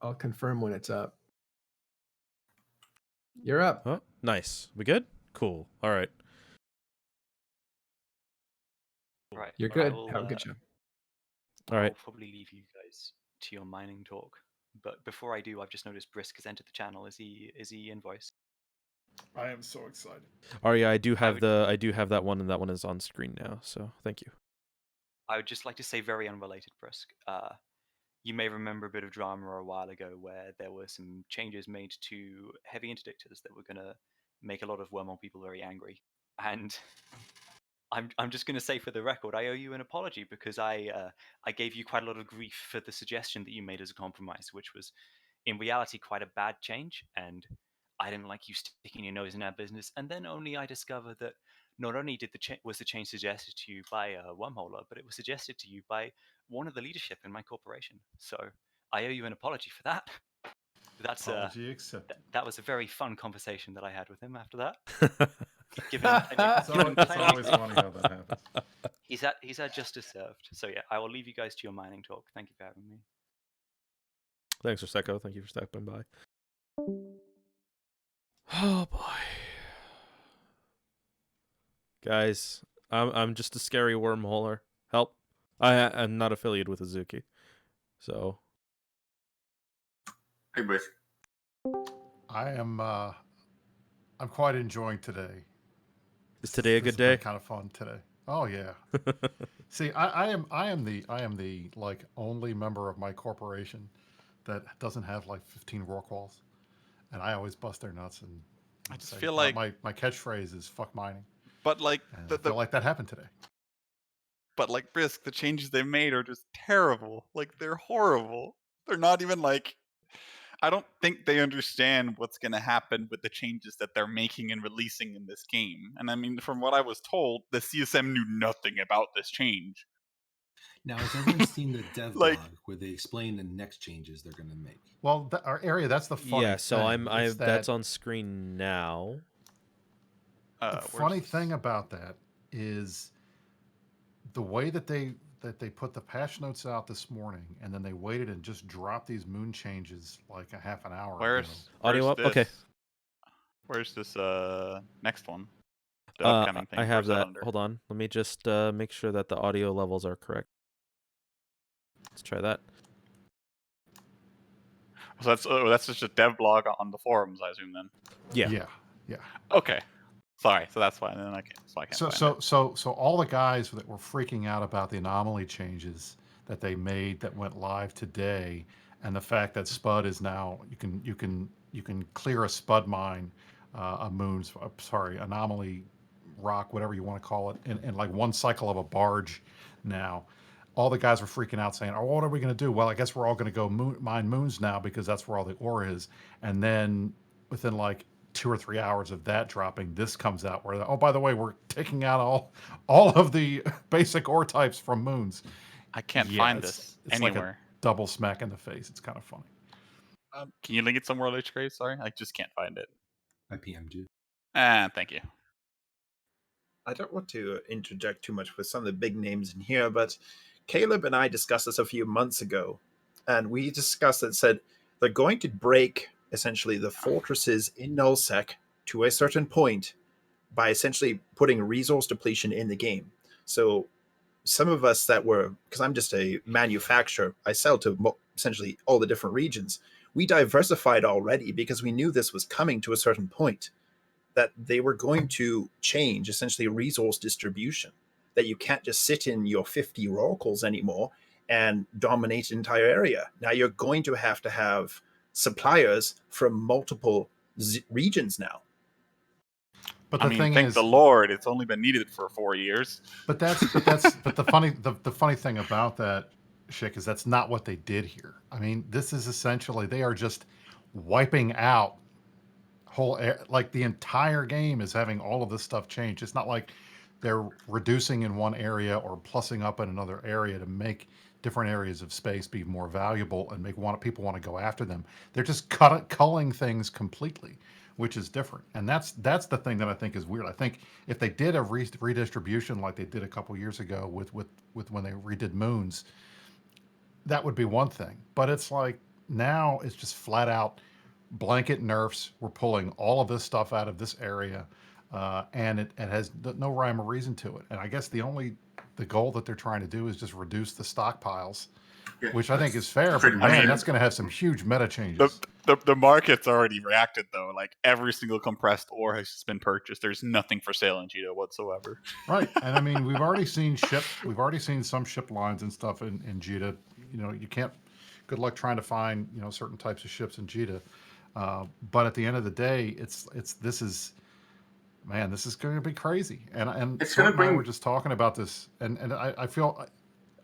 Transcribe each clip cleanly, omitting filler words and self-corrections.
I'll confirm when it's up. You're up. Oh, nice. We good? Cool. All right. Right. You're I good. will. Have a good show. All right. I'll probably leave you guys to your mining talk. But before I do, I've just noticed Brisk has entered the channel. Is he in voice? I am so excited. Oh yeah, I do have would- I do have that one, and that one is on screen now. So thank you. I would just like to say, very unrelated, Brisk. You may remember a bit of drama a while ago where there were some changes made to heavy interdictors that were going to make a lot of wormhole people very angry. And I'm just going to say for the record, I owe you an apology because I gave you quite a lot of grief for the suggestion that you made as a compromise, which was in reality quite a bad change, and I didn't like you sticking your nose in our business. And then only I discovered that not only did was the change suggested to you by a wormholer, but it was suggested to you by one of the leadership in my corporation. So I owe you an apology for that. That's Apology accepted. that was a very fun conversation that I had with him after that. Given him plenty, It's always funny how that happens. He's had justice served. So yeah, I will leave you guys to your mining talk. Thank you for having me. Thanks, Prosecco. Thank you for stopping by. Oh boy, guys, I'm just a scary wormholer. Help! I'm not affiliated with Azuki, so. Hey, Brisk. I am. I'm quite enjoying today. Is today a This good has been day? kind of fun today. Oh yeah. See, I am the like only member of my corporation that doesn't have like 15 rorquals, and I always bust their nuts and I just say, feel like, my catchphrase is "fuck mining," but like and I feel like that happened today. but like Brisk, the changes they made are just terrible. Like they're horrible. They're not even like. I don't think they understand what's going to happen with the changes that they're making and releasing in this game. And I mean, from what I was told, the CSM knew nothing about this change. Now, has everyone seen the dev Like- blog where they explain the next changes they're going to make? Well, our area, that's the funny Yeah, so thing. It's that's on screen now. The funny thing about that is the way that they put the patch notes out this morning, and then they waited and just dropped these moon changes like a half an hour ago. Where's Audio up? this? Okay. Where's this next one? The I upcoming thing. have Where's that. under? Hold on. Let me just make sure that the audio levels are correct. Let's try that. So that's just a dev blog on the forums, I assume then. Yeah. Yeah. Okay. Sorry. So that's why. Then I can't. So I can't. find it. So all the guys that were freaking out about the anomaly changes that they made that went live today, and the fact that Spud is now you can clear a Spud mine, a moon's anomaly rock, whatever you want to call it, in like one cycle of a barge now. All the guys were freaking out saying, oh, what are we going to do? Well, I guess we're all going to go mine moons now because that's where all the ore is. And then within like 2 or 3 hours of that dropping, this comes out where, oh, by the way, we're taking out all of the basic ore types from moons. I can't Yeah, find it's- this it's like anywhere. a double smack in the face. It's kind of funny. Can you link it somewhere, Lichgrave? Sorry, I just can't find it. I PM'd you. Thank you. I don't want to interject too much with some of the big names in here, but Caleb and I discussed this a few months ago, and we discussed it, said they're going to break essentially the fortresses in nullsec to a certain point by essentially putting resource depletion in the game. So some of us that were, because I'm just a manufacturer, I sell to essentially all the different regions. We diversified already because we knew this was coming to a certain point, that they were going to change essentially resource distribution, that you can't just sit in your 50 oracles anymore and dominate an entire area. Now you're going to have suppliers from multiple regions now. But I the mean, thing thank is, the Lord, it's only been needed for 4 years. but the funny thing about that, Schick, is that's not what they did here. I mean, this is essentially, they are just wiping out like the entire game is having all of this stuff change. It's not like they're reducing in one area or plussing up in another area to make different areas of space be more valuable and people want to go after them. They're just culling things completely, which is different. And that's the thing that I think is weird. I think if they did a redistribution like they did a couple years ago with when they redid moons, that would be one thing. But it's like, now it's just flat out blanket nerfs. We're pulling all of this stuff out of this area, and it has no rhyme or reason to it. And I guess the goal that they're trying to do is just reduce the stockpiles, Yeah, which I think that's is fair. pretty But much man, it. that's going to have some huge meta The, changes. the market's already reacted though. Like every single compressed ore has been purchased. There's nothing for sale in Cheeto whatsoever. Right, and I mean we've already seen some ship lines and stuff in Jita. You know, you can't. Good luck trying to find certain types of ships in Jita. But at the end of the day, this is man, this is going to be crazy. And It's Sort going to and I were bring. just talking about this, and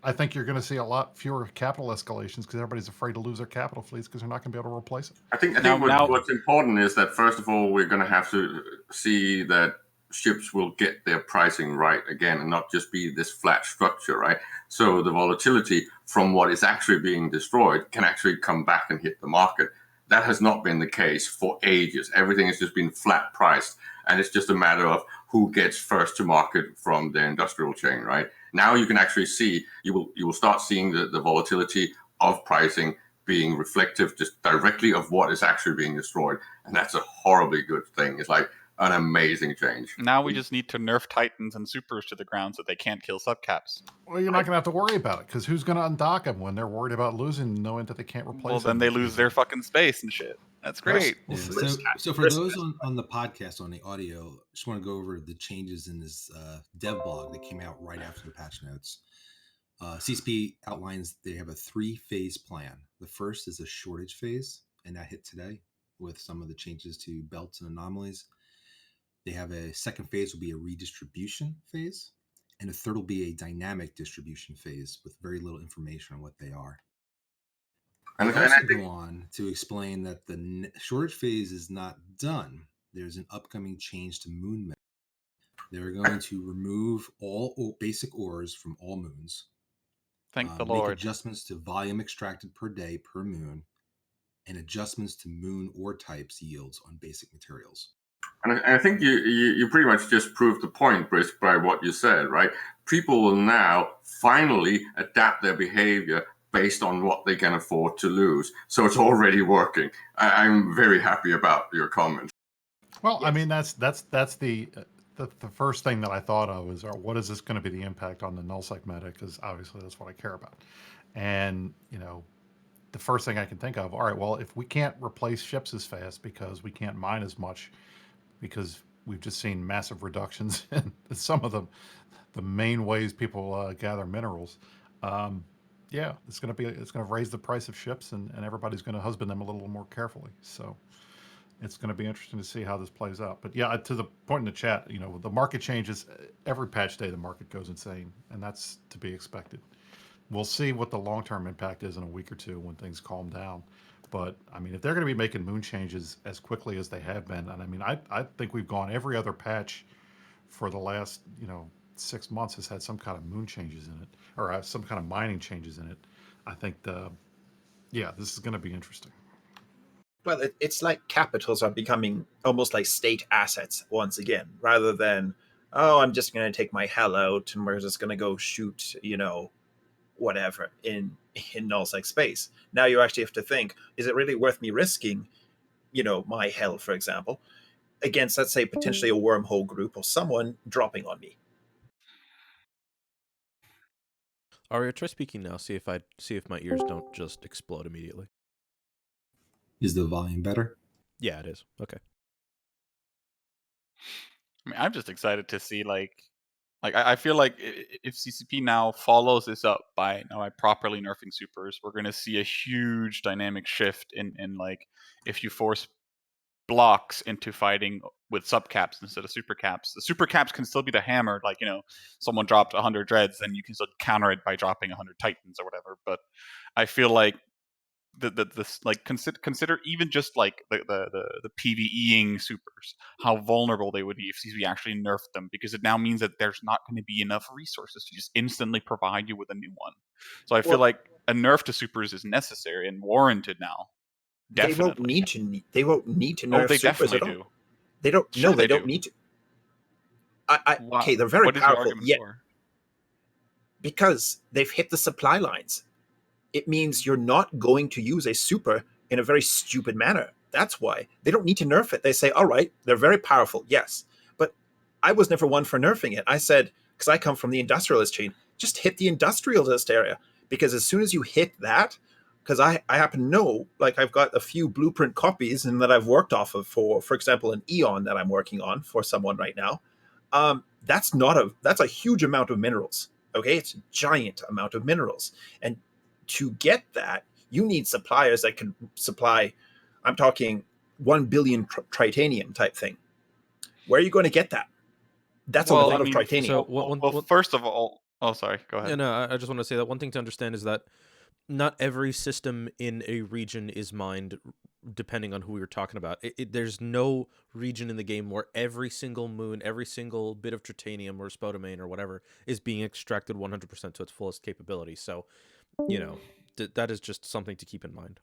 I think you're going to see a lot fewer capital escalations because everybody's afraid to lose their capital fleets because they're not going to be able to replace it. I think Now- what's important is that first of all, we're going to have to see that ships will get their pricing right again and not just be this flat structure, right? So the volatility from what is actually being destroyed can actually come back and hit the market. That has not been the case for ages. Everything has just been flat priced, and it's just a matter of who gets first to market from the industrial chain, right? Now you can actually see, you will start seeing the volatility of pricing being reflective just directly of what is actually being destroyed. And that's a horribly good thing. It's like an amazing change. Now we just need to nerf Titans and Supers to the ground so they can't kill subcaps. Well, you're not going to have to worry about it because who's going to undock them when they're worried about losing, knowing that they can't replace Well, then them they lose their fucking space and shit. That's great. We'll Yeah, see. so for those on the podcast on the audio, just want to go over the changes in this dev blog that came out right after the patch notes. CCP outlines they have a 3-phase plan. The first is a shortage phase, and that hit today with some of the changes to belts and anomalies. They have a second phase will be a redistribution phase, and a third will be a dynamic distribution phase with very little information on what they are. And, They and also I think go on to explain that the shortage phase is not done. There's an upcoming change to moon meta. They're going to remove all basic ores from all moons. Thank the Make Lord. adjustments to volume extracted per day per moon, and adjustments to moon ore types yields on basic materials. And I think you pretty much just proved the point, Brisk, by what you said, right? People will now finally adapt their behavior based on what they can afford to lose. So it's already working. I'm very happy about your comment. Well, I mean that's the first thing that I thought of is, what is this going to be the impact on the nullsec meta? Because obviously that's what I care about. And the first thing I can think of, all right, well, if we can't replace ships as fast because we can't mine as much, because we've just seen massive reductions in some of the main ways people gather minerals. Yeah, it's going to raise the price of ships, and everybody's going to husband them a little more carefully. So it's going to be interesting to see how this plays out. But yeah, to the point in the chat, the market changes every patch day. The market goes insane, and that's to be expected. We'll see what the long-term impact is in a week or two when things calm down. But I mean, if they're going to be making moon changes as quickly as they have been, and I mean, I think we've gone every other patch for the last 6 months has had some kind of moon changes in it, or some kind of mining changes in it. I think this is going to be interesting. Well, it's like capitals are becoming almost like state assets once again, rather than, oh, I'm just going to take my hell out and we're just going to go shoot, whatever in nullsec space. Now you actually have to think, is it really worth me risking, my hell, for example, against, let's say, potentially a wormhole group or someone dropping on me? Aria, try speaking now. See if my ears don't just explode immediately. Is the volume better? Yeah, it is. Okay. I mean, I'm just excited to see I feel like if CCP now follows this up by properly nerfing supers, we're going to see a huge dynamic shift in like if you force blocks into fighting with subcaps instead of supercaps. The supercaps can still be the hammer, like someone dropped 100 dreads, and you can still counter it by dropping 100 titans or whatever. But I feel like consider even just like the PvEing supers, how vulnerable they would be if we actually nerfed them, because it now means that there's not going to be enough resources to just instantly provide you with a new one. So I feel like a nerf to supers is necessary and warranted now. Definitely. They won't need to nerf they supers definitely at all. do. They don't. Sure no, they do. don't need to. Okay, they're very what is your powerful. argument Yet, for? because they've hit the supply lines. it means you're not going to use a super in a very stupid manner. That's why they don't need to nerf it. They say, all right, they're very powerful, yes, but I was never one for nerfing it. I said, because I come from the industrialist chain, just hit the industrialist area, because as soon as you hit that, because I happen to know, like, I've got a few blueprint copies and that I've worked off of for example, an Eon that I'm working on for someone right now. That's a huge amount of minerals. Okay, it's a giant amount of minerals, and to get that, you need suppliers that can supply. I'm talking 1 billion tritanium type thing. Where are you going to get that? That's a Well, lot I of mean, tritanium. So well, first of all, oh, sorry, go ahead. Yeah, no, I just want to say that one thing to understand is that not every system in a region is mined depending on who you're talking about. There's no region in the game where every single moon, every single bit of tritanium or spodumene or whatever is being extracted 100% to its fullest capability. So, you know, that is just something to keep in mind.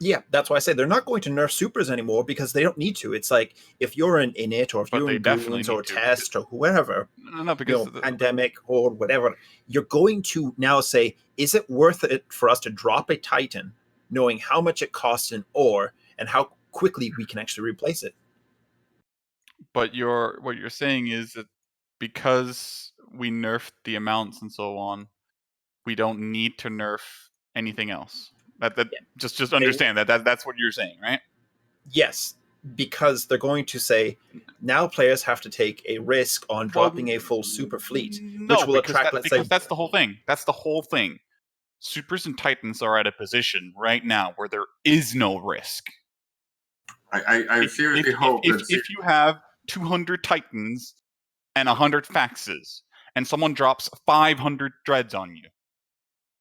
Yeah, that's why I say they're not going to nerf supers anymore, because they don't need to. It's like, if you're in it, or if But you're they in definitely Goons need or to, Test or whoever, No, because Pandemic or whatever, you're going to now say, is it worth it for us to drop a Titan, knowing how much it costs in ore and how quickly we can actually replace it? but what you're saying is that because we nerfed the amounts and so on, we don't need to nerf anything else. That Yeah. just understand that's what you're saying, right? Yes, because they're going to say, now players have to take a risk on dropping a full super fleet, No, which will attract, let's say, because that's the whole thing. That's the whole thing. Supers and Titans are at a position right now where there is no risk. I seriously hope that if you have 200 Titans and 100 faxes, and someone drops 500 dreads on you,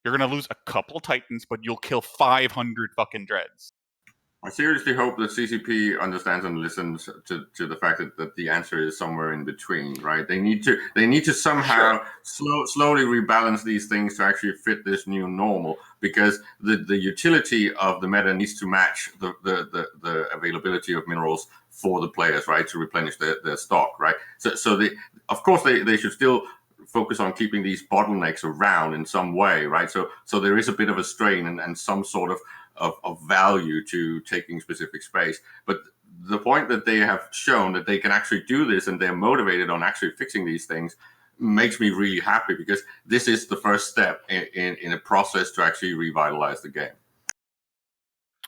you're gonna lose a couple Titans, but you'll kill 500 fucking dreads. I seriously hope that CCP understands and listens to the fact that the answer is somewhere in between, right? They need to somehow slowly rebalance these things to actually fit this new normal, because the utility of the meta needs to match the availability of minerals for the players, right? To replenish their stock, right? So they, of course, they should still focus on keeping these bottlenecks around in some way, right? So there is a bit of a strain and some sort of value to taking specific space. But the point that they have shown that they can actually do this and they're motivated on actually fixing these things makes me really happy, because this is the first step in a process to actually revitalize the game.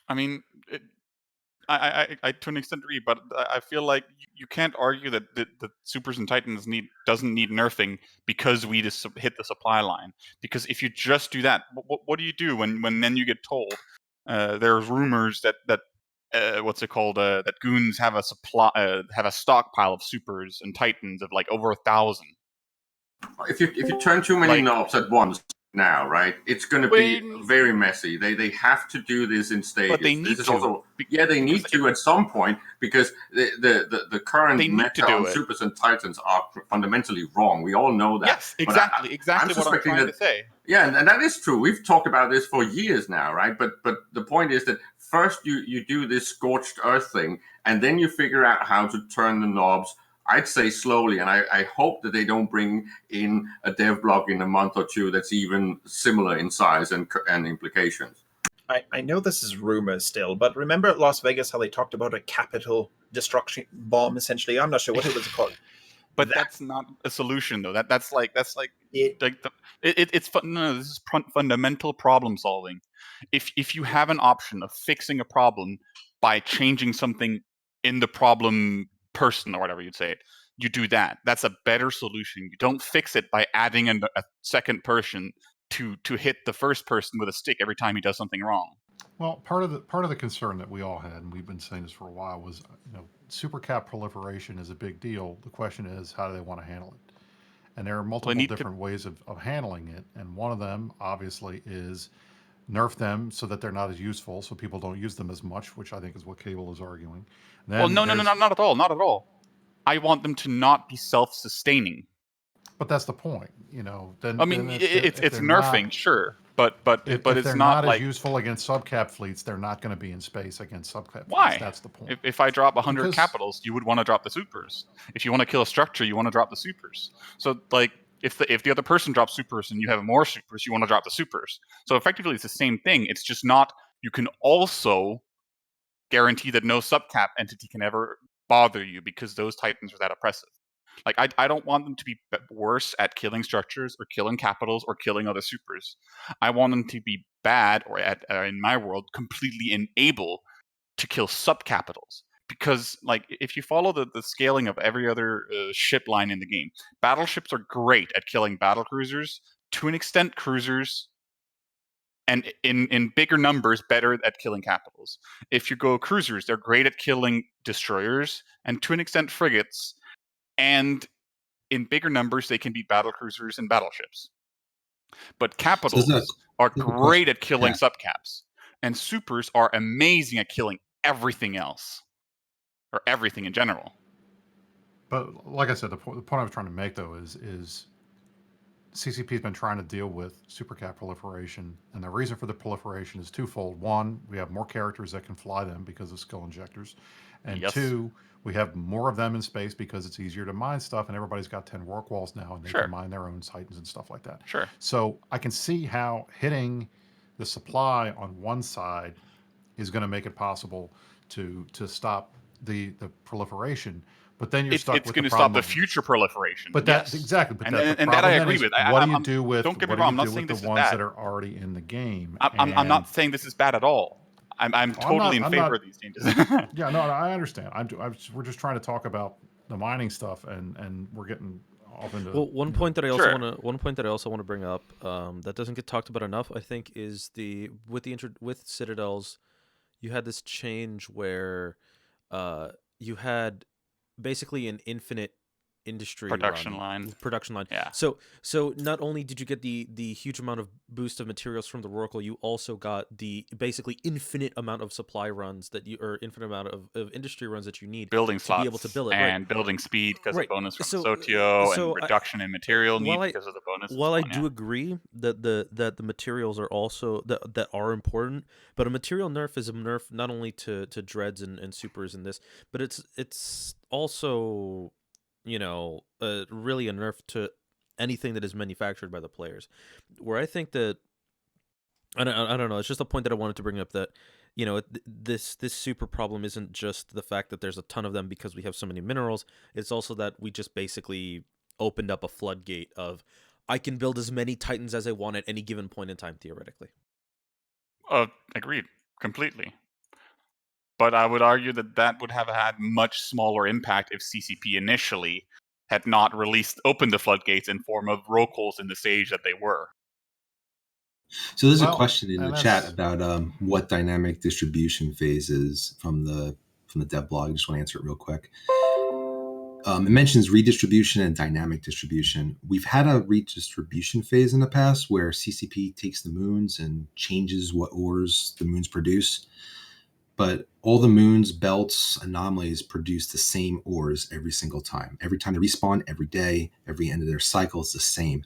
I mean, I to an extent agree, but I feel like you can't argue that the Supers and Titans doesn't need nerfing because we just hit the supply line. Because if you just do that, what do you do when then you get told there's rumors that what's it called that Goons have a stockpile of Supers and Titans of like over 1,000. If you turn too many knobs at once now, right, it's going to be very messy. They have to do this in stages. But they need to. Also, they need to at some point, because the current meta on Supers and Titans are fundamentally wrong. We all know that. Yes, exactly what I'm trying to say. Yeah, and that is true. We've talked about this for years now, right? But the point is that first you do this scorched earth thing, and then you figure out how to turn the knobs, I'd say slowly, and I hope that they don't bring in a dev block in a month or two that's even similar in size and implications. I know this is rumors still, but remember at Las Vegas how they talked about a capital destruction bomb, essentially? I'm not sure what it was called. But that's not a solution, though. That's like it's no. This is fundamental problem solving. If you have an option of fixing a problem by changing something in the problem person or whatever you'd say it, you do that. That's a better solution. You don't fix it by adding a second person to hit the first person with a stick every time he does something wrong. Well, part of the concern that we all had, and we've been saying this for a while, was super cap proliferation is a big deal. The question is, how do they want to handle it? And there are multiple different ways of handling it, and one of them obviously is nerf them so that they're not as useful, so people don't use them as much, which I think is what Cable is arguing. Then no, not at all, not at all. I want them to not be self-sustaining. But that's the point, Then I mean, it's nerfing, sure, but if it's they're not as useful against subcap fleets, they're not going to be in space against subcap Why? fleets. That's the point. If I drop 100 capitals, you would want to drop the supers. If you want to kill a structure, you want to drop the supers. So If the other person drops supers and you have more supers, you want to drop the supers. So effectively, it's the same thing. It's just not. You can also guarantee that no subcap entity can ever bother you because those titans are that oppressive. Like I don't want them to be worse at killing structures or killing capitals or killing other supers. I want them to be bad, or in my world, completely unable to kill subcapitals. Because like if you follow the scaling of every other ship line in the game, battleships are great at killing battle cruisers, to an extent cruisers, and in bigger numbers better at killing capitals. If you go cruisers, they're great at killing destroyers and to an extent frigates, and in bigger numbers they can beat battle cruisers and battleships. But capitals are great at killing subcaps, and supers are amazing at killing everything else, or everything in general. But like I said, the point I was trying to make though is CCP's been trying to deal with supercap proliferation, and the reason for the proliferation is twofold. One, we have more characters that can fly them because of skill injectors, and Yes. two, we have more of them in space because it's easier to mine stuff, and everybody's got 10 work walls now, and they Sure. can mine their own titans and stuff like that. Sure. So I can see how hitting the supply on one side is going to make it possible to stop the proliferation. But then you're stuck It's with going the to problem stop the of, future proliferation. but that's yes. exactly. But and that, the that I problem then agree is, with. what do you do with Don't get me what do wrong. you I'm not do saying with the this is ones bad. that are already in the game? I'm not saying this is bad at all. I'm totally in favor of these changes. Yeah, no, I understand. We're just trying to talk about the mining stuff, and we're getting off into. Well, one you know, point that I also Sure. want to bring up that doesn't get talked about enough, I think, is with Citadels, you had this change where you had basically an infinite industry Production line. Yeah. So not only did you get the huge amount of boost of materials from the Oracle, you also got the basically infinite amount of supply runs or infinite amount of industry runs that you need Building to slots be able to build it, and building speed because Right. of bonus from So- Sotio, so and reduction in material need while I- because of the bonus. While I do agree that the materials are also that are important, but a material nerf is a nerf not only to dreads and supers in this, but it's also really a nerf to anything that is manufactured by the players. Where I think that I don't know, it's just a point that I wanted to bring up, that this super problem isn't just the fact that there's a ton of them because we have so many minerals. It's also that we just basically opened up a floodgate of, I can build as many titans as I want at any given point in time, theoretically. Agreed completely. But I would argue that would have had much smaller impact if CCP initially had not opened the floodgates in form of roll-calls in the stage that they were. So there's a Well, question in and the chat that's- about what dynamic distribution phase is from the dev blog. I just want to answer it real quick. It mentions redistribution and dynamic distribution. We've had a redistribution phase in the past where CCP takes the moons and changes what ores the moons produce. But all the moons, belts, anomalies produce the same ores every single time. Every time they respawn, every day, every end of their cycle is the same.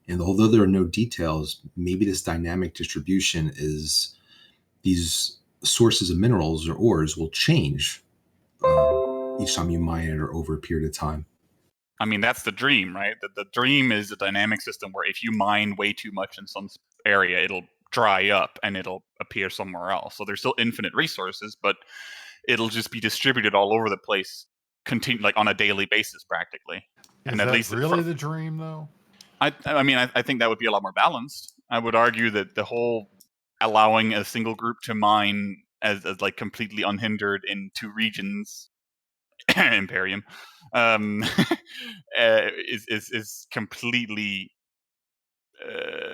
And although there are no details, maybe this dynamic distribution is these sources of minerals or ores will change each time you mine it or over a period of time. I mean, that's the dream, right? The dream is a dynamic system where if you mine way too much in some area, it'll dry up and it'll appear somewhere else. So there's still infinite resources, but it'll just be distributed all over the place, like on a daily basis, practically. Is And that at least really the dream, though? I mean, I think that would be a lot more balanced. I would argue that the whole allowing a single group to mine as like completely unhindered in two regions, Imperium, is completely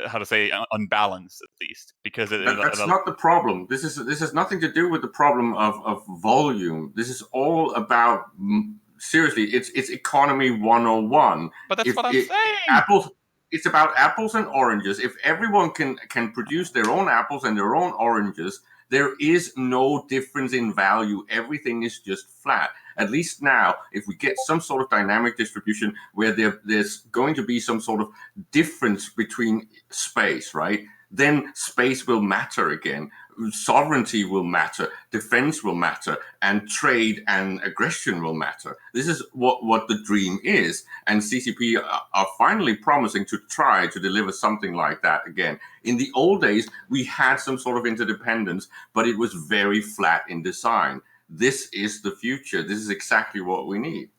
how to say unbalanced, at least, because That's not the problem. This has nothing to do with the problem of volume. This is all about, seriously, it's economy 101. But that's what I'm saying. Apples. It's about apples and oranges. If everyone can produce their own apples and their own oranges, there is no difference in value. Everything is just flat. At least now, if we get some sort of dynamic distribution where there's going to be some sort of difference between space, right? then space will matter again. Sovereignty will matter, defense will matter, and trade and aggression will matter. This is what the dream is. And CCP are finally promising to try to deliver something like that again. In the old days, we had some sort of interdependence, but it was very flat in design. This is the future. This is exactly what we need.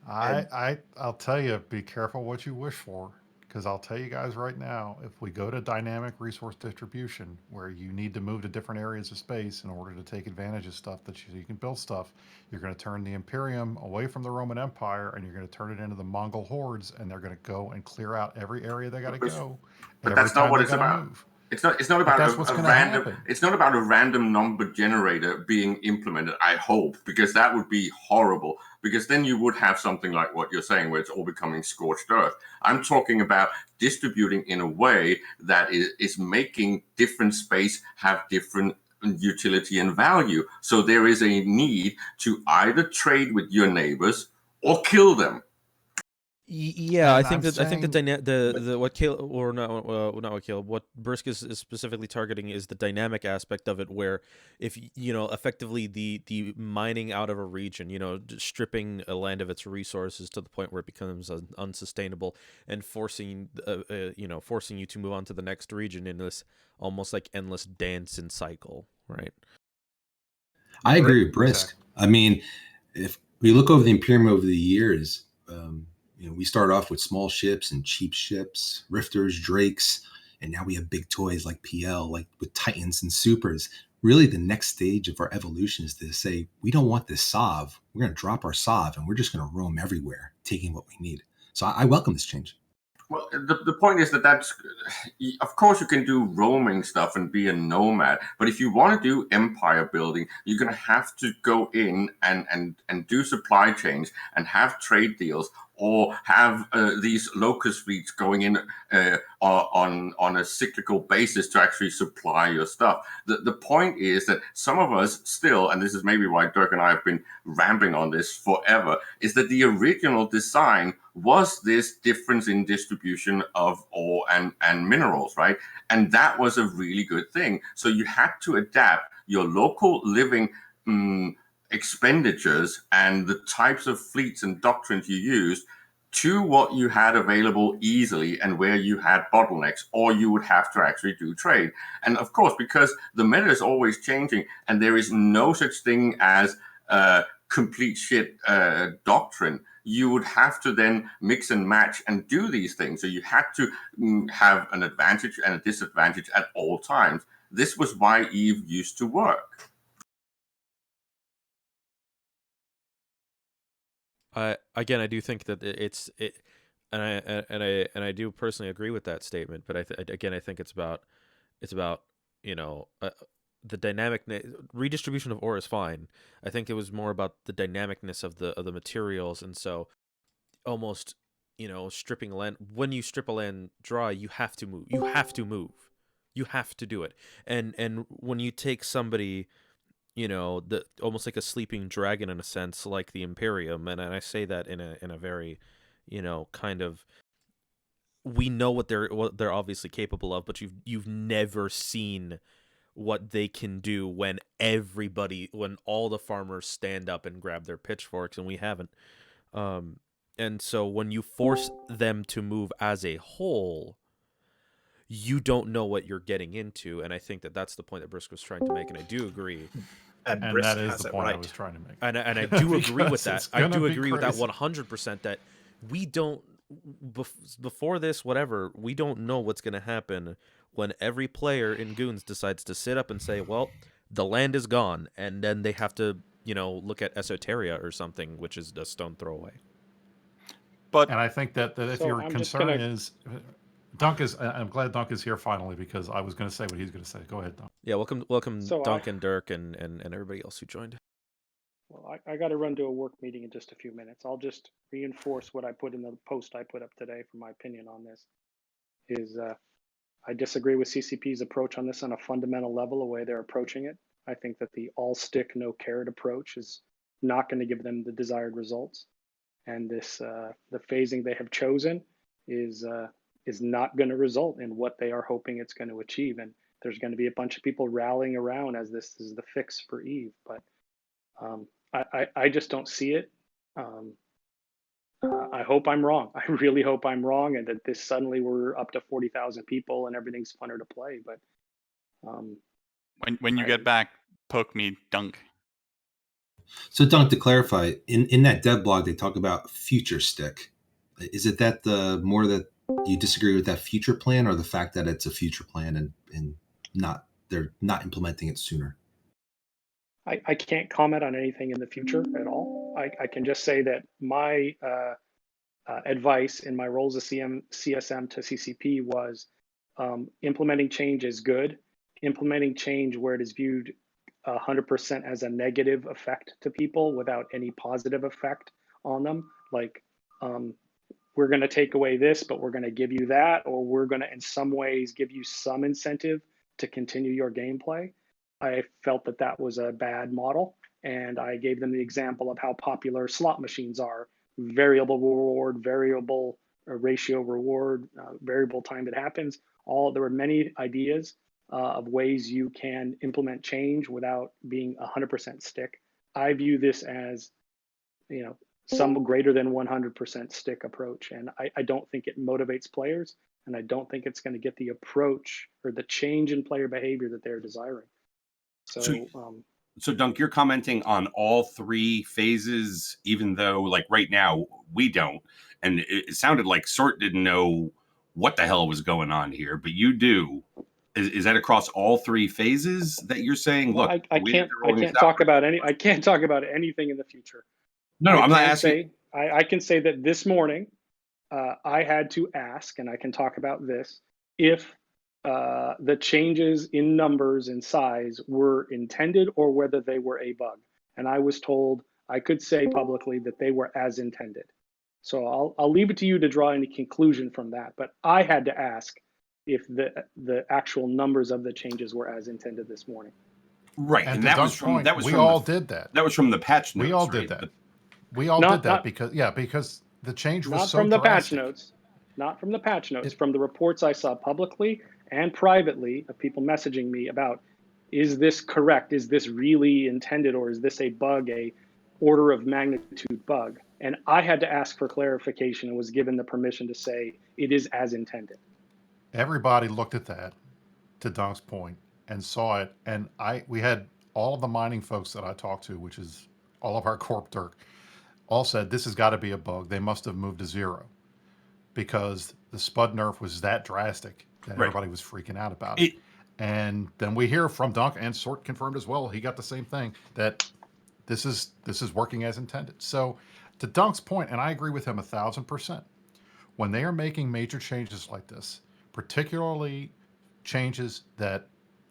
I'll tell you, be careful what you wish for, because I'll tell you guys right now, if we go to dynamic resource distribution, where you need to move to different areas of space in order to take advantage of stuff that you can build stuff, you're going to turn the Imperium away from the Roman Empire, and you're going to turn it into the Mongol hordes, and they're going to go and clear out every area they got to go, But every that's not time what they it's got to about. move. It's not But about that's what's a going to random. happen. It's not about a random number generator being implemented. I hope, because that would be horrible. Because then you would have something like what you're saying, where it's all becoming scorched earth. I'm talking about distributing in a way that is making different space have different utility and value. So there is a need to either trade with your neighbors or kill them. Yeah, And I think I'm that saying, the what Caleb, or not not what Caleb, what Brisk is specifically targeting is the dynamic aspect of it, where if effectively the mining out of a region, stripping a land of its resources to the point where it becomes unsustainable, and forcing forcing you to move on to the next region in this almost like endless dance and cycle, right? I agree with Brisk. Exactly. I mean, if we look over the Imperium over the years, we started off with small ships and cheap ships, Rifters, Drakes, and now we have big toys like PL, like with Titans and Supers. Really, the next stage of our evolution is to say, we don't want this Sov. We're going to drop our Sov, and we're just going to roam everywhere, taking what we need. So I welcome this change. Well, the point is that's, of course, you can do roaming stuff and be a nomad, but if you want to do empire building, you're going to have to go in and do supply chains and have trade deals, or have these locust fleets going in on a cyclical basis to actually supply your stuff. The point is that some of us still, and this is maybe why Dirk and I have been rambling on this forever, is that the original design was this difference in distribution of ore and minerals, right? And that was a really good thing. So you had to adapt your local living expenditures and the types of fleets and doctrines you used to what you had available easily and where you had bottlenecks, or you would have to actually do trade. And of course, because the meta is always changing and there is no such thing as complete shit doctrine, you would have to then mix and match and do these things. So you had to have an advantage and a disadvantage at all times. This was why Eve used to work. I do think that and I do personally agree with that statement. But I think it's about the dynamic redistribution of ore is fine. I think it was more about the dynamicness of the materials, and so almost stripping land. When you strip a land dry, you have to move. You have to move. You have to do it. And when you take somebody, the almost like a sleeping dragon in a sense, like the Imperium, and I say that in a very, kind of, we know what they're obviously capable of, but you've never seen what they can do when all the farmers stand up and grab their pitchforks, and we haven't. And so when you force them to move as a whole, you don't know what you're getting into, and I think that that's the point that Brisk was trying to make, and I do agree. And And Brisk that is has the it point I right. was trying to make. And I do agree with Because that. it's I gonna do be agree with that crazy. 100%. That we don't before this, whatever, we don't know what's going to happen when every player in Goons decides to sit up and say, "Well, the land is gone," and then they have to, look at Esoteria or something, which is a stone throw away. But And I think that if So your I'm just concern gonna is, Dunk is, I'm glad Dunk is here finally, because I was going to say what he's going to say. Go ahead, Dunk. Yeah, welcome, So Duncan, Dirk, and everybody else who joined. well, I got to run to a work meeting in just a few minutes. I'll just reinforce what I put in the post I put up today for my opinion on this. I disagree with CCP's approach on this on a fundamental level, the way they're approaching it. I think that the all stick, no carrot approach is not going to give them the desired results. And the phasing they have chosen is is not going to result in what they are hoping it's going to achieve. And there's going to be a bunch of people rallying around as this is the fix for Eve. But I just don't see it. I hope I'm wrong. I really hope I'm wrong, and that this suddenly we're up to 40,000 people and everything's funner to play. But when you get back, poke me, Dunk. So, Dunk, to clarify, in that dev blog, they talk about future stick. Is it that the more that you disagree with that future plan, or the fact that it's a future plan and they're not implementing it sooner? I can't comment on anything in the future at all. I can just say that my advice in my roles as CSM to CCP was implementing change is good. Implementing change where it is viewed 100% as a negative effect to people without any positive effect on them. Like, we're going to take away this, but we're going to give you that, or we're going to, in some ways, give you some incentive to continue your gameplay. I felt that that was a bad model. And I gave them the example of how popular slot machines are: variable reward, variable ratio reward, variable time it happens. There were many ideas of ways you can implement change without being 100% stick. I view this as, some greater than 100% stick approach. And I don't think it motivates players, and I don't think it's going to get the approach or the change in player behavior that they're desiring. So Dunk, you're commenting on all three phases, even though, like, right now we don't. And it sounded like Sort didn't know what the hell was going on here, but you do. Is that across all three phases that you're saying? Well, look, I can't talk about anything in the future. No, I'm not asking. I can say that this morning I had to ask, and I can talk about this, if the changes in numbers and size were intended or whether they were a bug. And I was told I could say publicly that they were as intended. So I'll leave it to you to draw any conclusion from that. But I had to ask if the actual numbers of the changes were as intended this morning. Right, and that was from we all did that. That was from the patch notes. We all did that. We all did that because the change was so drastic. Not from the patch notes, from the reports I saw publicly and privately of people messaging me about, is this correct? Is this really intended, or is this a bug, a order of magnitude bug? And I had to ask for clarification and was given the permission to say it is as intended. Everybody looked at that, to Dunk's point, and saw it. And we had all of the mining folks that I talked to, which is all of our Corp Dirk, all said this has got to be a bug. They must have moved to 0 because the Spud nerf was that drastic that everybody was freaking out about it. And then we hear from Dunk, and Sort confirmed as well, he got the same thing, that this is working as intended. So to Dunk's point, and I agree with him 1,000%, when they are making major changes like this, particularly changes that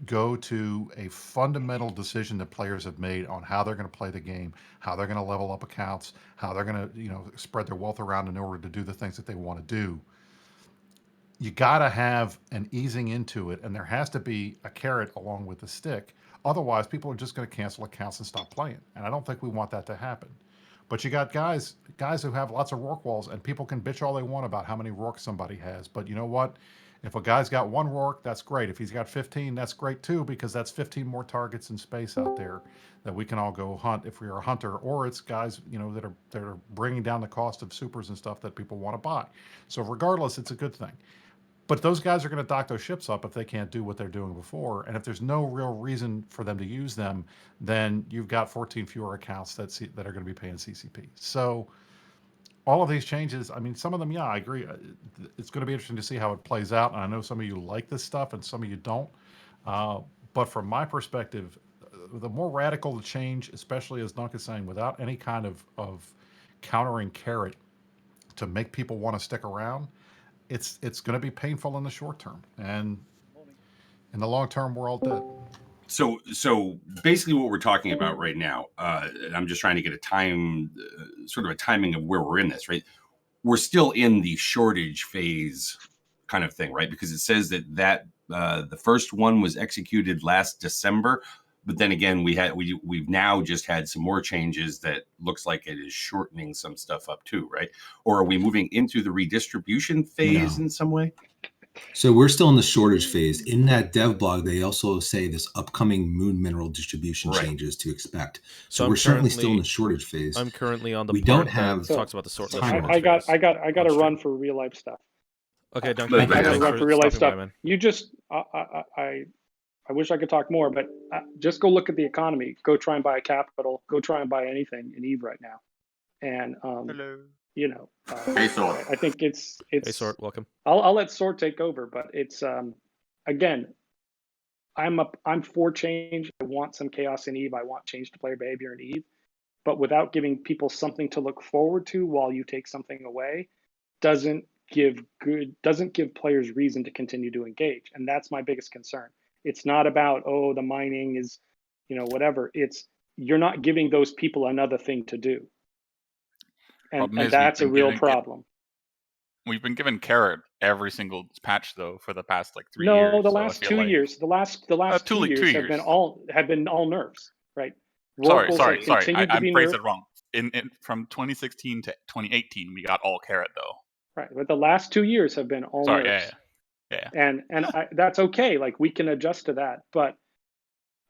go to a fundamental decision that players have made on how they're going to play the game, how they're going to level up accounts, how they're going to, spread their wealth around in order to do the things that they want to do. You got to have an easing into it, and there has to be a carrot along with the stick. Otherwise, people are just going to cancel accounts and stop playing. And I don't think we want that to happen. But you got guys who have lots of Rourke walls, and people can bitch all they want about how many Rourke somebody has. But you know what? If a guy's got 1 Rourke, that's great. If he's got 15, that's great too, because that's 15 more targets in space out there that we can all go hunt if we're a hunter. Or it's guys, that are bringing down the cost of supers and stuff that people want to buy. So regardless, it's a good thing. But those guys are going to dock those ships up if they can't do what they're doing before. And if there's no real reason for them to use them, then you've got 14 fewer accounts that are going to be paying CCP. So all of these changes, I mean, some of them, yeah, I agree. It's going to be interesting to see how it plays out. And I know some of you like this stuff and some of you don't. But from my perspective, the more radical the change, especially as Dunk is saying, without any kind of countering carrot to make people want to stick around, it's going to be painful in the short term, and in the long term, we're all dead. So basically, what we're talking about right now, I'm just trying to get a timing of where we're in this. Right, we're still in the shortage phase, kind of thing, right? Because it says that the first one was executed last December, But then again, we've now just had some more changes that looks like it is shortening some stuff up too, right? Or are we moving into the redistribution phase in some way? So we're still in the shortage phase. In that dev blog, they also say this upcoming moon mineral distribution changes to expect. So we're certainly still in the shortage phase. I'm currently on the we part don't have that talks about the shortage I got to run for real life stuff. Okay, Duncan. I got to run for real life stuff. By, man. You just I wish I could talk more, but just go look at the economy. Go try and buy a capital. Go try and buy anything in Eve right now. And Hello. you know, Hey, Sword. I think it's Hey, Sword, welcome. I'll let Sword take over, but it's again, I'm for change. I want some chaos in Eve. I want change to player behavior in Eve, but without giving people something to look forward to while you take something away, doesn't give players reason to continue to engage, and that's my biggest concern. It's not about, oh, the mining is, whatever. It's you're not giving those people another thing to do, and that's a real problem. We've been given carrot every single patch though for the past like 3 years. No, the last 2 years. The last 2 years have been all nerfs, right? Sorry. I phrased it wrong. From 2016 to 2018, we got all carrot though. Right, but the last 2 years have been all nerfs. Yeah. And that's okay. Like, we can adjust to that. But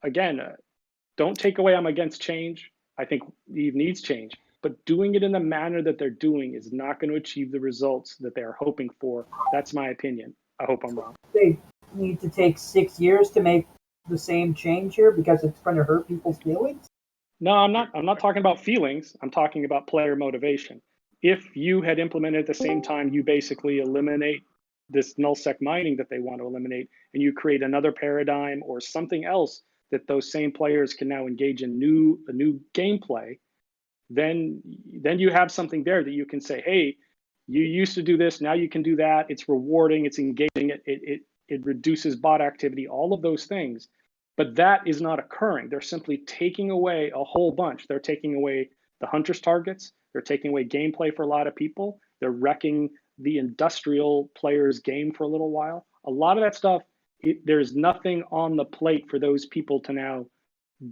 again, don't take away I'm against change. I think Eve needs change. But doing it in the manner that they're doing is not going to achieve the results that they are hoping for. That's my opinion. I hope I'm wrong. They need to take 6 years to make the same change here because it's going to hurt people's feelings? No, I'm not talking about feelings. I'm talking about player motivation. If you had implemented at the same time, you basically eliminate this nullsec mining that they want to eliminate, and you create another paradigm or something else that those same players can now engage in a new gameplay, then you have something there that you can say, hey, you used to do this, now you can do that. It's rewarding, it's engaging, it reduces bot activity, all of those things. But that is not occurring. They're simply taking away a whole bunch. They're taking away the hunter's targets. They're taking away gameplay for a lot of people. They're wrecking the industrial player's game for a little while. A lot of that stuff, there's nothing on the plate for those people to now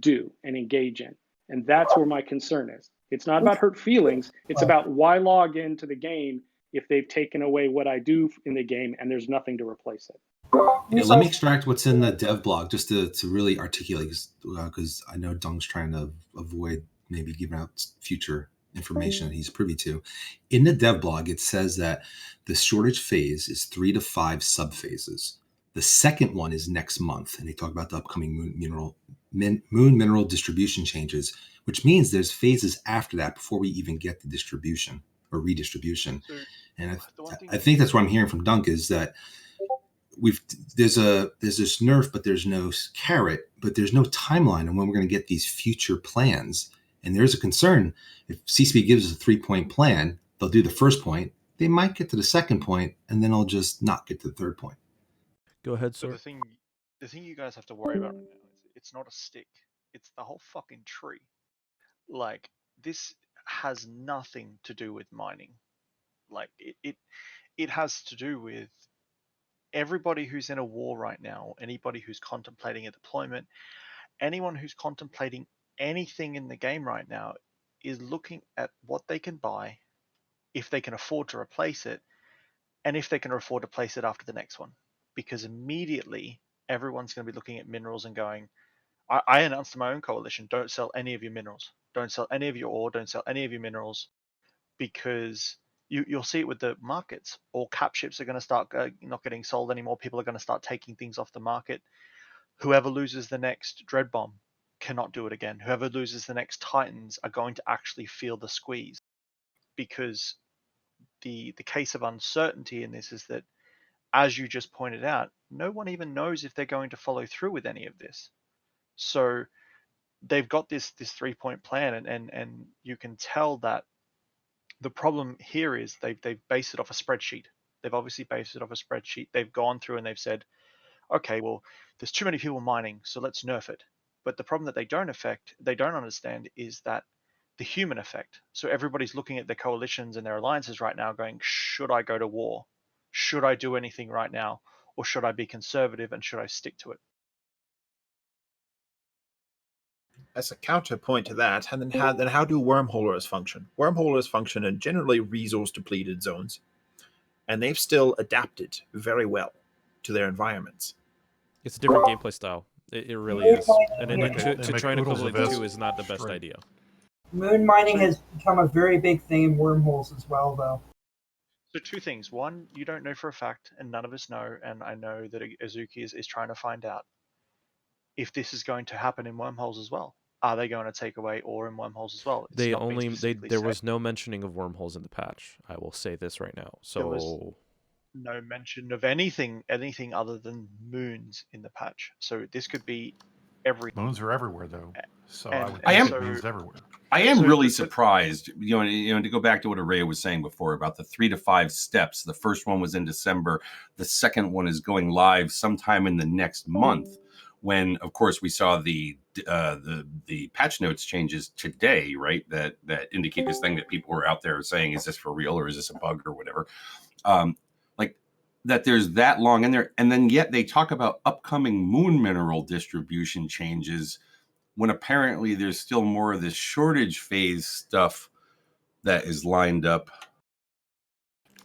do and engage in. And that's where my concern is. It's not about hurt feelings. It's about why log into the game if they've taken away what I do in the game and there's nothing to replace it. Yeah, let me extract what's in the dev blog just to really articulate, because I know Dung's trying to avoid maybe giving out future information that he's privy to. In the dev blog, it says that the shortage phase is 3 to 5 subphases. The second one is next month, and they talk about the upcoming moon mineral distribution changes, which means there's phases after that before we even get the distribution or redistribution. And I think that's what I'm hearing from Dunk is that there's this nerf, but there's no carrot, but there's no timeline on when we're going to get these future plans. And there's a concern if CCP gives us a 3-point plan, they'll do the first point, they might get to the second point, and then they'll just not get to the third point. Go ahead, So sir. the thing you guys have to worry about right now is it's not a stick, it's the whole fucking tree. Like, this has nothing to do with mining. Like, it has to do with everybody who's in a war right now, anybody who's contemplating a deployment, anyone who's contemplating anything in the game right now is looking at what they can buy, if they can afford to replace it, and if they can afford to place it after the next one. Because immediately everyone's going to be looking at minerals and going, I announced to my own coalition, don't sell any of your minerals, don't sell any of your ore, don't sell any of your minerals, because you'll see it with the markets. All cap ships are going to start not getting sold anymore. People are going to start taking things off the market. Whoever loses the next Dread Bomb cannot do it again. Whoever loses the next Titans are going to actually feel the squeeze, because the case of uncertainty in this is that, as you just pointed out, no one even knows if they're going to follow through with any of this. So they've got this 3-point plan, and you can tell that the problem here is they've based it off a spreadsheet. They've obviously based it off a spreadsheet. They've gone through and they've said, okay, well, there's too many people mining, so let's nerf it. But the problem that they don't understand is that the human effect. So everybody's looking at their coalitions and their alliances right now going, should I go to war? Should I do anything right now? Or should I be conservative and should I stick to it? as a counterpoint to that, and then how do wormholers function? Wormholers function in generally resource depleted zones, and they've still adapted very well to their environments. It's a different gameplay style. It really Moon is. And mining, to make try and oodles of equivalent the this two is not the best straight. idea. moon mining has become a very big thing in wormholes as well, though. So two things. One, you don't know for a fact, and none of us know, and I know that Azuki is trying to find out if this is going to happen in wormholes as well. Are they going to take away ore in wormholes as well? It's They not been only specifically there said. was no mentioning of wormholes in the patch. I will say this right now. There was So no mention of anything other than moons in the patch. So this could be every. Moons are everywhere, though. So And- I would and think so- it means everywhere. I am So really the- surprised, to go back to what Araya was saying before about the 3 to 5 steps. The first one was in December. The second one is going live sometime in the next month. When, of course, we saw the patch notes changes today, right? That indicate this thing that people were out there saying, is this for real or is this a bug or whatever? Like that there's that long in there. And then yet they talk about upcoming moon mineral distribution changes when apparently there's still more of this shortage phase stuff that is lined up.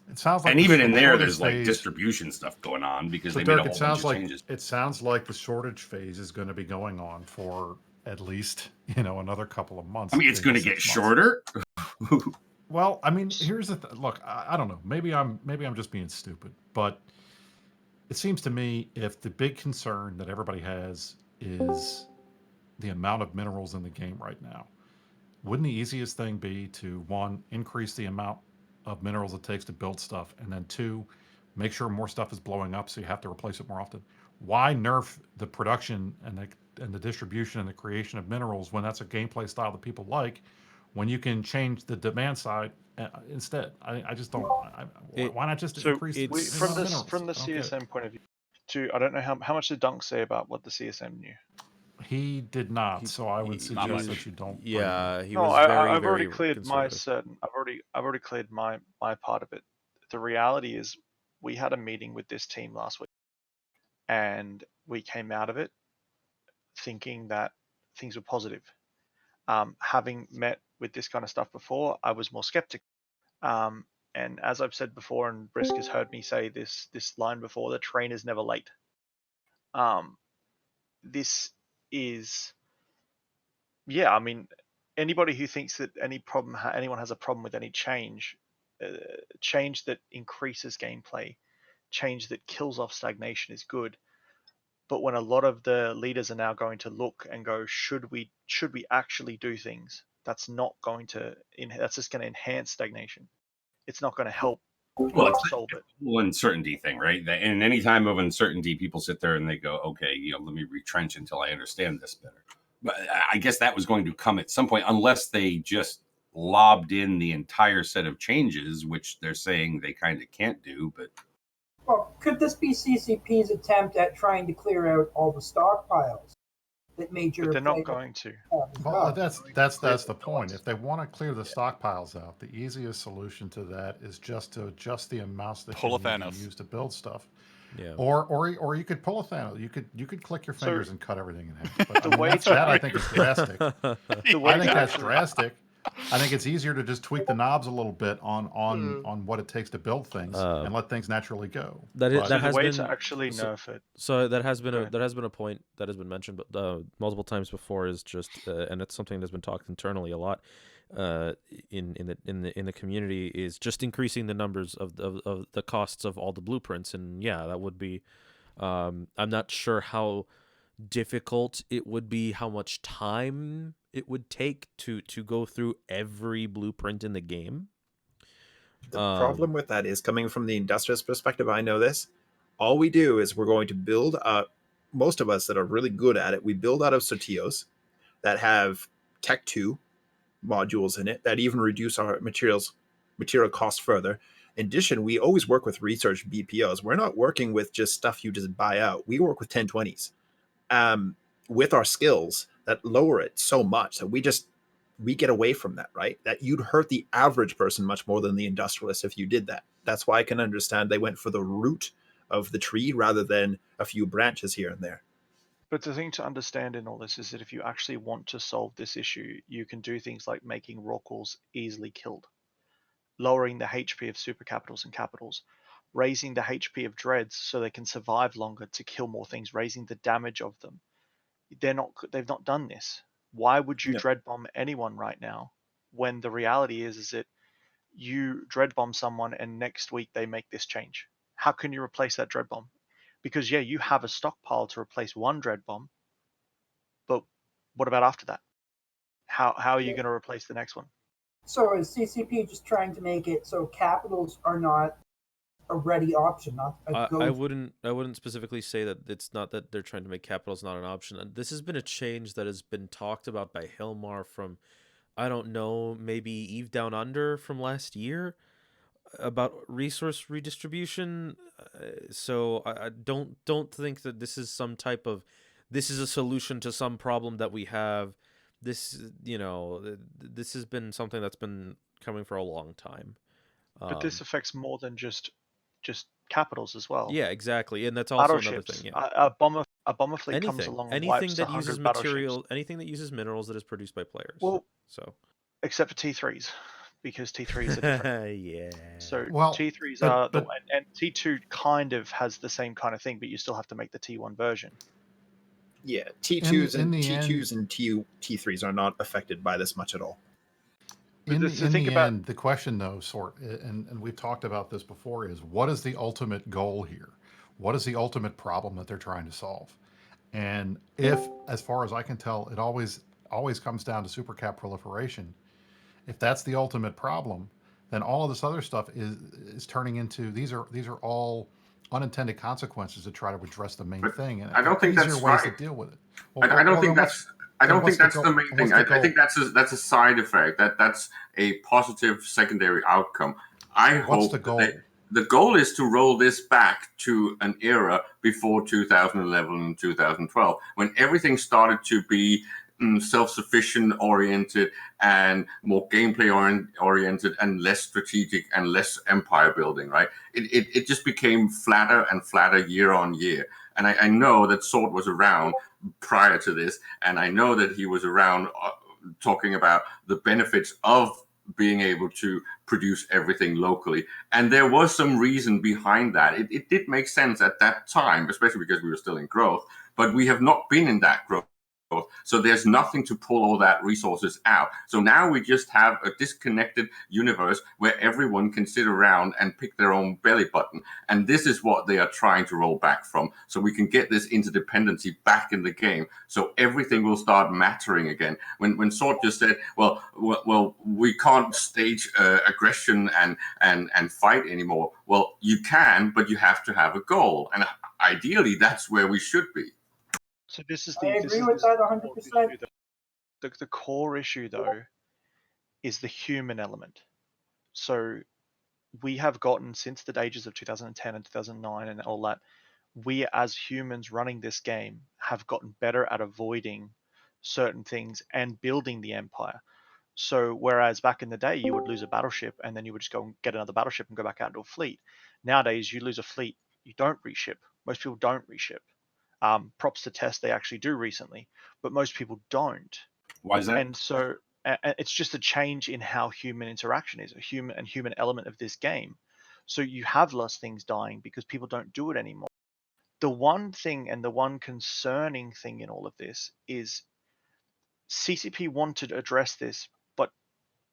It sounds like And the even in there, shortage there's like phase- distribution stuff going on because So they made Dirk, a whole bunch of changes. it sounds like the shortage phase is going to be going on for at least another couple of months. I mean, it's going to maybe get 6 months. shorter. Well, I mean, here's the look. I don't know. Maybe I'm just being stupid, but it seems to me if the big concern that everybody has is the amount of minerals in the game right now, wouldn't the easiest thing be to, one, increase the amount of minerals it takes to build stuff, and then two, make sure more stuff is blowing up so you have to replace it more often? Why nerf the production and the distribution and the creation of minerals when that's a gameplay style that people like, when you can change the demand side instead? I just don't. Why not just So increase the from amount of minerals? the I don't get it. CSM point of view, I don't know how much did Dunk say about what the CSM knew. He did not, so I would he suggest was- that you don't. bring it. yeah, he No, was very, I've very already cleared my conservative. I've already cleared my part of it. The reality is, we had a meeting with this team last week, and we came out of it thinking that things were positive. Having met with this kind of stuff before, I was more skeptical. And as I've said before, and Brisk has heard me say this line before, the train is never late. This is, yeah, I mean, anybody who thinks that anyone has a problem with any change that increases gameplay, change that kills off stagnation is good. But when a lot of the leaders are now going to look and go, should we actually do things? That's not going to. That's just going to enhance stagnation. It's not going to help Well, it's solve it. a whole uncertainty thing, right? And any time of uncertainty, people sit there and they go, okay, let me retrench until I understand this better. But I guess that was going to come at some point, unless they just lobbed in the entire set of changes, which they're saying they kind of can't do. But Well, could this be CCP's attempt at trying to clear out all the stockpiles that major? But they're not players going to. have as Well, well? that's the point. If they want to clear the stockpiles out, the easiest solution to that is just to adjust the amounts that Pull you a need to Thanos. use to build stuff. Yeah. Or you could pull a Thanos. You could click your So- fingers and cut everything in half. But The way that I think is drastic. The way I think to that's actually- drastic. I think it's easier to just tweak the knobs a little bit on what it takes to build things and let things naturally go. That is- But- So that the has way been- to actually so- nerf it. So that has been Go a ahead. point that has been mentioned, but multiple times before is just, and it's something that's been talked internally a lot in the community, is just increasing the numbers of the costs of all the blueprints, and yeah, that would be. I'm not sure how difficult it would be, how much time it would take to go through every blueprint in the game. The problem with that is, coming from the industrialist perspective, I know this. All we do is we're going to build up, most of us that are really good at it, we build out of Sotios that have Tech 2 modules in it that even reduce our material costs further. In addition, we always work with research BPOs. We're not working with just stuff you just buy out. We work with 1020s with our skills that lower it so much that we get away from that, right? That you'd hurt the average person much more than the industrialist if you did that. That's why I can understand they went for the root of the tree rather than a few branches here and there. But the thing to understand in all this is that if you actually want to solve this issue, you can do things like making Rorquals easily killed, lowering the HP of super capitals and capitals, raising the HP of dreads so they can survive longer to kill more things, raising the damage of them. They've not done this. Why would you No. dread bomb anyone right now when the reality is that you dread bomb someone and next week they make this change? How can you replace that dread bomb? Because yeah, you have a stockpile to replace one dread bomb, but what about after that? How are you going to replace the next one? So is CCP just trying to make it so capitals are not a ready option, not a I go? wouldn't specifically say that it's not that they're trying to make capitals not an option. And this has been a change that has been talked about by Hilmar from, I don't know, maybe Eve Down Under from last year about resource redistribution. So I don't think that this is some type of, this is a solution to some problem that we have. This, this has been something that's been coming for a long time. But this affects more than just capitals as well. Yeah, exactly, and that's also another Battleships. thing. Yeah, A bomber fleet comes anything, along and anything wipes that 100 uses battleships. material, anything that uses minerals that is produced by players. Well, so except for T3s, because T3s are different. yeah. So Well, T3s but- are but- and T2 kind of has the same kind of thing, but you still have to make the T1 version. Yeah, T2s in and the T2s and T3s are not affected by this much at all. But In the the thing about- end, the question though, and we've talked about this before, is what is the ultimate goal here? What is the ultimate problem that they're trying to solve? And if, as far as I can tell, it always comes down to super cap proliferation. If that's the ultimate problem, then all of this other stuff is turning into, these are all unintended consequences to try to address the main But thing. And I don't think easier that's ways right. to deal with it. I don't think then that's. I don't think that's the main what's thing. the I think goal? that's a side effect. That's a positive secondary outcome. I What's hope the that goal? the goal is to roll this back to an era before 2011 and 2012, when everything started to be self-sufficient oriented and more gameplay oriented and less strategic and less empire building, right? It just became flatter and flatter year on year. And I know that Sword was around prior to this, and I know that he was around talking about the benefits of being able to produce everything locally. And there was some reason behind that. It did make sense at that time, especially because we were still in growth, but we have not been in that growth. So there's nothing to pull all that resources out. So now we just have a disconnected universe where everyone can sit around and pick their own belly button. And this is what they are trying to roll back from. So we can get this interdependency back in the game. So everything will start mattering again. When Sword just said, well, we can't stage aggression and fight anymore. Well, you can, but you have to have a goal. And ideally, that's where we should be. So this is I agree with that 100%. The core issue, though, is the human element. So we have gotten, since the ages of 2010 and 2009 and all that, we as humans running this game have gotten better at avoiding certain things and building the empire. So whereas back in the day you would lose a battleship and then you would just go and get another battleship and go back out into a fleet, nowadays you lose a fleet, you don't reship. Most people don't reship. Props to Test, they actually do recently, but most people don't. Why is that? And so it's just a change in how human interaction is, a human element of this game. So you have less things dying because people don't do it anymore. The one thing and the one concerning thing in all of this is CCP wanted to address this, but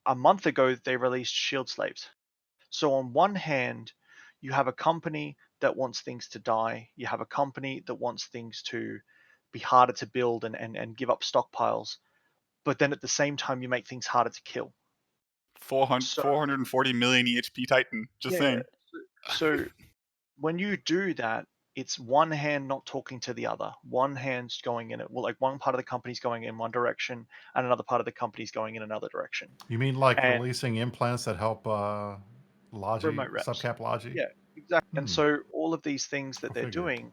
a month ago they released Shield Slaves. So on one hand, you have a company that wants things to die. You have a company that wants things to be harder to build and give up stockpiles. But then at the same time, you make things harder to kill. 440 million EHP Titan. Just saying. So when you do that, it's one hand not talking to the other. One hand's going in it. Well, like one part of the company's going in one direction and another part of the company's going in another direction. You mean like And releasing implants that help Logi, remote reps. subcap Logi? Yeah, exactly. And so all of these things that Go they're figure. doing,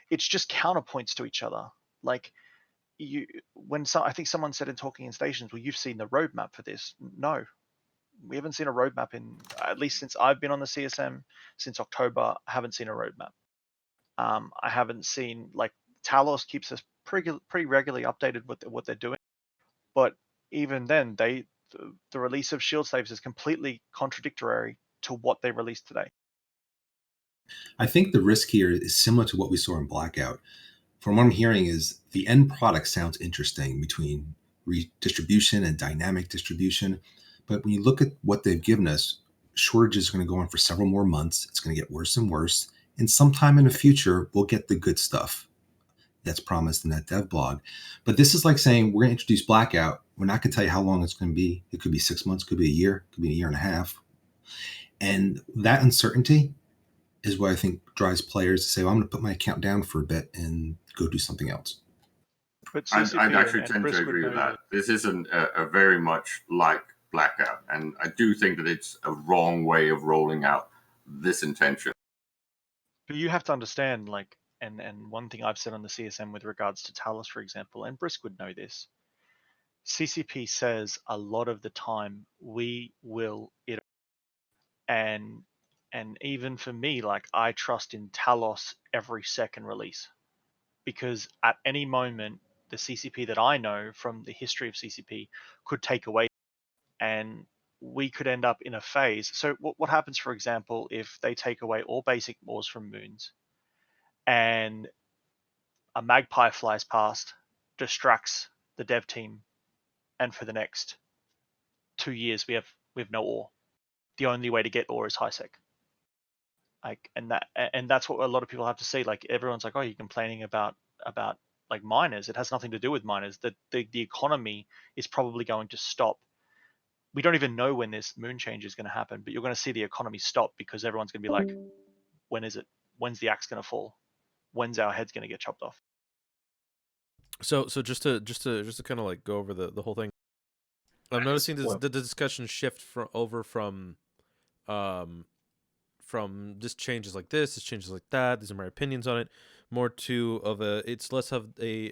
it's just counterpoints to each other. Like I think someone said in Talking in Stations, well, you've seen the roadmap for this. No, we haven't seen a roadmap at least since I've been on the CSM since October. I haven't seen a roadmap. I haven't seen, like, Talos keeps us pretty regularly updated what they're doing. But even then, the release of shield saves is completely contradictory to what they released today. I think the risk here is similar to what we saw in Blackout. From what I'm hearing is the end product sounds interesting between redistribution and dynamic distribution. But when you look at what they've given us, shortages are going to go on for several more months. It's going to get worse and worse. And sometime in the future, we'll get the good stuff that's promised in that dev blog. But this is like saying we're going to introduce Blackout. We're not going to tell you how long it's going to be. It could be 6 months, could be a year, could be a year and a half. And that uncertainty is what I think drives players to say, well, I'm going to put my account down for a bit and go do something else. But I'd actually and tend to Brisk would agree with know that. This isn't a very much like Blackout, and I do think that it's a wrong way of rolling out this intention. But you have to understand, like, and one thing I've said on the CSM with regards to Talos, for example, and Brisk would know this, CCP says a lot of the time we will iterate. And even for me, like, I trust in Talos every second release, because at any moment the CCP that I know from the history of CCP could take away, and we could end up in a phase. So what happens, for example, if they take away all basic mores from moons and a magpie flies past, distracts the dev team, and for the next 2 years we have no ore. The only way to get ore is high sec. Like, and that's what a lot of people have to see. Like, everyone's like, oh, you're complaining about like miners. It has nothing to do with miners. The economy is probably going to stop. We don't even know when this moon change is going to happen, but you're going to see the economy stop because everyone's going to be like, when is it? When's the axe going to fall? When's our heads going to get chopped off? So just to kind of like go over the whole thing, I'm noticing the discussion shift from this changes like this changes like that. These are my opinions on it. More to it's less of a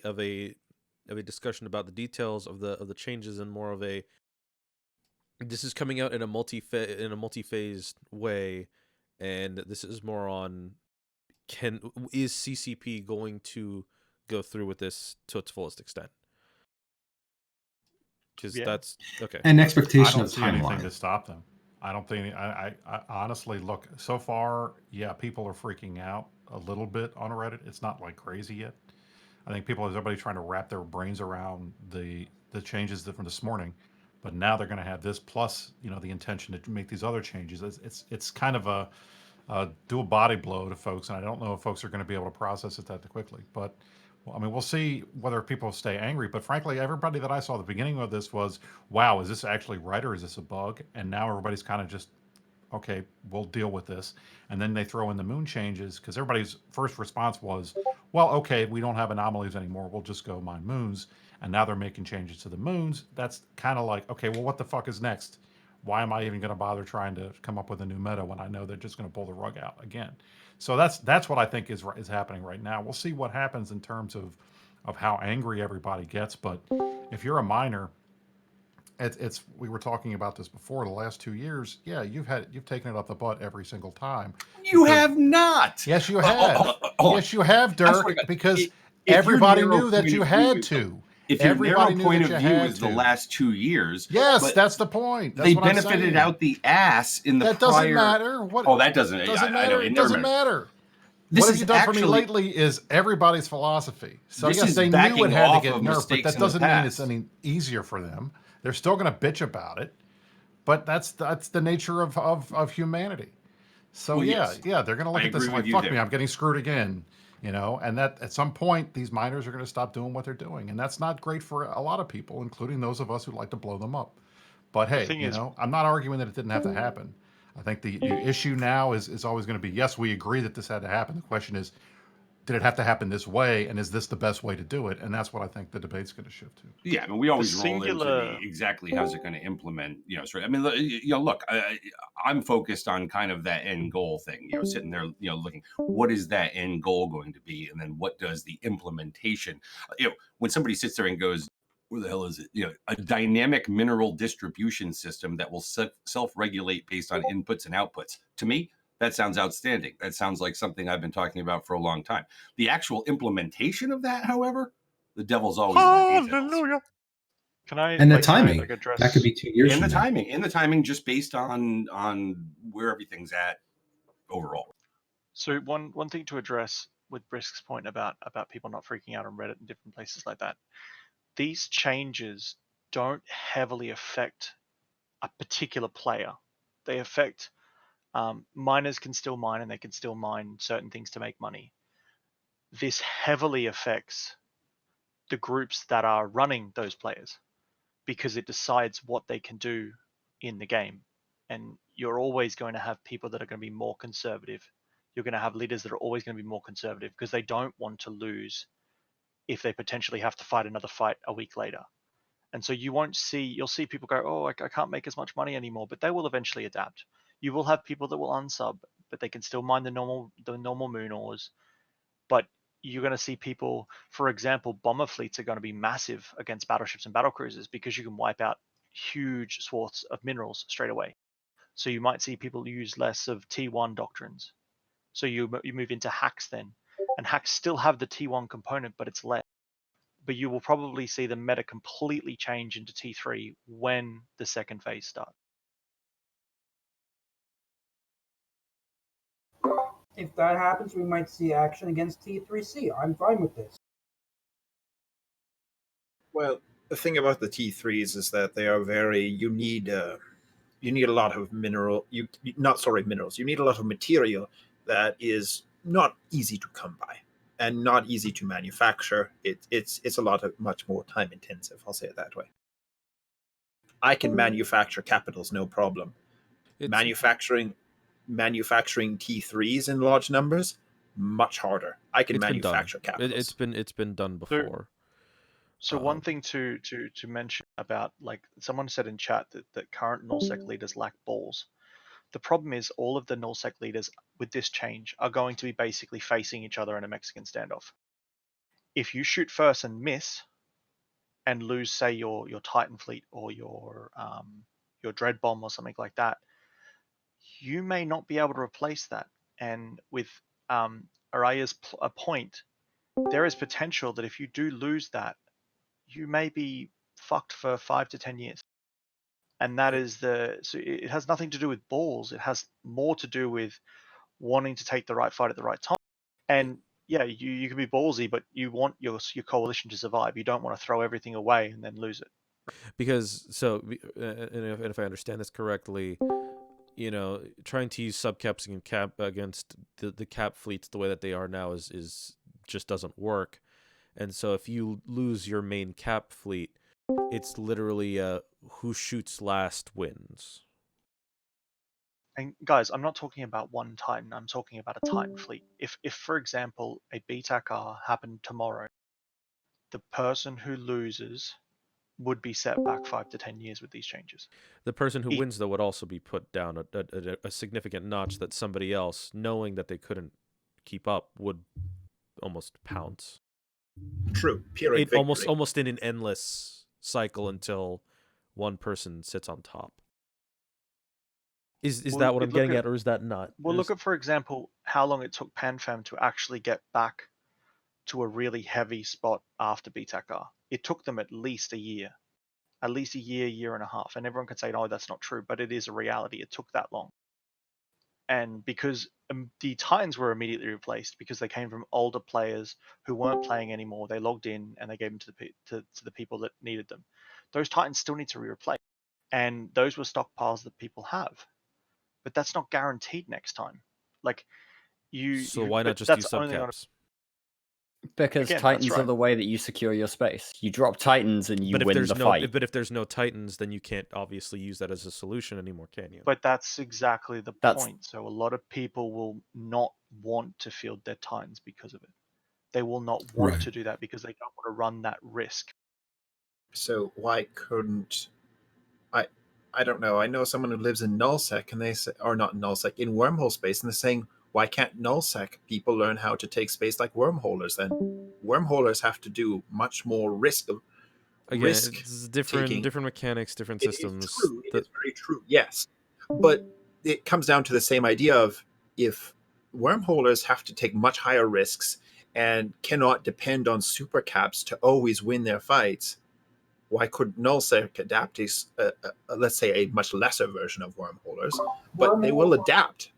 discussion about the details of the changes and more of a, this is coming out in a multi-phased way, and this is more on, is CCP going to go through with this to its fullest extent? Because that's okay. And expectation I of don't see anything timeline. to stop them. I don't think. I honestly look so far. Yeah, people are freaking out a little bit on Reddit. It's not like crazy yet. I think everybody trying to wrap their brains around the changes from this morning, but now they're going to have this plus, the intention to make these other changes. It's kind of a dual body blow to folks, and I don't know if folks are going to be able to process it that quickly. But well, I mean, we'll see whether people stay angry. But frankly, everybody that I saw at the beginning of this was, wow, is this actually right or is this a bug? And now everybody's kind of just, okay, we'll deal with this. And then they throw in the moon changes because everybody's first response was, well, okay, we don't have anomalies anymore. We'll just go mine moons. And now they're making changes to the moons. That's kind of like, okay, well, what the fuck is next? Why am I even going to bother trying to come up with a new meta when I know they're just going to pull the rug out again? So that's what I think is happening right now. We'll see what happens in terms of how angry everybody gets. But if you're a miner, it's we were talking about this before. The last 2 years, yeah, you've taken it up the butt every single time. You have not. Yes, you have. Yes, you have, Dirk. Because If everybody your narrow knew that point you of had view- to. If your Everybody narrow knew point that of you view had is the to. last 2 years, Yes, but that's the point. That's they what I'm benefited saying. out the ass in the That prior. doesn't matter. What? Oh, that doesn't. Doesn't I matter. know. It doesn't matter. This What have is you done for me actually- lately is everybody's philosophy. So This yes, is they knew backing it had to off get of nerfed, but mistakes that in the doesn't mean it's past. any easier for them. They're still going to bitch about it, but that's the nature of humanity. So Well, yeah, yes. they're going to look I at this agree and with like, you fuck there. me, I'm getting screwed again. And that at some point these miners are going to stop doing what they're doing, and that's not great for a lot of people, including those of us who like to blow them up. But hey, thing is- I'm not arguing that it didn't have to happen. I think the issue now is always going to be, yes, we agree that this had to happen. The question is, did it have to happen this way, and is this the best way to do it? And that's what I think the debate's going to shift to. Yeah, I mean, we always roll singular- into exactly how's it going to implement. So I mean, look, I'm focused on kind of that end goal thing. Sitting there, looking, what is that end goal going to be, and then what does the implementation? When somebody sits there and goes, where the hell is it? A dynamic mineral distribution system that will self-regulate based on inputs and outputs. To me, that sounds outstanding. That sounds like something I've been talking about for a long time. The actual implementation of that, however, The devil's always in the details. Hallelujah. Can I And the like, can I, timing like, address that could be 2 years In from the now. timing, just based on where everything's at overall. So one thing to address with Brisk's point about people not freaking out on Reddit and different places like that. These changes don't heavily affect a particular player. They affect miners can still mine and they can still mine certain things to make money. This heavily affects the groups that are running those players because it decides what they can do in the game. And you're always going to have people that are going to be more conservative. You're going to have leaders that are always going to be more conservative because they don't want to lose if they potentially have to fight another fight a week later. And so you'll see people go, oh, I can't make as much money anymore, but they will eventually adapt. You will have people that will unsub, but they can still mine the normal moon ores. But you're going to see people, for example, bomber fleets are going to be massive against battleships and battlecruisers because you can wipe out huge swaths of minerals straight away. So you might see people use less of T1 doctrines. So you move into hacks then, and hacks still have the T1 component, but it's less. But you will probably see the meta completely change into T3 when the second phase starts. If that happens, we might see action against T3C. I'm fine with this. Well, the thing about the T3s is that they are you need a lot of minerals. You need a lot of material that is not easy to come by and not easy to manufacture. It's much more time intensive. I'll say it that way. I can manufacture capitals, no problem. Manufacturing T3s in large numbers, much harder. I can manufacture capitals. It's been done before. So one thing to mention about, like someone said in chat that current nullsec leaders lack balls. The problem is all of the nullsec leaders with this change are going to be basically facing each other in a Mexican standoff. If you shoot first and miss and lose, say, your Titan fleet or your Dread Bomb or something like that, you may not be able to replace that. And with Araya's point, there is potential that if you do lose that, you may be fucked for 5 to 10 years. And that is so it has nothing to do with balls. It has more to do with wanting to take the right fight at the right time. And yeah, you can be ballsy, but you want your coalition to survive. You don't want to throw everything away and then lose it. Because and if I understand this correctly, trying to use subcaps and cap against the cap fleets the way that they are now is just doesn't work. And so if you lose your main cap fleet, it's literally who shoots last wins. And guys, I'm not talking about one Titan. I'm talking about a Titan fleet. If for example, a BTAC happened tomorrow, the person who loses would be set back 5 to 10 years with these changes. The person who wins, though, would also be put down a significant notch that somebody else, knowing that they couldn't keep up, would almost pounce. True. Pyrrhic victory. Almost in an endless cycle until one person sits on top. Is that what I'm getting at, or is that not? Well, look at, for example, how long it took PanFam to actually get back to a really heavy spot after BTAC. It took them at least a year, year and a half. And everyone can say, no, that's not true, but it is a reality. It took that long. And because the Titans were immediately replaced because they came from older players who weren't playing anymore. They logged in and they gave them to the people that needed them. Those Titans still need to be replaced. And those were stockpiles that people have. But that's not guaranteed next time. So why not just use subcaps? Because again, Titans are the way that you secure your space. You drop Titans and you win the fight. But if there's no Titans, then you can't obviously use that as a solution anymore, can you? But that's exactly the point. So a lot of people will not want to field their Titans because of it. They will not want to do that because they don't want to run that risk. So why couldn't I don't know. I know someone who lives in nullsec and they say, or not nullsec, in wormhole space, and they're saying, why can't nullsec people learn how to take space like wormholers then? Wormholers have to do much more risk. Again, it's different mechanics, different systems. It is very true, yes. But it comes down to the same idea of if wormholers have to take much higher risks and cannot depend on super caps to always win their fights, why could nullsec adapt these, let's say, a much lesser version of wormholers, but they will adapt.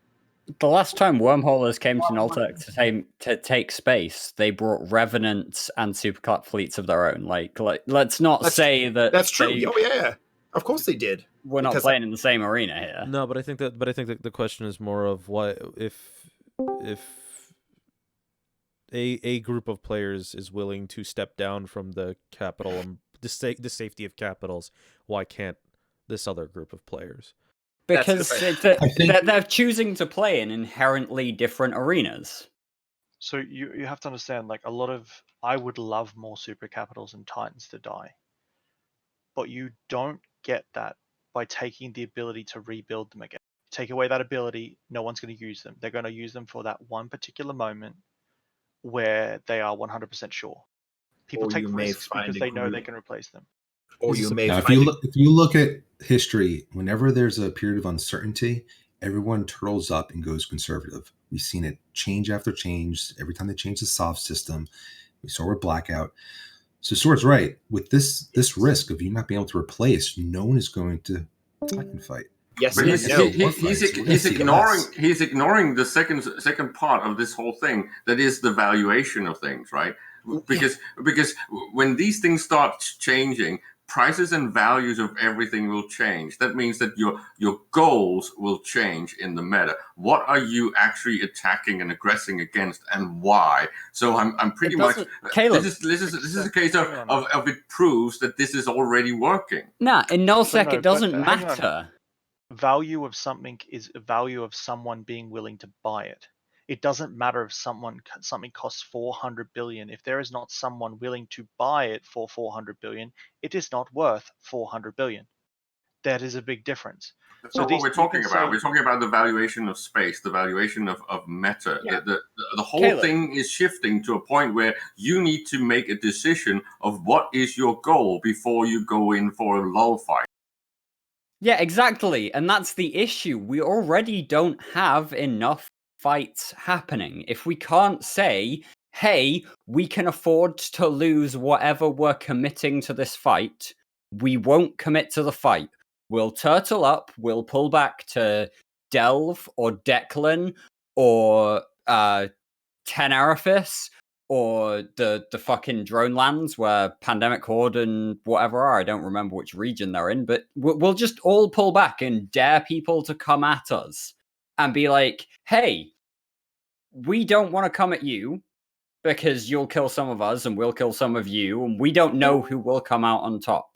The last time wormholers came to Nullsec to take space, they brought revenants and superclap fleets of their own. Like let's not say that that's true. Yeah, of course they did. We're not playing in the same arena here. No, but I think that the question is more of what if a group of players is willing to step down from the capital and the safety of capitals, why can't this other group of players? Because they're choosing to play in inherently different arenas. So you have to understand, like, I would love more super capitals and titans to die, but you don't get that by taking the ability to rebuild them again. Take away that ability, no one's going to use them. They're going to use them for that one particular moment where they are 100% sure. People take risks because they know they can replace them. Or you may now, if you look at history, whenever there's a period of uncertainty, everyone turtles up and goes conservative. We've seen it change after change. Every time they change the soft system, we saw with Blackout. So Sword's right. With this risk of you not being able to replace, no one is going to Titan fight. Yes, but he's ignoring the second part of this whole thing. That is the valuation of things, right? Because when these things start changing, prices and values of everything will change. That means that your goals will change in the meta. What are you actually attacking and aggressing against, and why? So I'm pretty much. Caleb, this is a case of it proves that this is already working. Nah, in Nullsec it doesn't matter. Value of something is a value of someone being willing to buy it. It doesn't matter if something costs 400 billion. If there is not someone willing to buy it for 400 billion, it is not worth 400 billion. That is a big difference. That's not what we're talking about. We're talking about the valuation of space, the valuation of meta. Yeah. The whole thing is shifting to a point where you need to make a decision of what is your goal before you go in for a lull fight. Yeah, exactly. And that's the issue. We already don't have enough fights happening. If we can't say, hey, we can afford to lose whatever we're committing to this fight, we won't commit to the fight. We'll turtle up, we'll pull back to Delve or Declan or Tenerife or the fucking drone lands where Pandemic Horde and whatever are. I don't remember which region they're in, but we'll just all pull back and dare people to come at us and be like, hey, we don't want to come at you because you'll kill some of us and we'll kill some of you, and we don't know who will come out on top.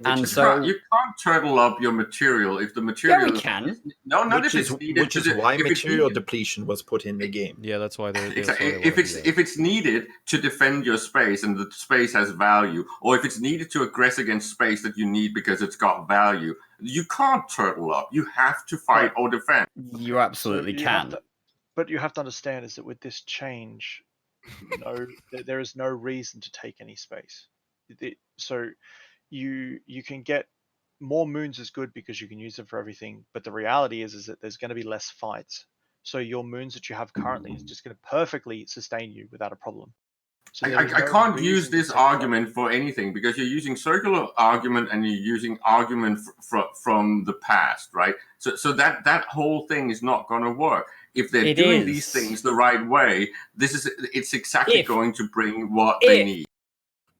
And so you can't turtle up your material if the material. Yeah, we can. No, not if it's needed. Which is why material depletion was put in the game. Yeah, that's why they're exactly. If it's needed to defend your space and the space has value, or if it's needed to aggress against space that you need because it's got value, you can't turtle up. You have to fight or defend. You absolutely can. But you have to understand is that with this change, there is no reason to take any space. So you can get more moons is good because you can use them for everything, but the reality is that there's going to be less fights. So your moons that you have currently is just going to perfectly sustain you without a problem. So I can't use this argument for anything because you're using circular argument and you're using argument from the past, right? So that whole thing is not going to work. If they're doing these things the right way, it's exactly going to bring what they need.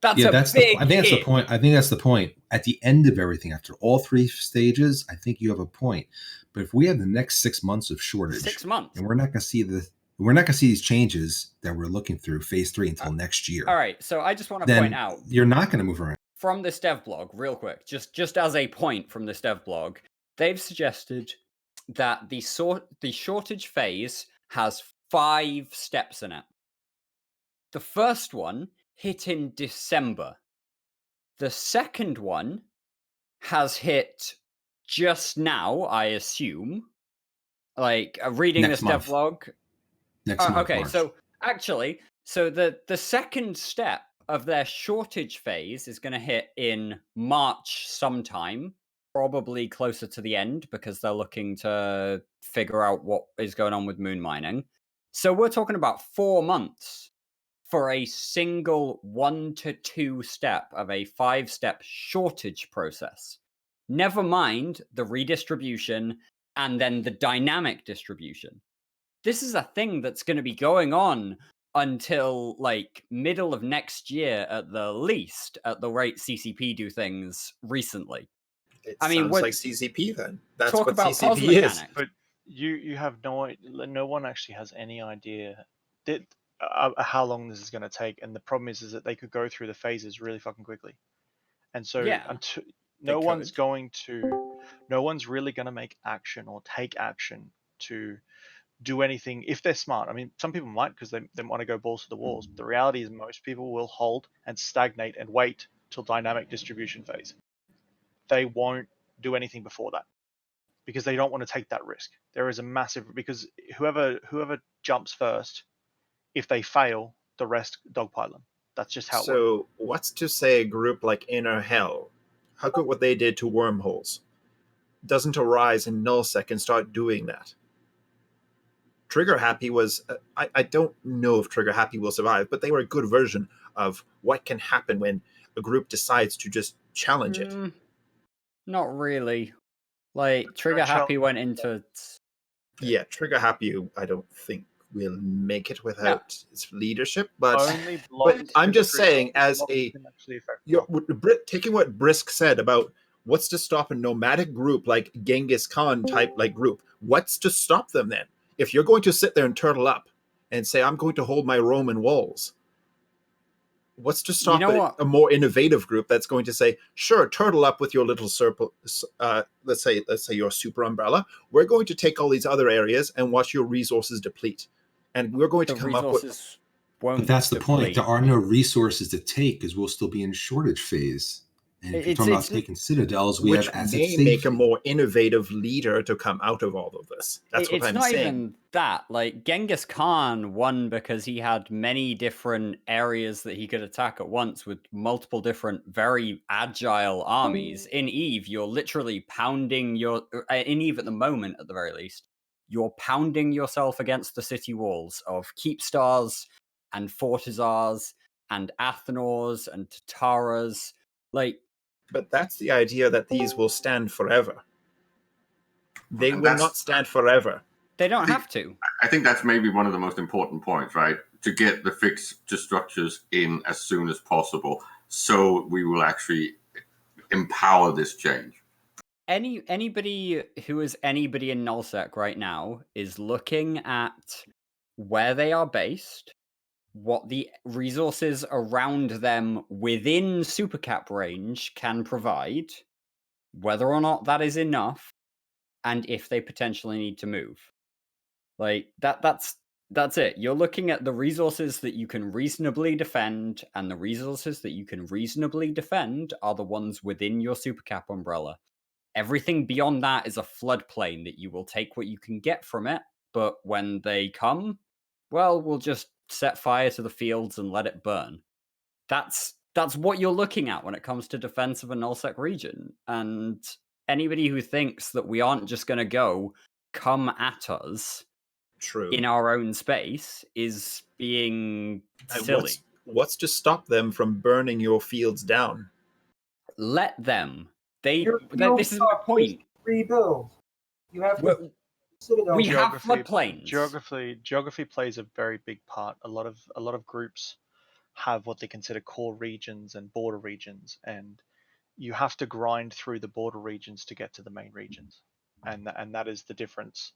I think that's the point. I think that's the point. At the end of everything, after all three stages, I think you have a point. But if we have the next 6 months of shortage, 6 months, and we're not going to see these changes that we're looking through phase 3 until next year. All right. So I just want to point out, you're not going to move around. From this dev blog, real quick, just as a point from this dev blog, they've suggested that the shortage phase has 5 steps in it. The first one hit in December. The second one has hit just now, I assume. Like reading this devlog. Next month. Okay, March. so actually, the second step of their shortage phase is going to hit in March sometime, probably closer to the end because they're looking to figure out what is going on with moon mining. So we're talking about 4 months for a single 1 to 2 step of a 5-step shortage process. Never mind the redistribution and then the dynamic distribution. This is a thing that's going to be going on until like middle of next year at the least, at the rate CCP do things recently. It I mean, sounds like CCP then. That's talk what about CCP pause is. mechanics. But you have no one actually has any idea that how long this is going to take, and the problem is that they could go through the phases really fucking quickly, and so Yeah, until they no one's could. really going to make action or take action to do anything if they're smart. I mean, some people might because they want to go balls to the walls. But the reality is most people will hold and stagnate and wait till dynamic distribution phase. They won't do anything before that because they don't want to take that risk. There is a massive because whoever jumps first, if they fail, the rest dogpile them. That's just how it works. So, what's to say a group like Inner Hell, how could what they did to wormholes, doesn't arise in nullsec and start doing that? Trigger Happy was, I don't know if Trigger Happy will survive, but they were a good version of what can happen when a group decides to just challenge it. Not really. Like, Trigger Happy went into... Yeah, Trigger Happy, I don't think will make it without its leadership, but I'm just saying, as taking what Brisk said about what's to stop a nomadic group like Genghis Khan type like group, what's to stop them then? If you're going to sit there and turtle up and say, I'm going to hold my Roman walls, what's to stop a more innovative group that's going to say, sure, turtle up with your little circle, let's say your super umbrella. We're going to take all these other areas and watch your resources deplete. And we're going to come up with... But that's the point. There are no resources to take because we'll still be in shortage phase. And if you're talking about taking citadels, we have assets. Which may make a more innovative leader to come out of all of this. That's what I'm saying. It's not even that. Like, Genghis Khan won because he had many different areas that he could attack at once with multiple different, very agile armies. In EVE, you're literally pounding in EVE at the moment, at the very least, you're pounding yourself against the city walls of Keepstars and Fortizars and Athenors and Tataras. But that's the idea that these will stand forever. They will not stand forever. They don't have to. I think that's maybe one of the most important points, right? To get the fixture structures in as soon as possible, so we will actually empower this change. Anybody who is anybody in nullsec right now is looking at where they are based, what the resources around them within supercap range can provide, whether or not that is enough, and if they potentially need to move. Like, that's it. You're looking at the resources that you can reasonably defend, and the resources that you can reasonably defend are the ones within your supercap umbrella. Everything beyond that is a floodplain that you will take what you can get from it, but when they come, well, we'll just set fire to the fields and let it burn. That's what you're looking at when it comes to defense of a nullsec region. And anybody who thinks that we aren't just going to go come at us in our own space is being silly. What's to stop them from burning your fields down? Let them. This is my point. Rebuild. You have to. We have floodplains. Geography plays a very big part. A lot of groups have what they consider core regions and border regions, and you have to grind through the border regions to get to the main regions, and that is the difference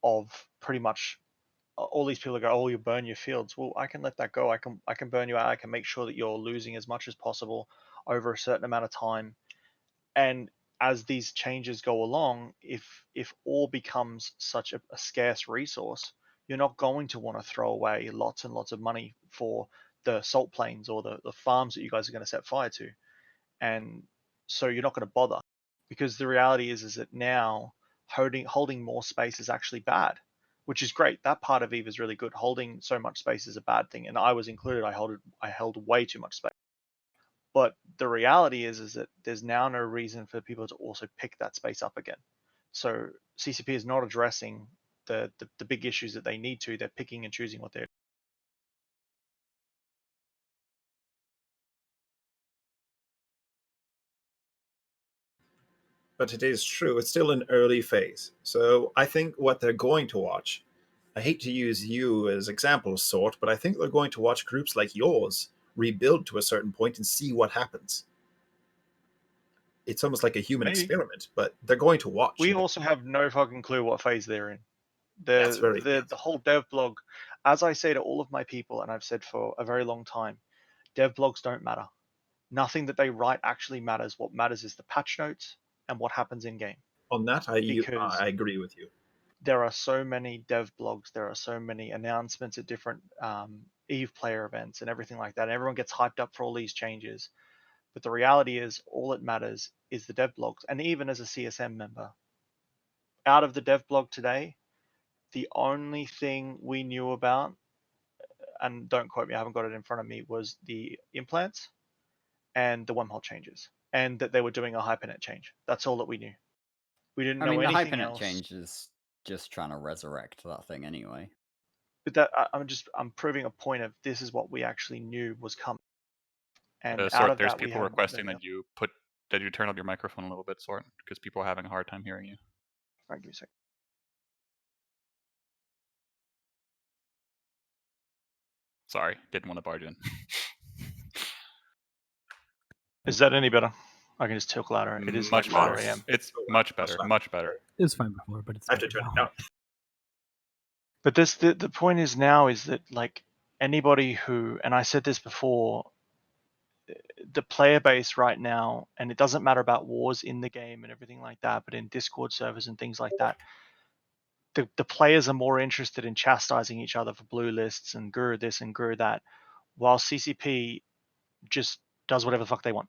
of pretty much all these people go, oh, you burn your fields. Well, I can let that go. I can burn you out. I can make sure that you're losing as much as possible over a certain amount of time. And as these changes go along, if ore becomes such a scarce resource, you're not going to want to throw away lots and lots of money for the salt plains or the farms that you guys are going to set fire to. And so you're not going to bother, because the reality is that now holding more space is actually bad, which is great. That part of EVE is really good. Holding so much space is a bad thing, and I was included. I held way too much space. But the reality is that there's now no reason for people to also pick that space up again. So CCP is not addressing the big issues that they need to. They're picking and choosing what they're but it is true. It's still an early phase. So I think what they're going to watch, I hate to use you as example sort, but I think they're going to watch groups like yours rebuild to a certain point and see what happens. It's almost like a human Maybe. experiment, but they're going to watch. We also have no fucking clue what phase they're in. That's very The whole dev blog, as I say to all of my people, and I've said for a very long time, dev blogs don't matter. Nothing that they write actually matters. What matters is the patch notes and what happens in game. On that, Because I agree with you. there are so many dev blogs, there are so many announcements at different Eve player events and everything like that. And everyone gets hyped up for all these changes. But the reality is, all that matters is the dev blogs. And even as a CSM member, out of the dev blog today, the only thing we knew about, and don't quote me, I haven't got it in front of me, was the implants and the wormhole changes, and that they were doing a hypernet change. That's all that we knew. We didn't know the anything hypernet else. change is just trying to resurrect that thing anyway. But that I'm proving a point of this is what we actually knew was coming. And out Sort, of there's that, people requesting that you turn up your microphone a little bit, Sort, because people are having a hard time hearing you. All right, give me a second. Sorry, didn't want to barge in. Is that any better? I can just talk louder. It is much like 4 better. a.m. It's much better. Much better. It was fine before, but it's I have to turn it down. But this the point is now is that like anybody who, and I said this before, the player base right now, and it doesn't matter about wars in the game and everything like that, but in Discord servers and things like that, the players are more interested in chastising each other for blue lists and guru this and guru that, while CCP just does whatever the fuck they want.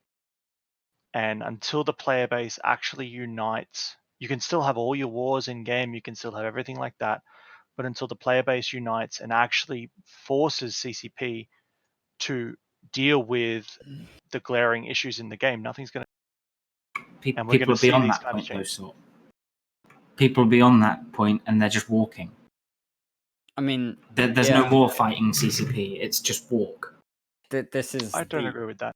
And until the player base actually unites, you can still have all your wars in game, you can still have everything like that, but until the player base unites and actually forces CCP to deal with the glaring issues in the game, nothing's going to. And we're People going are to see beyond these that kind of point, though, changes. sort. People are beyond that point, and they're just walking. I mean, there's no more fighting CCP. It's just walk. This is. I don't agree with that.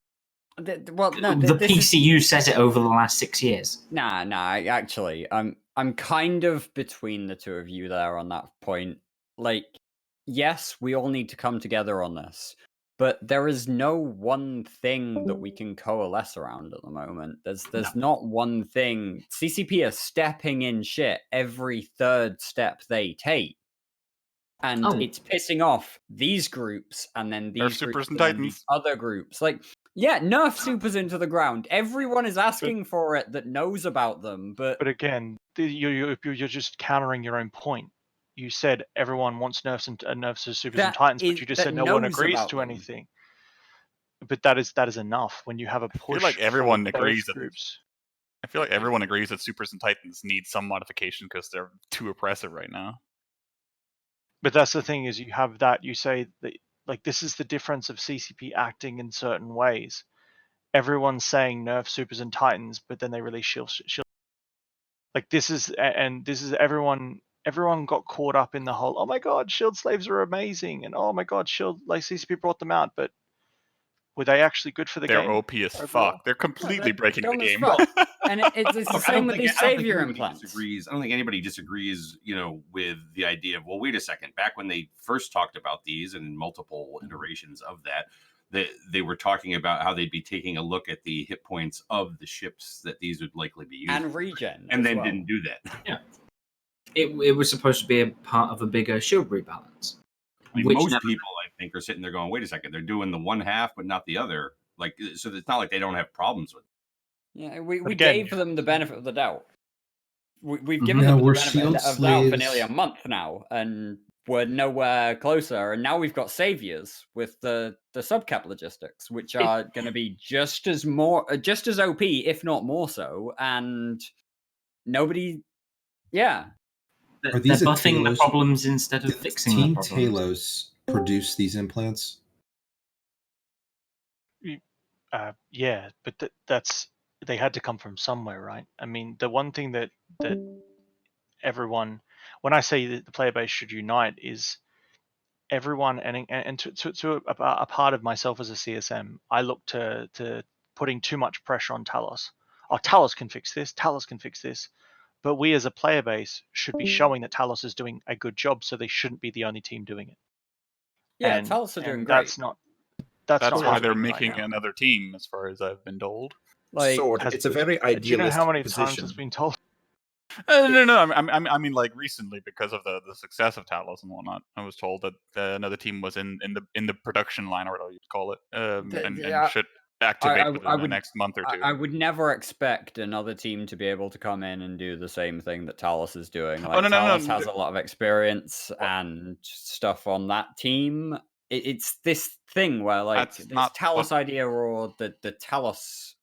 Well, no, the PCU says it over the last 6 years. Nah. Actually, I'm kind of between the two of you there on that point. Like, yes, we all need to come together on this, but there is no one thing that we can coalesce around at the moment. There's not one thing. CCP are stepping in shit every third step they take. And it's pissing off these groups, and then these Nerf groups, Supers and and then Titans. these other groups. Like, yeah, nerf supers into the ground. Everyone is asking for it that knows about them, but again, you're just countering your own point. You said everyone wants nerfs and nerfs supers and titans, but you just said no one agrees to anything. But that is enough when you have a push. I feel like everyone for agrees both that groups. I feel like everyone agrees that Supers and Titans need some modification because they're too oppressive right now. But that's the thing is you have that, you say that, like, this is the difference of CCP acting in certain ways. Everyone's saying nerf supers and titans, but then they release shield. Like this is everyone got caught up in the whole, oh my god, shield slaves are amazing, and oh my god, shield, like, CCP brought them out, but were they actually good for the game? They're OP as fuck. They're completely breaking the game. And it's the same with these savior implants. I don't think anybody disagrees, with the idea of, well, wait a second. Back when they first talked about these and multiple iterations of that, they were talking about how they'd be taking a look at the hit points of the ships that these would likely be used. And regen. And then didn't do that. Yeah. It was supposed to be a part of a bigger shield rebalance. I mean, most people, I think, are sitting there going, wait a second, they're doing the one half, but not the other. Like, so it's not like they don't have problems with it. Yeah, we gave them the benefit of the doubt. We've given them the benefit of the doubt for nearly a month now, and we're nowhere closer. And now we've got saviors with the subcap logistics, which are going to be just as OP, if not more so. And nobody, yeah. Are these buffing the problems instead of fixing the problems? Team Talos produce these implants? Yeah, but that's, they had to come from somewhere, right? I mean, the one thing that everyone, when I say that the player base should unite, is everyone, and to a part of myself as a CSM, I look to putting too much pressure on Talos. oh, Talos can fix this, Talos can fix this. But we as a player base should be showing that Talos is doing a good job, so they shouldn't be the only team doing it. Yeah, And, Talos are doing and great. that's not that's not why they're happening right making now. another team, as far as I've been told. Like, Sword, has- it's a very do you know how idealistic many times position. it's been told? No. I mean, like recently, because of the success of Talos and whatnot, I was told that another team was in the production line, or whatever you'd call it, and should activate within the next month or two. I would never expect another team to be able to come in and do the same thing that Talos is doing. Like, no. Talos has a lot of experience and stuff on that team. It's this thing where, like, That's this not Talos what- idea or the Talos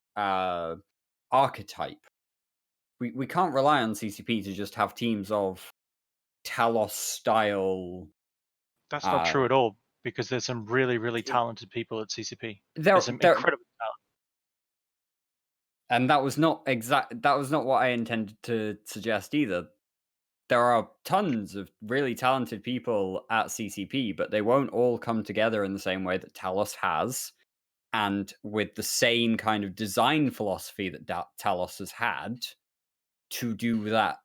archetype. We can't rely on CCP to just have teams of Talos style. That's not true at all, because there's some really, really talented people at CCP. There's some incredible talent. And that was not what I intended to suggest either. There are tons of really talented people at CCP, but they won't all come together in the same way that Talos has, and with the same kind of design philosophy that Talos has had to do that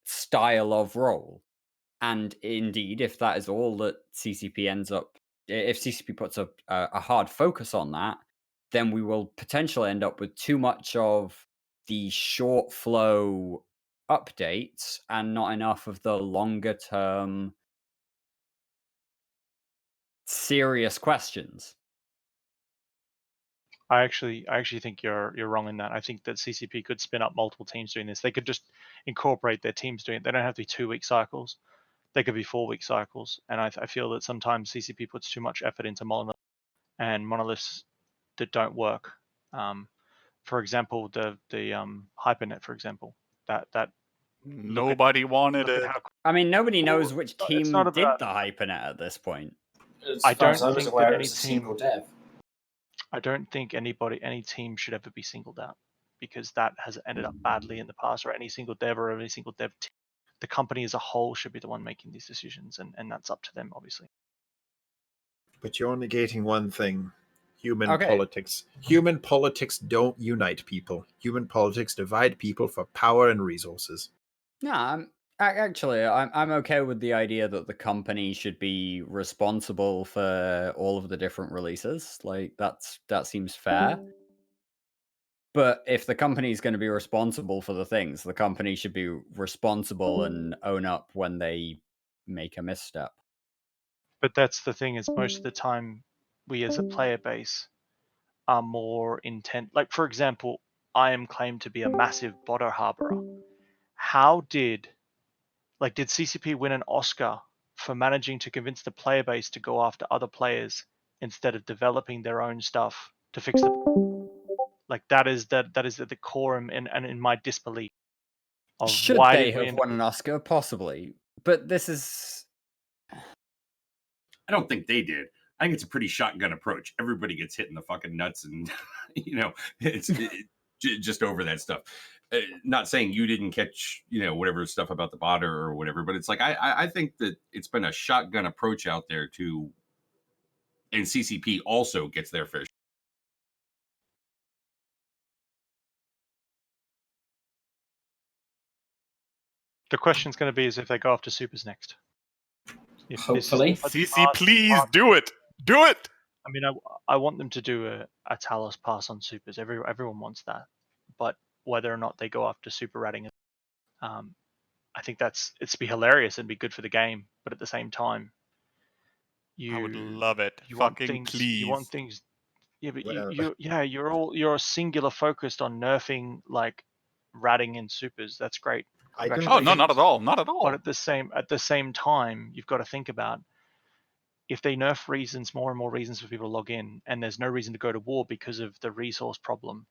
style of role. And indeed, if that is all that CCP ends up, if CCP puts a hard focus on that, then we will potentially end up with too much of the short flow updates and not enough of the longer term serious questions. I actually think you're wrong in that. I think that CCP could spin up multiple teams doing this. They could just incorporate their teams doing it. They don't have to be 2-week cycles. They could be 4-week cycles. And I feel that sometimes CCP puts too much effort into monoliths that don't work. For example, the HyperNet, for example, that nobody wanted it. I mean, nobody knows which team it's not did about- the HyperNet at this point. I don't I was think aware that it any was a team. single dev. I don't think any team should ever be singled out, because that has ended up badly in the past, or any single dev or any single dev team. The company as a whole should be the one making these decisions, and that's up to them, obviously. But you're negating one thing: human Okay. politics. Human politics don't unite people. Human politics divide people for power and resources. No, I'm okay with the idea that the company should be responsible for all of the different releases. Like, that seems fair. But if the company is going to be responsible for the things, the company should be responsible and own up when they make a misstep. But that's the thing, is most of the time we as a player base are more intent. Like, for example, I am claimed to be a massive botter harborer. How did CCP win an Oscar for managing to convince the player base to go after other players instead of developing their own stuff to fix the? Like, that is at the core and in my disbelief of Should why they did we have won an Oscar? Possibly. But this is... I don't think they did. I think it's a pretty shotgun approach. Everybody gets hit in the fucking nuts, and it's just over that stuff. Not saying you didn't catch, whatever stuff about the botter or whatever, but it's like I think that it's been a shotgun approach out there too, and CCP also gets their fish. The question's going to be is if they go after supers next. Hopefully. CC, please do it. Do it. I mean, I want them to do a Talos pass on supers. Everyone wants that, but whether or not they go after super ratting, I think it'd be hilarious and be good for the game. But at the same time, I would love it. You Fucking want things. please. You want things. Yeah, but Well- you're singular focused on nerfing like ratting in supers. That's great. I don't Oh no, Congratulations. not at all. Not at all. But at the same time, you've got to think about, if they nerf reasons, more and more reasons for people to log in, and there's no reason to go to war because of the resource problem,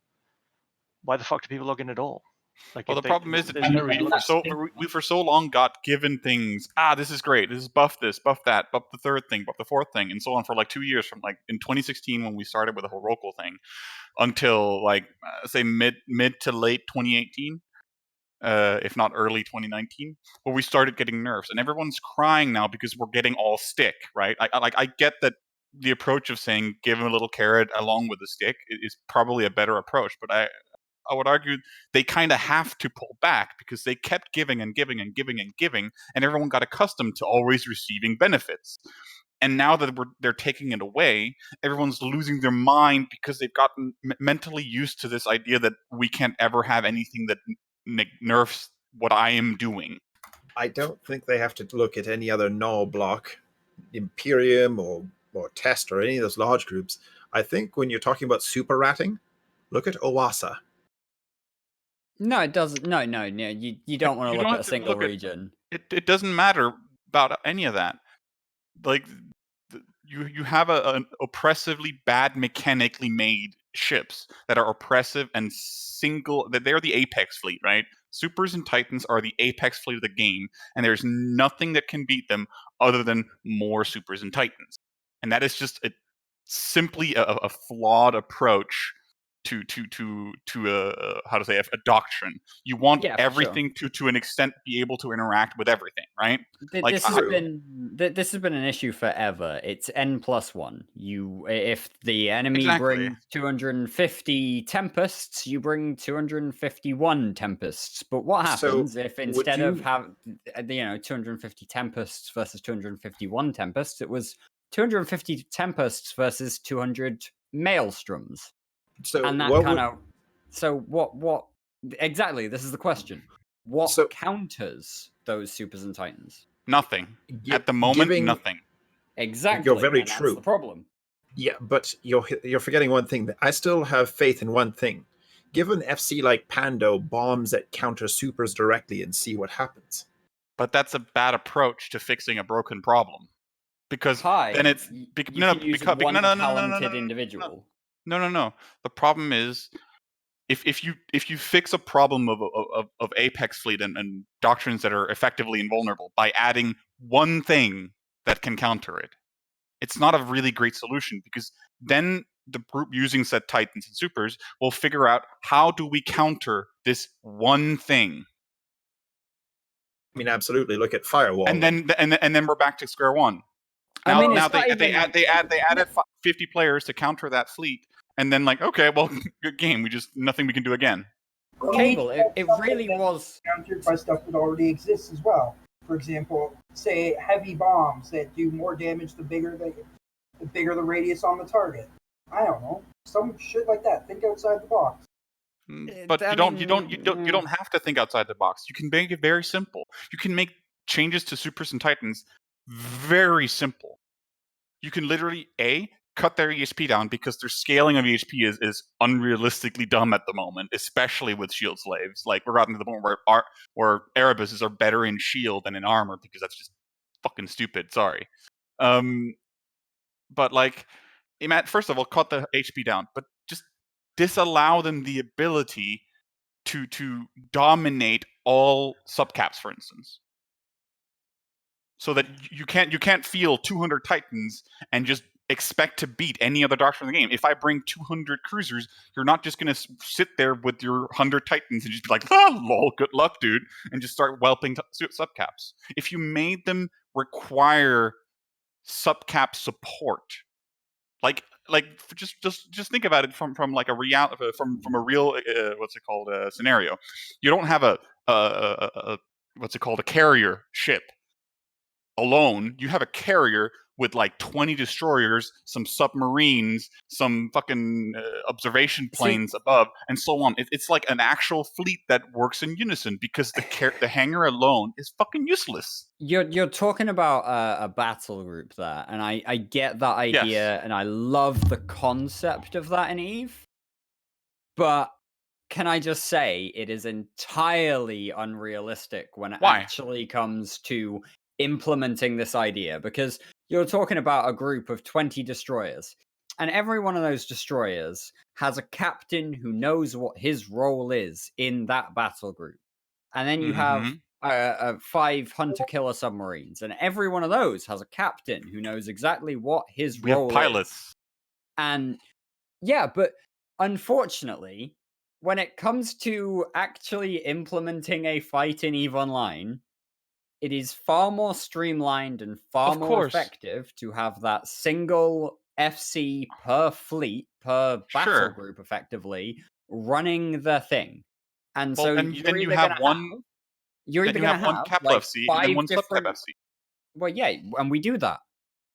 why the fuck do people log in at all? Like, Well, the problem is that there's no reason. we for so long got given things. This is great. This is buff this, buff that, buff the third thing, buff the fourth thing, and so on for like 2 years, from like in 2016 when we started with the whole Rokel thing until like say mid to late 2018. If not early 2019, where we started getting nerfs, and everyone's crying now because we're getting all stick, right? I get that the approach of saying give them a little carrot along with the stick is probably a better approach, but I would argue they kind of have to pull back because they kept giving and giving and giving and giving, and everyone got accustomed to always receiving benefits. And now that they're taking it away, everyone's losing their mind because they've gotten mentally used to this idea that we can't ever have anything that nerfs what I am doing. I don't think they have to look at any other null block, Imperium or Test or any of those large groups. I think when you're talking about super ratting, look at OWASA. No, it doesn't. No. You don't want to look at a single region. It doesn't matter about any of that. Like, you have an oppressively bad mechanically made ships that are oppressive and single. That they're the apex fleet, right? Supers and Titans are the apex fleet of the game, and there's nothing that can beat them other than more Supers and Titans. And that is just simply a flawed approach to how to say a doctrine. You want everything to an extent be able to interact with everything, right? This has been an issue forever. It's N+1. If the enemy brings 250 Tempests, you bring 251 Tempests. But what happens if instead of have 250 Tempests versus 251 Tempests, it was 250 Tempests versus 200 Maelstroms? So and that what exactly? This is the question. What counters those Supers and Titans? Nothing. At the moment, nothing. Exactly. You're very true. That's the problem. Yeah, but you're forgetting one thing. I still have faith in one thing. Give an FC like Pando bombs that counter supers directly and see what happens. But that's a bad approach to fixing a broken problem. Because then it's talented individual. No. The problem is if you fix a problem of Apex Fleet and doctrines that are effectively invulnerable by adding one thing that can counter it, it's not a really great solution, because then the group using said Titans and Supers will figure out, how do we counter this one thing? I mean, absolutely. Look at Firewall. And then we're back to square one. Now they added 50 players to counter that fleet, and then okay, well, good game. Nothing we can do again. Cable, it really was countered by stuff that already exists as well. For example, say heavy bombs that do more damage the bigger the radius on the target. I don't know, some shit like that. Think outside the box. But you don't have to think outside the box. You can make it very simple. You can make changes to Supers and Titans very simple. You can literally cut their EHP down, because their scaling of EHP is unrealistically dumb at the moment, especially with shield slaves. Like, we're gotten to the point where Erebuses are better in shield than in armor, because that's just fucking stupid. Sorry. But first of all, cut the HP down, but just disallow them the ability to dominate all subcaps, for instance. So that you can't feel 200 Titans and just expect to beat any other doctrine in the game. If I bring 200 cruisers, you're not just going to sit there with your 100 Titans and just be like, lol, good luck, dude, and just start whelping subcaps. If you made them require subcap support, just think about it from a real scenario. You don't have a carrier ship alone. You have a carrier with 20 destroyers, some submarines, some fucking observation planes above, and so on. It's like an actual fleet that works in unison, because the hangar alone is fucking useless. You're talking about a battle group there, and I get that idea, and I love the concept of that in EVE. But can I just say, it is entirely unrealistic when it actually comes to implementing this idea, because you're talking about a group of 20 destroyers, and every one of those destroyers has a captain who knows what his role is in that battle group. And then you have 5 hunter-killer submarines, and every one of those has a captain who knows exactly what his role is. We have pilots. And but unfortunately, when it comes to actually implementing a fight in EVE Online, it is far more streamlined and far more effective to have that single FC per fleet, per battle group, effectively, running the thing. And Well, so and you're then you either have gonna one. you're Then either you gonna have one have capital like FC and then 5 one subcap different. FC. Well, yeah, and we do that.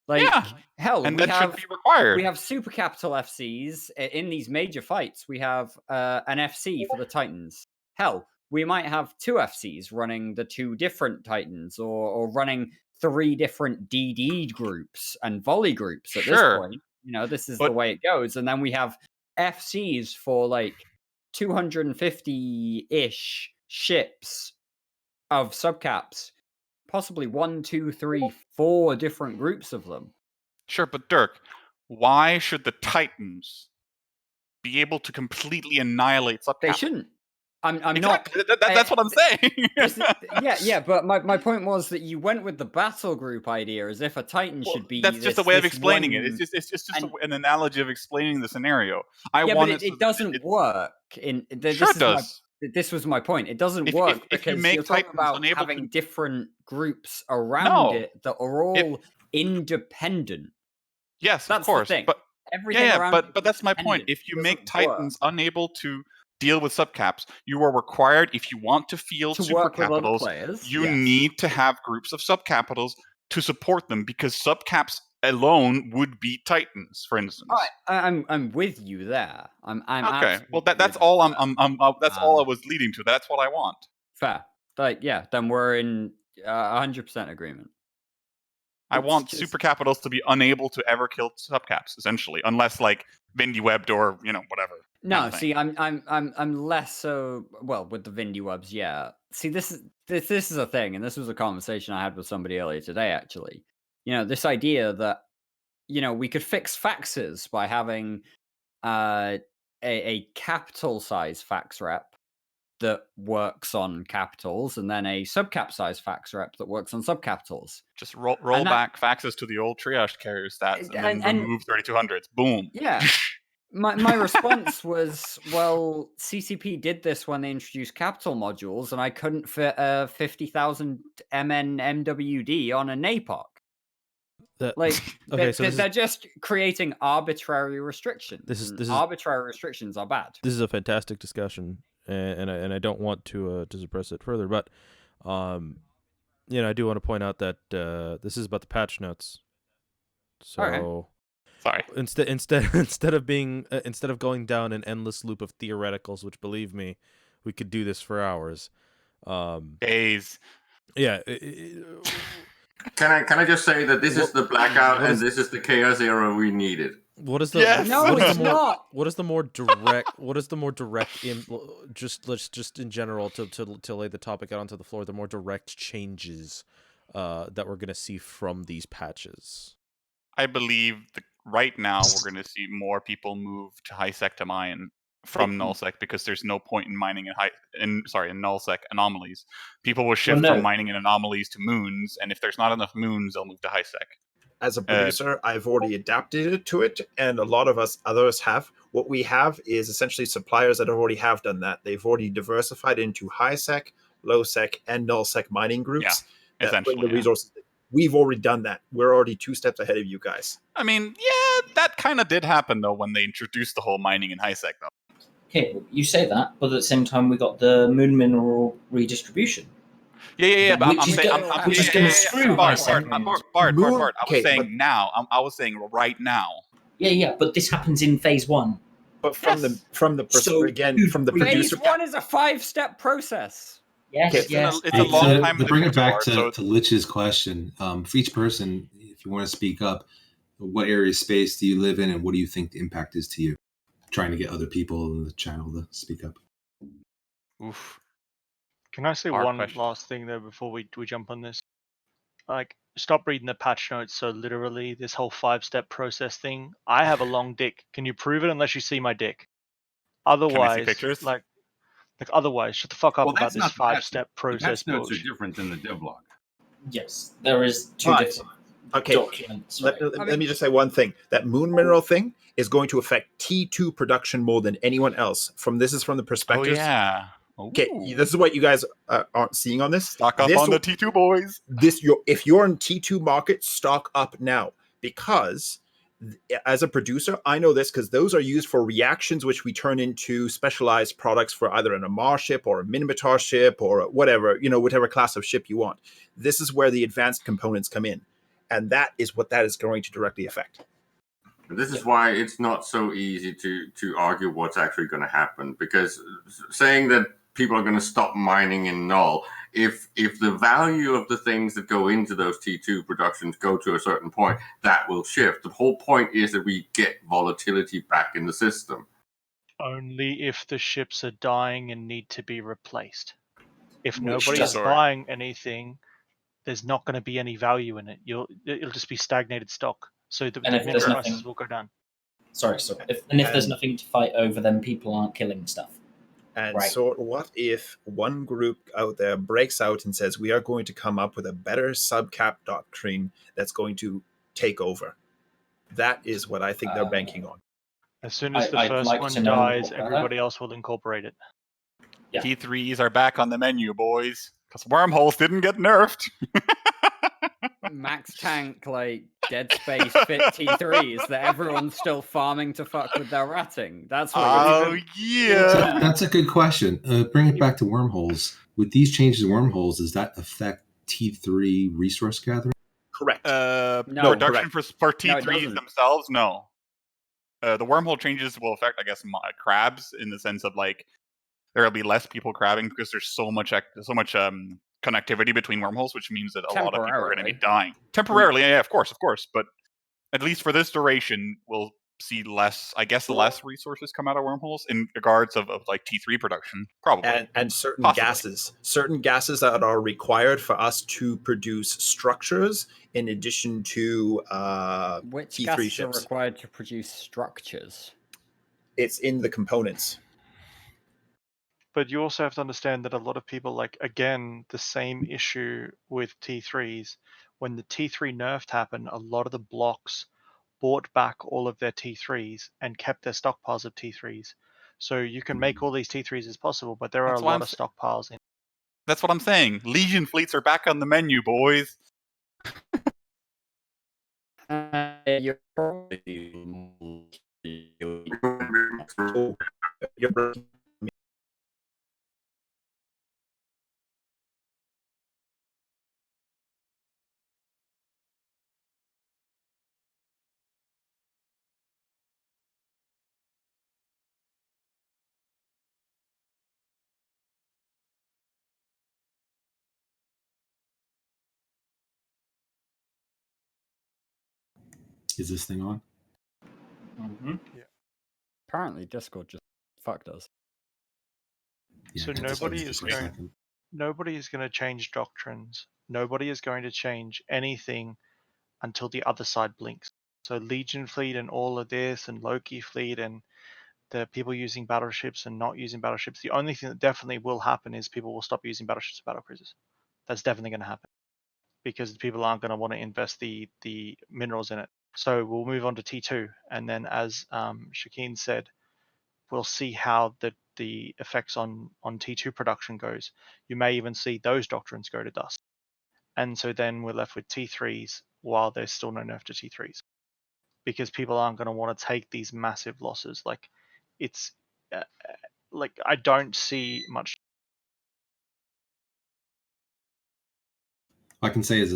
Like, Yeah, hell, and we that should have be required. we have super capital FCs in these major fights. We have an FC for the Titans. Hell, we might have 2 FCs running the 2 different Titans, or running 3 different DD groups and volley groups. At this Sure. point, this is But- the way it goes. And then we have FCs for like 250-ish ships of subcaps. Possibly 1, 2, 3, 4 different groups of them. Sure, but Dirk, why should the Titans be able to completely annihilate subcaps? They shouldn't. I'm Exactly. not. That's what I'm saying. Yeah, but my point was that you went with the battle group idea as if a Titan should be. That's just a way of explaining it. It's just an analogy of explaining the scenario. But it doesn't work. Sure, it does. This was my point. It doesn't If work you because make you're talking Titans about unable having to- different groups around it that are all independent. Yes, That's of course. the thing. But Everything around but that's my point. independent. If you It make doesn't work. Titans unable to deal with subcaps, you are required, if you want to field To super work with other capitals, players, you yes. need to have groups of subcapitals to support them, because subcaps alone would beat Titans, for instance. I'm with you there. I'm okay. Well, absolutely that's with all you there. that's all I was leading to. That's what I want. Fair. Like, yeah, then we're in 100% agreement. I It's want just- super capitals to be unable to ever kill subcaps, essentially, unless like Vindy webbed or whatever. No, kind of thing. see, I'm less so with the Vindy webs. Yeah, see, this is a thing, and this was a conversation I had with somebody earlier today. Actually, this idea that we could fix faxes by having a capital size fax rep that works on capitals, and then a subcap size fax rep that works on subcapitals. Just roll And that- back faxes to the old triage carrier stats and then remove 3200s. Boom. Yeah. My response was, well, CCP did this when they introduced capital modules, and I couldn't fit a 50,000 MN MWD on a NAPOC. Okay, so they're just creating arbitrary restrictions. This is arbitrary restrictions are bad. This is a fantastic discussion, and I don't want to suppress it further, but I do want to point out that this is about the patch notes. So. Okay. Sorry. Instead of going down an endless loop of theoreticals, which, believe me, we could do this for hours. Days. Yeah. Can I just say that this is the blackout and this is the chaos era we needed. What is the Yes! No, what is it's the more, not. What is the more direct? What is the more direct? Just in general to lay the topic out onto the floor. The more direct changes that we're going to see from these patches. I believe right now we're going to see more people move to high-sec to mine from nullsec, because there's no point in mining in nullsec anomalies. People will shift from mining in anomalies to moons, and if there's not enough moons, they'll move to high-sec. As a producer, I've already adapted to it, and a lot of others have. What we have is essentially suppliers that already have done that. They've already diversified into high-sec, low-sec, and null-sec mining groups. Yeah, that bring essentially, the resources. We've already done that. We're already 2 steps ahead of you guys. I mean, yeah, that kind of did happen, though, when they introduced the whole mining in high-sec, though. Okay, you say that, but at the same time, we got the moon mineral redistribution. Yeah. But Which is going to screw high-sec. Bard. I was saying now. I was saying right now. Yeah, but this happens in phase 1. But from the So, producer. Phase 1 is a 5-step process. Yes. It's a long time. To bring it back to Lich's question, for each person, if you want to speak up, what area of space do you live in, and what do you think the impact is to you? Trying to get other people in the channel to speak up. Oof. Can I say one last thing though before we jump on this? Like, stop reading the patch notes so literally. This whole 5-step process thing. I have a long dick. Can you prove it unless you see my dick? Otherwise, Can I see pictures? Like otherwise, shut the fuck up about this 5-step process. The patch notes are different than the devlog. Yes, there is 2 different documents. Let me just say one thing. That moon mineral thing is going to affect T2 production more than anyone else. This is from the perspective. Oh, yeah. Okay, this is what you guys aren't seeing on this. Stock up on the T2 boys. If you're in T2 market, stock up now, because As a producer, I know this because those are used for reactions, which we turn into specialized products for either an Amar ship or a Minotaur ship or whatever, whatever class of ship you want. This is where the advanced components come in. And that is what that is going to directly affect. This is why it's not so easy to argue what's actually going to happen, because saying that people are going to stop mining in null, if the value of the things that go into those T2 productions go to a certain point, that will shift. The whole point is that we get volatility back in the system. Only if the ships are dying and need to be replaced. If Which nobody's doesn't- buying anything, there's not going to be any value in it. It'll just be stagnated stock. So the And if mineral there's prices nothing- will go down. Sorry. If there's nothing to fight over, then people aren't killing stuff. And Right. so what if one group out there breaks out and says, we are going to come up with a better subcap doctrine that's going to take over? That is what I think they're banking on. As soon as the I'd first like one to know dies, about that. everybody else will incorporate it. Yeah. T3s are back on the menu, boys, because wormholes didn't get nerfed. Max tank, like Dead Space fit T3s that everyone's still farming to fuck with their ratting. That's what Oh, yeah. That's a good question. Bring it back to wormholes. With these changes in wormholes, does that affect T3 resource gathering? Correct. No, Production correct. for No, it T3s doesn't. themselves, no. The wormhole changes will affect, I guess, crabs in the sense of like there'll be less people crabbing because there's so much connectivity between wormholes, which means that a lot of people are going to be dying temporarily. Yeah, of course, but at least for this duration, we'll see less resources come out of wormholes in regards of like T3 production, probably. And certain Possibly. gases that are required for us to produce structures in addition to Which T3 gases are ships. required to produce structures? It's in the components. But you also have to understand that a lot of people, like, again, the same issue with T3s. When the T3 nerf happened, a lot of the blocks bought back all of their T3s and kept their stockpiles of T3s. So you can make all these T3s as possible, but there are That's a why lot I'm of stockpiles in. That's what I'm saying. Legion fleets are back on the menu, boys. You're probably Is this thing on? Mm-hmm. Yeah. Apparently, Discord just fucked us. So I just nobody missed is it for a going. second. Nobody is going to change doctrines. Nobody is going to change anything until the other side blinks. So Legion fleet and all of this, and Loki fleet, and the people using battleships and not using battleships. The only thing that definitely will happen is people will stop using battleships and battle cruisers. That's definitely going to happen because people aren't going to want to invest the minerals in it. So we'll move on to T2, and then as Shakeen said, we'll see how the effects on T2 production goes. You may even see those doctrines go to dust. And so then we're left with T3s while there's still no nerf to T3s. Because people aren't going to want to take these massive losses. Like, it's like I don't see much. I can say as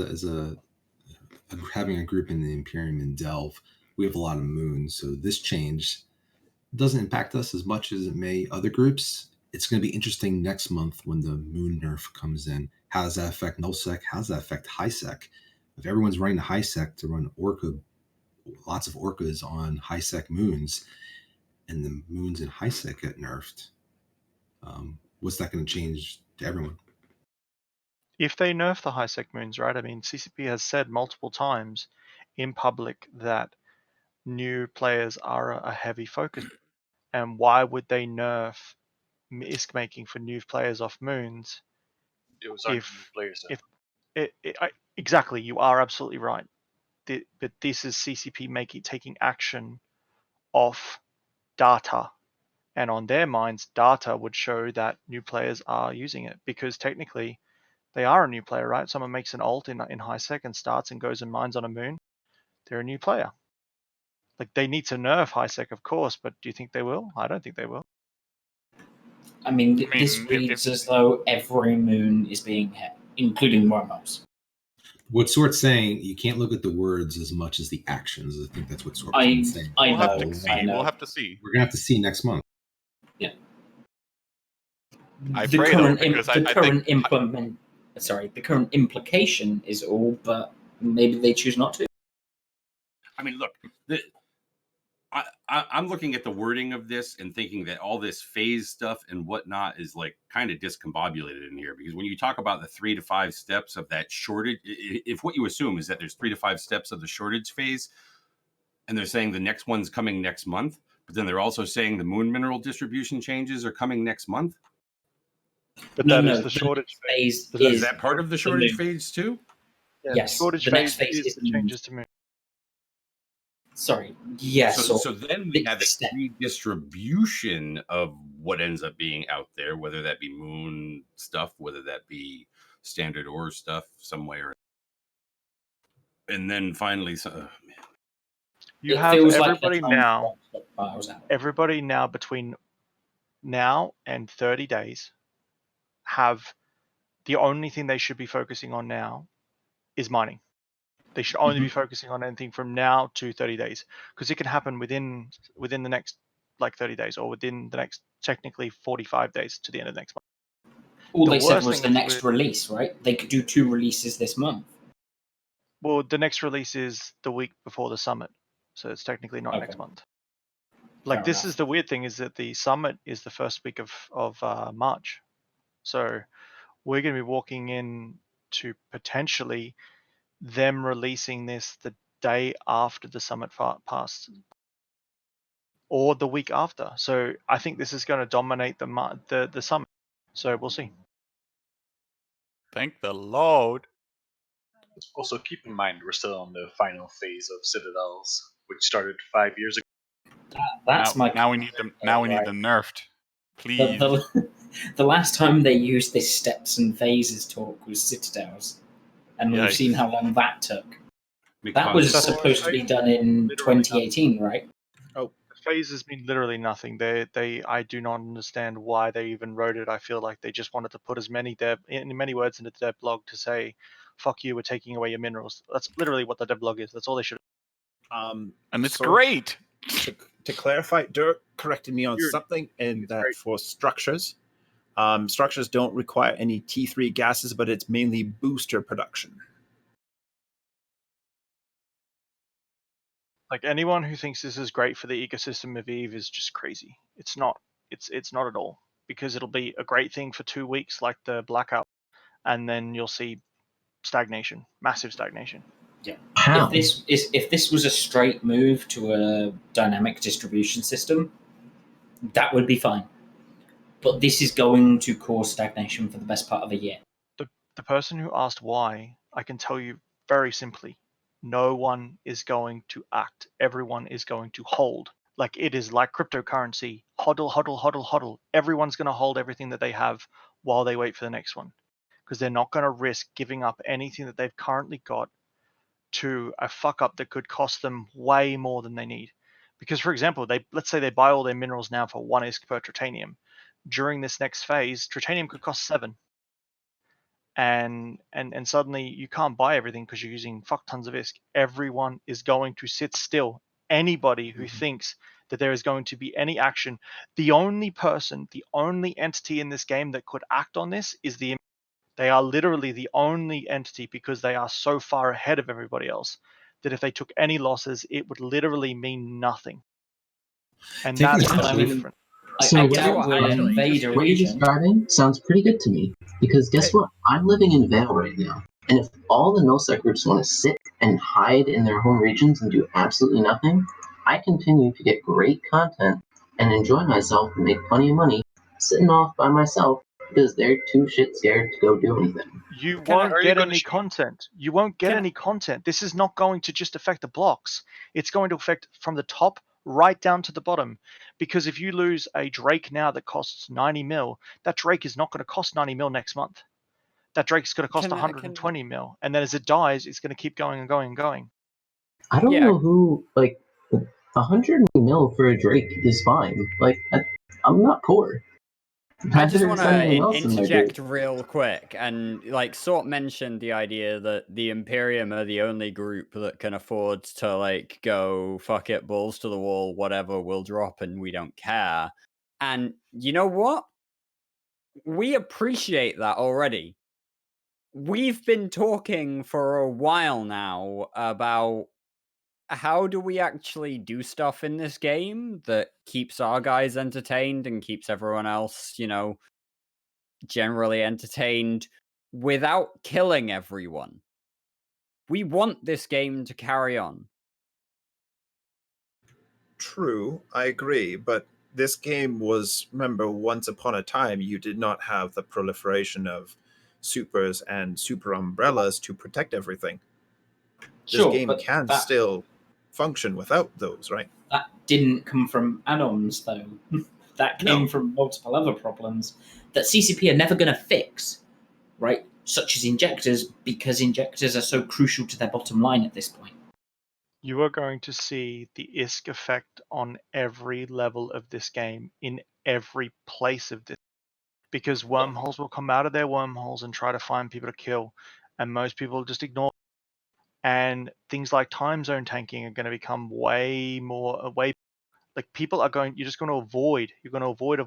having a group in the Imperium in Delve, we have a lot of moons, so this change doesn't impact us as much as it may other groups. It's going to be interesting next month when the moon nerf comes in. How does that affect nullsec? How does that affect highsec? If everyone's running the highsec to run orca, lots of orcas on highsec moons, and the moons in highsec get nerfed, what's that going to change to everyone? If they nerf the high-sec moons, right? I mean, CCP has said multiple times in public that new players are a heavy focus. And why would they nerf misc making for new players off moons? It was only new players. Exactly, you are absolutely right. But this is CCP taking action off data, and on their minds, data would show that new players are using it because technically they are a new player, right? Someone makes an alt in high sec and starts and goes and mines on a moon. They're a new player. Like, they need to nerf high sec, of course, but do you think they will? I don't think they will. I mean, I this mean, reads as though every moon is being hit, including wormholes. What Sort's saying, you can't look at the words as much as the actions. I think that's what Sort's been saying. I We'll have to know, see. I know. We'll have to see. We're gonna have to see next month. Yeah. I The pray though, current because the I current think the current implication is all, but maybe they choose not to. I mean, look, I'm looking at the wording of this and thinking that all this phase stuff and whatnot is like kind of discombobulated in here, because when you talk about the 3 to 5 steps of that shortage, if what you assume is that there's 3 to 5 steps of the shortage phase, and they're saying the next one's coming next month, but then they're also saying the moon mineral distribution changes are coming next month. But No, that is no, the shortage phase. Is that part of the shortage phase too? Yeah, Yes, the shortage the next phase phase is is the the moon. changes to moon. Sorry. Yes. So then we have a redistribution of what ends up being out there, whether that be moon stuff, whether that be standard ore stuff somewhere. And then finally, You It have feels like everybody they're trying to now. block stockpiles out. Everybody now between now and 30 days have the only thing they should be focusing on now is mining. They should only be focusing on anything from now to 30 days, because it can happen within the next like 30 days, or within the next technically 45 days to the end of the next month. All The they said worst was thing the that's next release, right? They could do 2 releases this month. Well, the next release is the week before the summit, so it's technically not Okay. next month. Like, Fair this enough. is the weird thing, is that the summit is the first week of March, so we're going to be walking in to potentially them releasing this the day after the summit passed, or the week after. So I think this is going to dominate the summit. So we'll see. thank the Lord. Also, keep in mind we're still on the final phase of Citadels, which started 5 years ago. That's now we need them. Now we need right. them nerfed, please. The last time they used this steps and phases talk was Citadels, and we've seen how long that took. That was supposed to be done in 2018, right? Oh, phase has been literally nothing. I do not understand why they even wrote it. I feel like they just wanted to put as many words into the dev blog to say, "Fuck you, we're taking away your minerals." That's literally what the dev blog is. That's all they should. And it's great. To clarify, Dirk corrected me on something in that for structures. Structures don't require any T3 gases, but it's mainly booster production. Like, anyone who thinks this is great for the ecosystem of Eve is just crazy. It's not. It's not at all, because it'll be a great thing for 2 weeks, like the blackout, and then you'll see stagnation, massive stagnation. Yeah. If this was a straight move to a dynamic distribution system, that would be fine. But this is going to cause stagnation for the best part of a year. The person who asked why, I can tell you very simply, no one is going to act. Everyone is going to hold. Like, it is like cryptocurrency. Hodl, hodl, hodl, hodl. Everyone's going to hold everything that they have while they wait for the next one, because they're not going to risk giving up anything that they've currently got to a fuck up that could cost them way more than they need. Because, for example, let's say they buy all their minerals now for 1 ISK per tritanium. During this next phase, tritanium could cost 7. And suddenly you can't buy everything because you're using fuck tons of ISK. Everyone is going to sit still. Anybody who thinks that there is going to be any action, the only entity in this game that could act on this is they are literally the only entity, because they are so far ahead of everybody else that if they took any losses, it would literally mean nothing. And that's different. So what you're describing sounds pretty good to me, because guess what? I'm living in Vale right now, and if all the nullsec groups want to sit and hide in their home regions and do absolutely nothing, I continue to get great content and enjoy myself and make plenty of money sitting off by myself because they're too shit scared to go do anything. You won't get any content. You won't get any content. This is not going to just affect the blocks. It's going to affect from the top right down to the bottom. Because if you lose a Drake now that costs 90 mil, that Drake is not going to cost 90 mil next month. That Drake's going to cost 120 mil. And then as it dies, it's going to keep going and going and going. I don't know who, 100 mil for a Drake is fine. Like, I'm not poor. I just Neither want is anyone to else in my interject group. real quick, and like Sort mentioned the idea that the Imperium are the only group that can afford to like go fuck it, balls to the wall, whatever will drop, and we don't care. And you know what? We appreciate that already. We've been talking for a while now about how do we actually do stuff in this game that keeps our guys entertained and keeps everyone else, you know, generally entertained without killing everyone. We want this game to carry on. True, I agree, but this game was, remember, once upon a time, you did not have the proliferation of supers and super umbrellas to protect everything. This Sure, game but can that still function without those, right? that didn't come from add-ons though. That came No. from multiple other problems that CCP are never going to fix, right? Such as injectors, because injectors are so crucial to their bottom line at this point. You are going to see the ISK effect on every level of this game, in every place of this, because wormholes will come out of their wormholes and try to find people to kill, and most people just ignore. And things like time zone tanking are going to become way like people are going. You're just going to avoid. You're going to avoid,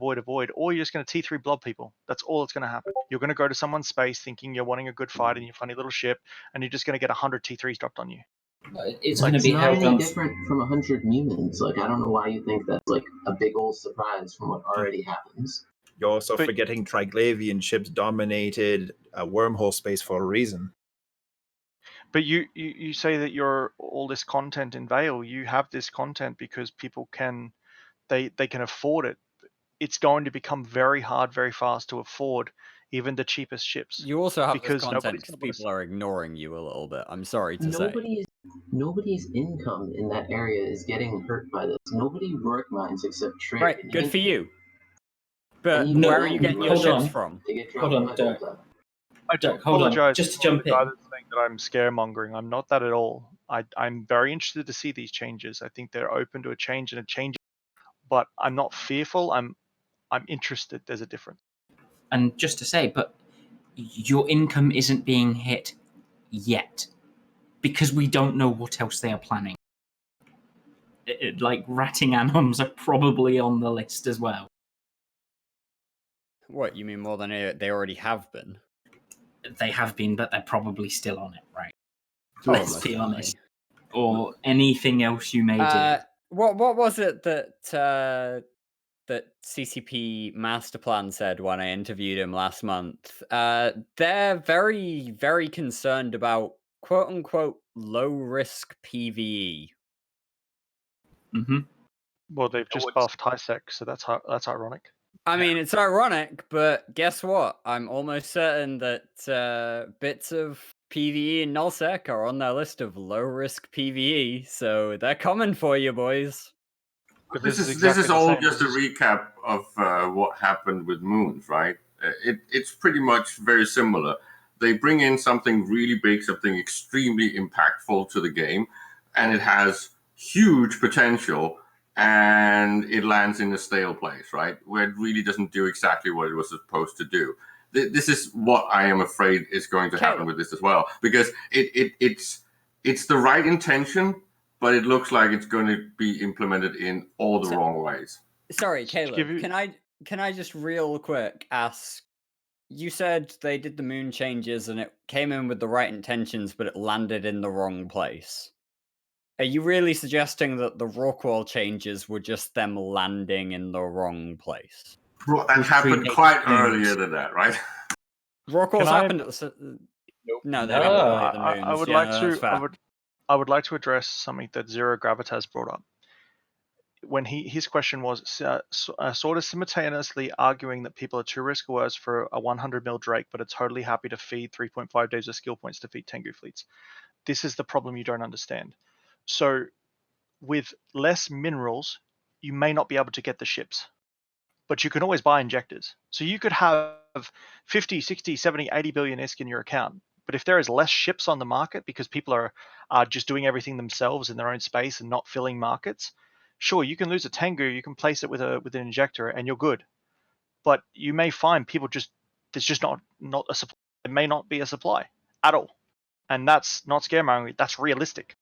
or you're just going to T3 blob people. That's all that's going to happen. You're going to go to someone's space thinking you're wanting a good fight in your funny little ship, and you're just going to get 100 T3s dropped on you. It's Like, going to it's be not held any on. different from 100 mutants. Like, I don't know why you think that's like a big old surprise from what already happens. You're also forgetting Triglavian ships dominated a wormhole space for a reason. But you say that you're all this content in Vale. You have this content because people can they can afford it. It's going to become very hard, very fast to afford even the cheapest ships. You also have because this content nobody's because gonna wanna people are ignoring you a little bit. I'm sorry to say. Nobody's income in that area is getting hurt by this. Nobody work mines except trade. Right, good for you. But even where are then, you getting your hold ships on. from? They get Hold dropped on, by Dirk. Delta. I Dirk, hold on. apologize Just to for jump the guy in. that's saying that I'm scaremongering. I'm not that at all. I'm very interested to see these changes. I think they're open to a change and a change, but I'm not fearful. I'm interested. There's a difference. And just to say, but your income isn't being hit yet because we don't know what else they are planning. Like ratting anoms are probably on the list as well. What, you mean more than they already have been? They have been, but they're probably still on it, right? Oh, Let's most be definitely. honest. Or anything else you may do. What was it that that CCP Master Plan said when I interviewed him last month? They're very, very concerned about quote unquote low risk PVE. Mm-hmm. Well, they've just buffed Highsec, so that's ironic. I mean, it's ironic, but guess what? I'm almost certain that bits of PVE and nullsec are on their list of low risk PVE, so they're coming for you, boys. But this is all just a recap of what happened with Moons, right? It's pretty much very similar. They bring in something really big, something extremely impactful to the game, and it has huge potential, and it lands in a stale place, right? Where it really doesn't do exactly what it was supposed to do. This is what I am afraid is going to happen with this as well, because it's the right intention, but it looks like it's going to be implemented in all the wrong ways. Sorry, Caleb, can I just real quick ask, you said they did the moon changes and it came in with the right intentions, but it landed in the wrong place. Are you really suggesting that the Rockwall changes were just them landing in the wrong place? And happened quite earlier than that, right? Rockwalls happened at the... No, they didn't at the moons. I would Yeah, like no, to. that's fair. I would like to address something that Zero Gravitas brought up. When his question was sort of simultaneously arguing that people are too risk averse for a 100 mil Drake, but are totally happy to feed 3.5 days of skill points to feed Tengu fleets. This is the problem you don't understand. So, with less minerals, you may not be able to get the ships, but you can always buy injectors. So you could have 50, 60, 70, 80 billion ISK in your account. But if there is less ships on the market because people are just doing everything themselves in their own space and not filling markets, sure, you can lose a Tengu, you can place it with an injector, and you're good. But you may find people there's just not a supply. There may not be a supply at all, and that's not scaremongering. That's realistic,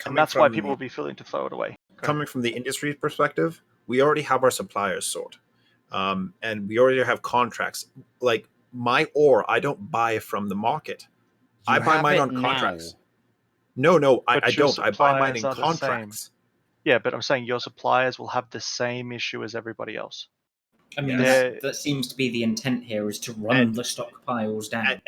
and that's why people will be willing to throw it away. Coming from the industry perspective, we already have our suppliers sort, and we already have contracts. Like my ore, I don't buy from the market. I buy mine on contracts. No, I don't. I buy mine in contracts. Yeah, but I'm saying your suppliers will have the same issue as everybody else. I mean, that seems to be the intent here, is to run the stockpiles down.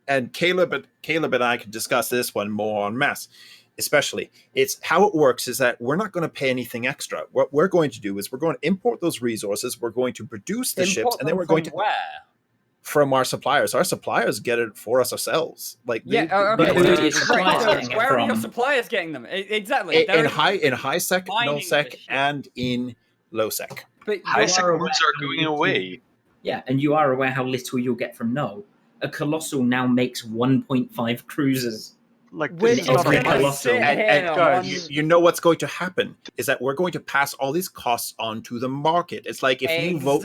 And Caleb and I can discuss this one more en masse. Especially, it's how it works is that we're not going to pay anything extra. What we're going to do is we're going to import those resources. We're going to produce the ships, and then we're going to where? From our suppliers. Our suppliers get it for us ourselves. Like okay. Where are your suppliers getting them? Exactly. In high sec, null sec, and in low sec. But high sec are going away. Yeah, and you are aware how little you'll get from null. A colossal now makes 1.5 cruisers. Like you know what's going to happen is that we're going to pass all these costs on to the market. It's like if you vote,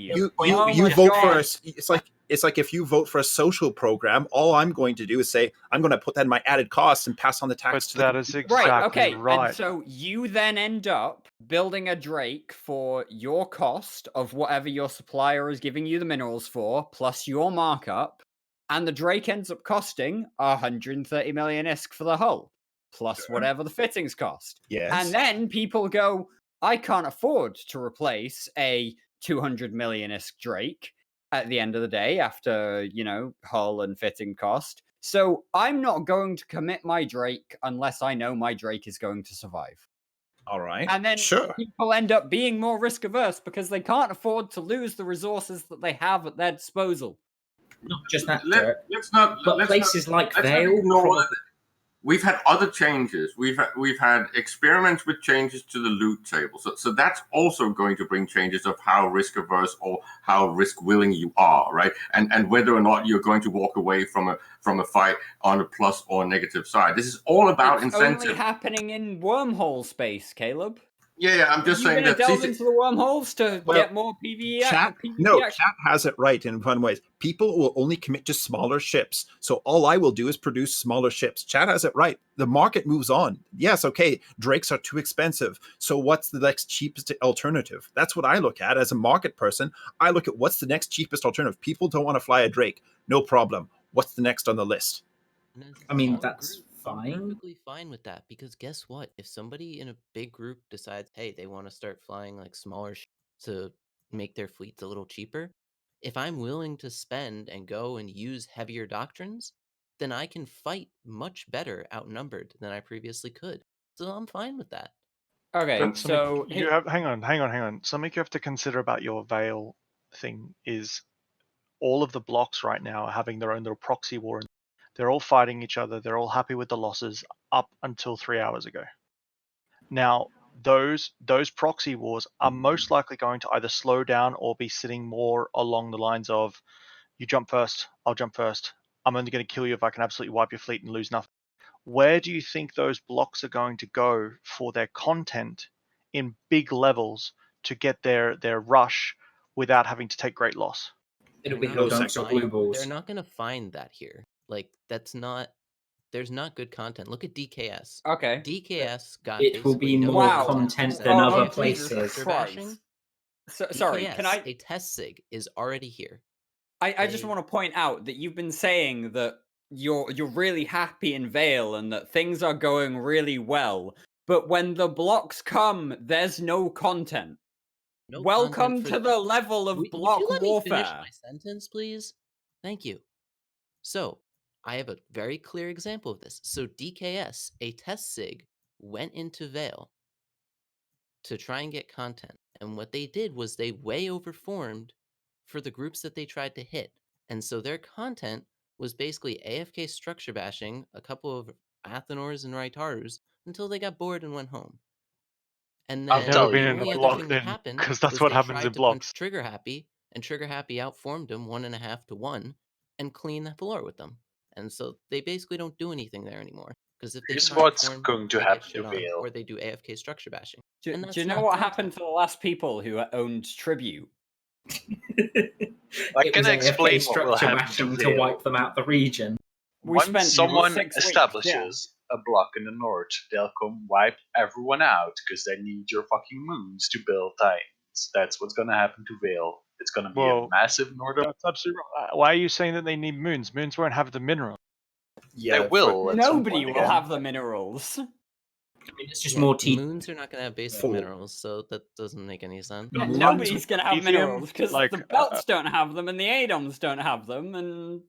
you vote for us. It's like if you vote for a social program, all I'm going to do is say I'm going to put that in my added costs and pass on the tax. But that is exactly right. And so you then end up building a Drake for your cost of whatever your supplier is giving you the minerals for, plus your markup. And the Drake ends up costing 130 million ISK for the hull, plus whatever the fittings cost. Yes. And then people go, I can't afford to replace a 200 million ISK Drake at the end of the day after, hull and fitting cost. So I'm not going to commit my Drake unless I know my Drake is going to survive. All right. And then people end up being more risk averse because they can't afford to lose the resources that they have at their disposal. Not just that, places like Vale. We've had other changes. We've had experiments with changes to the loot table. So that's also going to bring changes of how risk averse or how risk willing you are, right? And whether or not you're going to walk away from a fight on a plus or negative side. This is all about incentive. It's only happening in wormhole space, Caleb. Yeah, I'm just saying that. Delve into the wormholes to get more PvE. Chat has it right in fun ways. People will only commit to smaller ships. So all I will do is produce smaller ships. Chat has it right. The market moves on. Yes, okay, Drakes are too expensive. So what's the next cheapest alternative? That's what I look at as a market person. I look at what's the next cheapest alternative. People don't want to fly a Drake. No problem. What's the next on the list? I mean, that's fine. I'm perfectly fine with that, because guess what? If somebody in a big group decides, hey, they want to start flying like smaller to make their fleets a little cheaper, if I'm willing to spend and go and use heavier doctrines, then I can fight much better outnumbered than I previously could. So I'm fine with that. Okay, but so you have hang on. Something you have to consider about your Vale thing is all of the blocks right now are having their own little proxy war. They're all fighting each other. They're all happy with the losses up until 3 hours ago. Now, those proxy wars are most likely going to either slow down or be sitting more along the lines of, you jump first, I'll jump first. I'm only going to kill you if I can absolutely wipe your fleet and lose nothing. Where do you think those blocks are going to go for their content in big levels to get their rush without having to take great loss? It'll be held on blue balls. They're not going to find that here. Like, there's not good content. Look at DKS. Okay. DKS got it will be more content than other places. Sorry, DKS, can I? A test sig is already here. I just want to point out that you've been saying that you're really happy in Vale and that things are going really well, but when the blocks come, there's no content. No Welcome content to the level of block would you let warfare. me finish my sentence, please? Thank you. So, I have a very clear example of this. So DKS, a test sig, went into Vale to try and get content. And what they did was they way overformed for the groups that they tried to hit. And so their content was basically AFK structure bashing a couple of Athenors and Raitarus until they got bored and went home. And then I've never been in the a other block thing then, that happened because that's was what they happens tried in to blocks. punch Trigger Happy, and Trigger Happy outformed him 1.5 to 1 and clean the floor with them. And so they basically don't do anything there anymore. Because if they Here's try and what's form, going to they happen get to shit on, Vale. or they do AFK structure bashing. Do And you that's know not what content. happened to the last people who owned Tribute? I It can was explain AFK what will structure happen to bashing to Vale. wipe them out the region. We Once spent someone 6 weeks, establishes a block in the north, they'll come wipe everyone out because they need your fucking moons to build titans. That's what's gonna happen to Vale. It's gonna be a Well, massive northern. that's absolutely right. Why are you saying that they need moons? Moons won't have the mineral. They will at some Nobody point will again. have the minerals. I mean, it's just Yeah, more T. moons are not going to have basic Full. minerals, so that doesn't make any sense. Yeah, Moons- nobody's gonna have Lithium, minerals because like, the belts don't have them and the ADOMs don't have them, and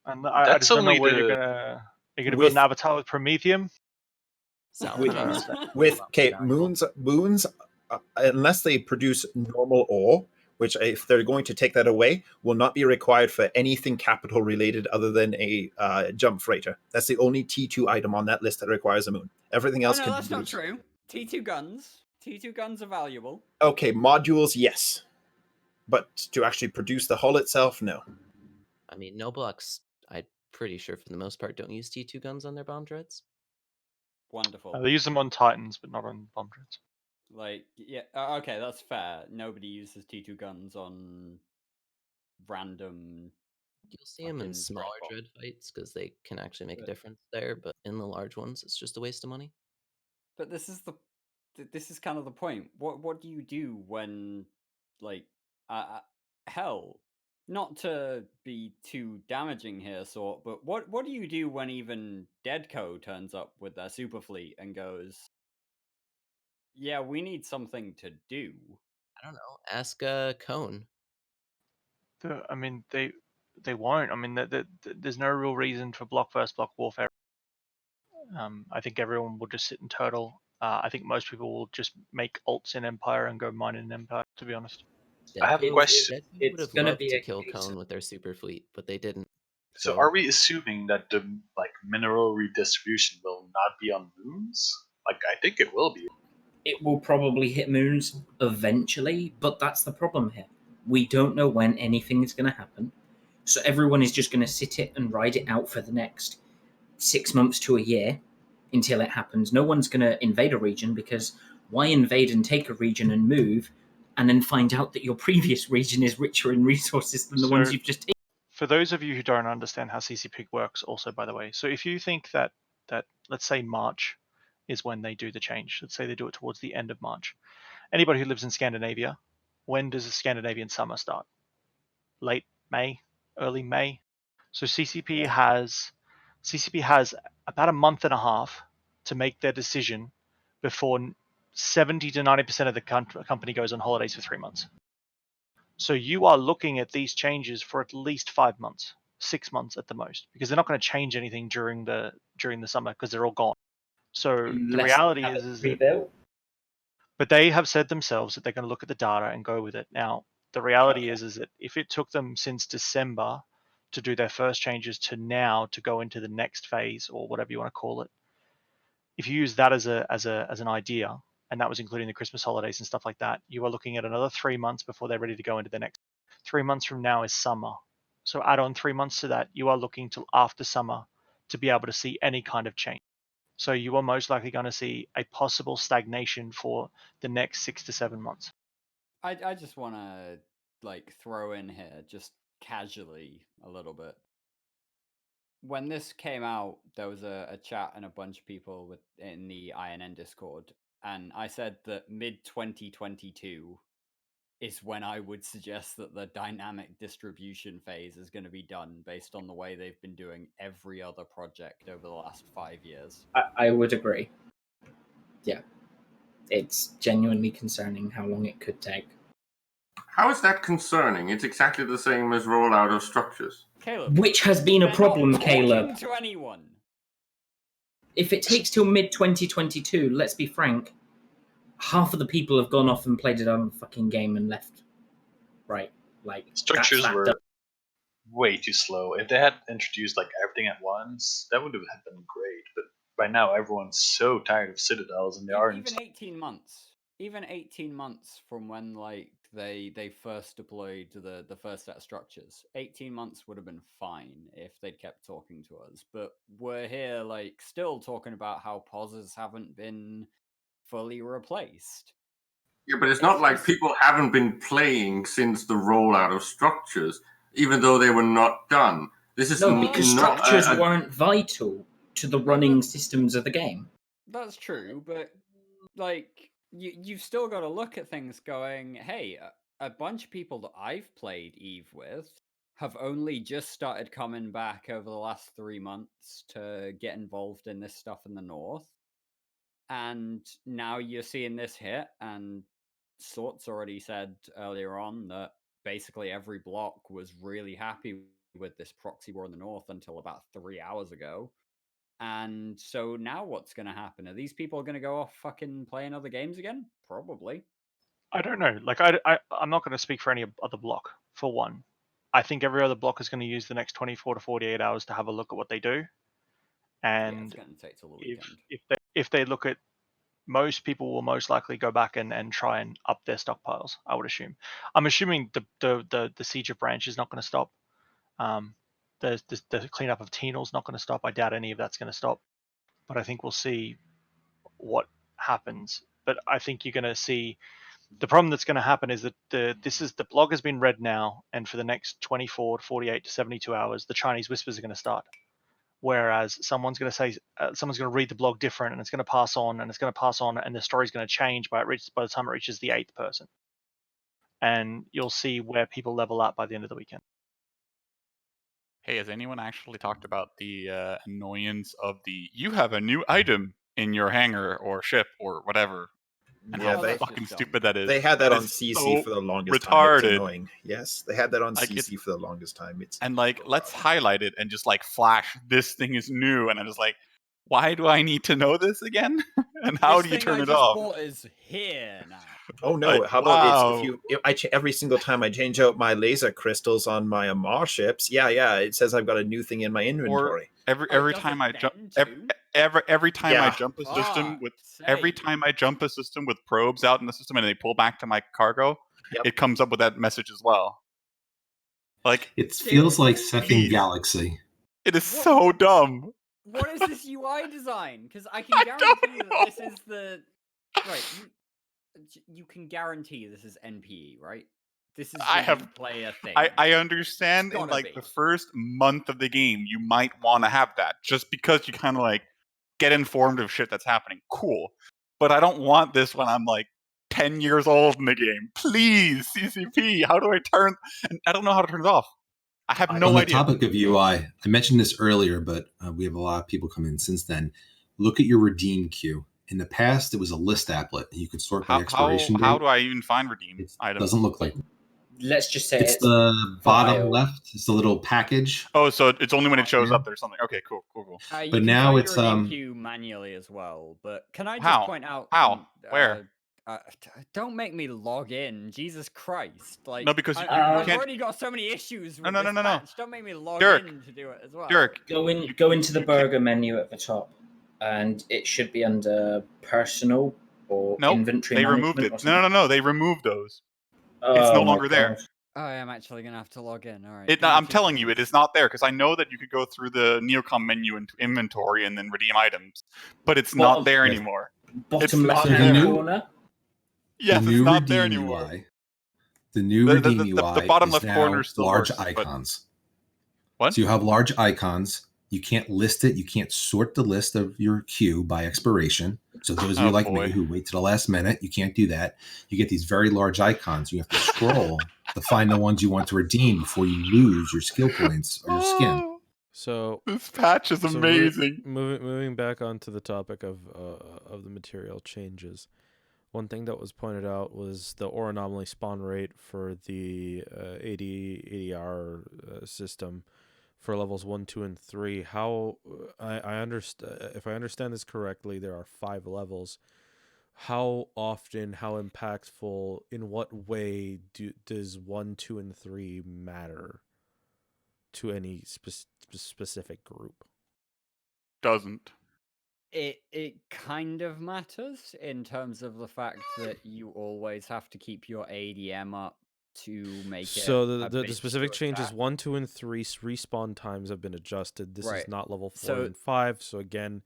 And I That's just don't know only where the- you're gonna build With- an avatar with promethium. Salvaging. With moons, unless they produce normal ore, which if they're going to take that away, will not be required for anything capital related other than a jump freighter. That's the only T2 item on that list that requires a moon. Everything oh else no, can that's be not used. true. T2 guns are valuable. Okay, modules, yes. But to actually produce the hull itself, no. I mean, Noblox, I'm pretty sure for the most part, don't use T2 guns on their bomb dreads. Wonderful. They use them on Titans, but not on bomb dreads. Like, yeah, okay, that's fair. Nobody uses T2 guns on random. You'll see them in fucking smaller crossbow. dread fights because they can actually make a But- difference there, but in the large ones, it's just a waste of money. But this is kind of the point. What do you do when, like, hell, not to be too damaging here, but what do you do when even Deadco turns up with their super fleet and goes, yeah, we need something to do? I don't know. Ask Cone. I mean, they won't. I mean, there's no real reason for block versus block warfare. I think everyone will just sit and turtle. I think most people will just make alts in Empire and go mine in Empire, to be honest. I have a question. Deadco would It's have gonna loved be to a kill case Cone of- with their super fleet, but they didn't. So are we assuming that the mineral redistribution will not be on moons? Like I think it will be. It will probably hit moons eventually, but that's the problem here. We don't know when anything is going to happen. So everyone is just going to sit it and ride it out for the next 6 months to a year until it happens. No one's going to invade a region because why invade and take a region and move and then find out that your previous region is richer in resources than the ones So- you've just taken? For those of you who don't understand how CCP works, also by the way, so if you think that let's say March is when they do the change, let's say they do it towards the end of March. Anybody who lives in Scandinavia, when does the Scandinavian summer start? Late May, early May. So CCP has about a month and a half to make their decision before 70 to 90% of the company goes on holidays for 3 months. So you are looking at these changes for at least 5 months, 6 months at the most, because they're not going to change anything during the summer because they're all gone. So the Unless reality they have is it rebuilt. but they have said themselves that they're going to look at the data and go with it. Now, the reality is that if it took them since December to do their first changes to now to go into the next phase or whatever you want to call it, if you use that as an idea, and that was including the Christmas holidays and stuff like that, you are looking at another 3 months before they're ready to go into the next. 3 months from now is summer. So add on 3 months to that, you are looking till after summer to be able to see any kind of change. So you are most likely going to see a possible stagnation for the next 6 to 7 months. I just want to like throw in here just casually a little bit. When this came out, there was a chat and a bunch of people in the INN Discord, and I said that mid 2022 is when I would suggest that the dynamic distribution phase is going to be done based on the way they've been doing every other project over the last 5 years. I would agree. Yeah. It's genuinely concerning how long it could take. How is that concerning? It's exactly the same as rollout of structures. Caleb, Which has been a they're problem, not talking Caleb. to anyone. If it takes till mid 2022, let's be frank, half of the people have gone off and played it on fucking game and left. Right? Like Structures that's that were done. way too slow. If they had introduced like everything at once, that would have been great. But by now, everyone's so tired of citadels, and they aren't. Even 18 months. Even 18 months from when like they first deployed the first set of structures. 18 months would have been fine if they'd kept talking to us, but we're here like still talking about how POSs haven't been fully replaced. Yeah, but it's not like people haven't been playing since the rollout of structures, even though they were not done. This is No, because not structures weren't vital to the running systems of the game. That's true, but like you've still got to look at things going, hey, a bunch of people that I've played Eve with have only just started coming back over the last 3 months to get involved in this stuff in the north. And now you're seeing this hit, and Sort's already said earlier on that basically every block was really happy with this proxy war in the north until about 3 hours ago. And so now what's going to happen? Are these people going to go off fucking playing other games again? Probably. I don't know. Like, I'm not going to speak for any other block, for one. I think every other block is going to use the next 24 to 48 hours to have a look at what they do. And it's going to take till the weekend. If they look at, most people will most likely go back and try and up their stockpiles, I would assume. I'm assuming the siege of Branch is not going to stop. The cleanup of Teenal's not going to stop. I doubt any of that's going to stop. But I think we'll see what happens. But I think you're going to see the problem that's going to happen is that the blog has been read now, and for the next 24 to 48 to 72 hours, the Chinese whispers are going to start. Whereas someone's going to say, someone's going to read the blog different, and it's going to pass on, and it's going to pass on, and the story's going to change by the time it reaches the 8th person. And you'll see where people level up by the end of the weekend. Hey, has anyone actually talked about the annoyance of you have a new item in your hangar or ship or whatever, and Yeah, how fucking stupid that is? They had that on is CC so for the longest time. retarded. It's annoying. Yes, they had that on Like, CC for the longest time. It's And like, let's highlight it and just like flash this thing is new, and I'm just like, why do I need to know this again? And how do you turn it off? Bought is here now. Oh no! Like, How about wow. every single time I change out my laser crystals on my Amar ships? Yeah, it says I've got a new thing in my inventory. Or every time I jump, every time I jump a system with probes out in the system and they pull back to my cargo, it comes up with that message as well. Like, it feels like second Galaxy. It is so dumb. What is this UI design? Because I can guarantee that this is the right. You can guarantee this is NPE, right? This is the player thing. I understand in like the first month of the game, you might want to have that just because you kind of like get informed of shit that's happening. Cool. But I don't want this when I'm like 10 years old in the game. Please, CCP, how do I turn? And I don't know how to turn it off. I have no idea. On the topic of UI, I mentioned this earlier, but we have a lot of people come in since then. Look at your redeem queue. In the past, it was a list applet, and you could sort by expiration date. How do I even find redeem items? Doesn't look like. Let's just say it's the bottom left. It's the little package. Oh, so it's only when it shows up there's something. Okay, cool. But now it's queue manually as well. But can I just point out how? Where? Don't make me log in, Jesus Christ! Like, no, because I've already got so many issues with this patch. Don't make me log in to do it as well. Dirk, go into the burger menu at the top, and it should be under personal or inventory. They removed it. No, they removed those. It's no longer there. Oh, I'm actually gonna have to log in. All right. I'm telling you, it is not there because I know that you could go through the Neocom menu into inventory and then redeem items, but it's not there anymore. Bottom left corner. Yes, it's not there anymore. UI, the new redeem UI the bottom is left now corner still large works, icons. What? So you have large icons. You can't list it. You can't sort the list of your queue by expiration. So those of you like me who wait to the last minute, you can't do that. You get these very large icons. You have to scroll to find the ones you want to redeem before you lose your skill points or your skin. So this patch is amazing. Moving back onto the topic of the material changes. One thing that was pointed out was the ore anomaly spawn rate for the ADR system for levels 1, 2, and 3. How I understand, if I understand this correctly, there are 5 levels. How often, how impactful, in what way does 1, 2, and 3 matter to any specific group? Doesn't. It kind of matters in terms of the fact that you always have to keep your ADM up to make So it. the specific changes 1, 2, and 3 respawn times have been adjusted. This Right. is not level 4 So- and 5. So again,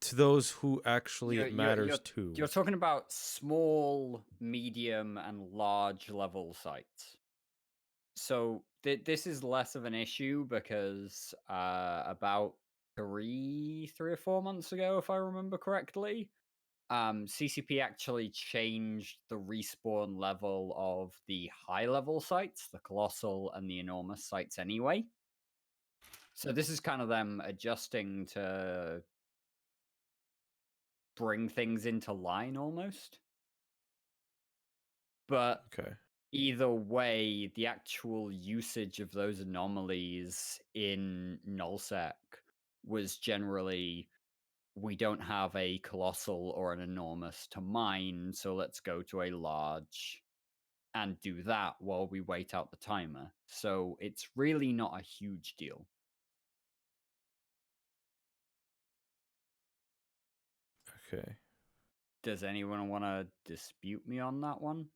to those who actually it matters to. You're talking about small, medium, and large level sites. So this is less of an issue because about three or 4 months ago, if I remember correctly, CCP actually changed the respawn level of the high level sites, the colossal and the enormous sites anyway. So this is kind of them adjusting to bring things into line almost. But Okay. either way, the actual usage of those anomalies in nullsec was generally, we don't have a colossal or an enormous to mine, so let's go to a large and do that while we wait out the timer. So it's really not a huge deal. Okay. Does anyone want to dispute me on that one?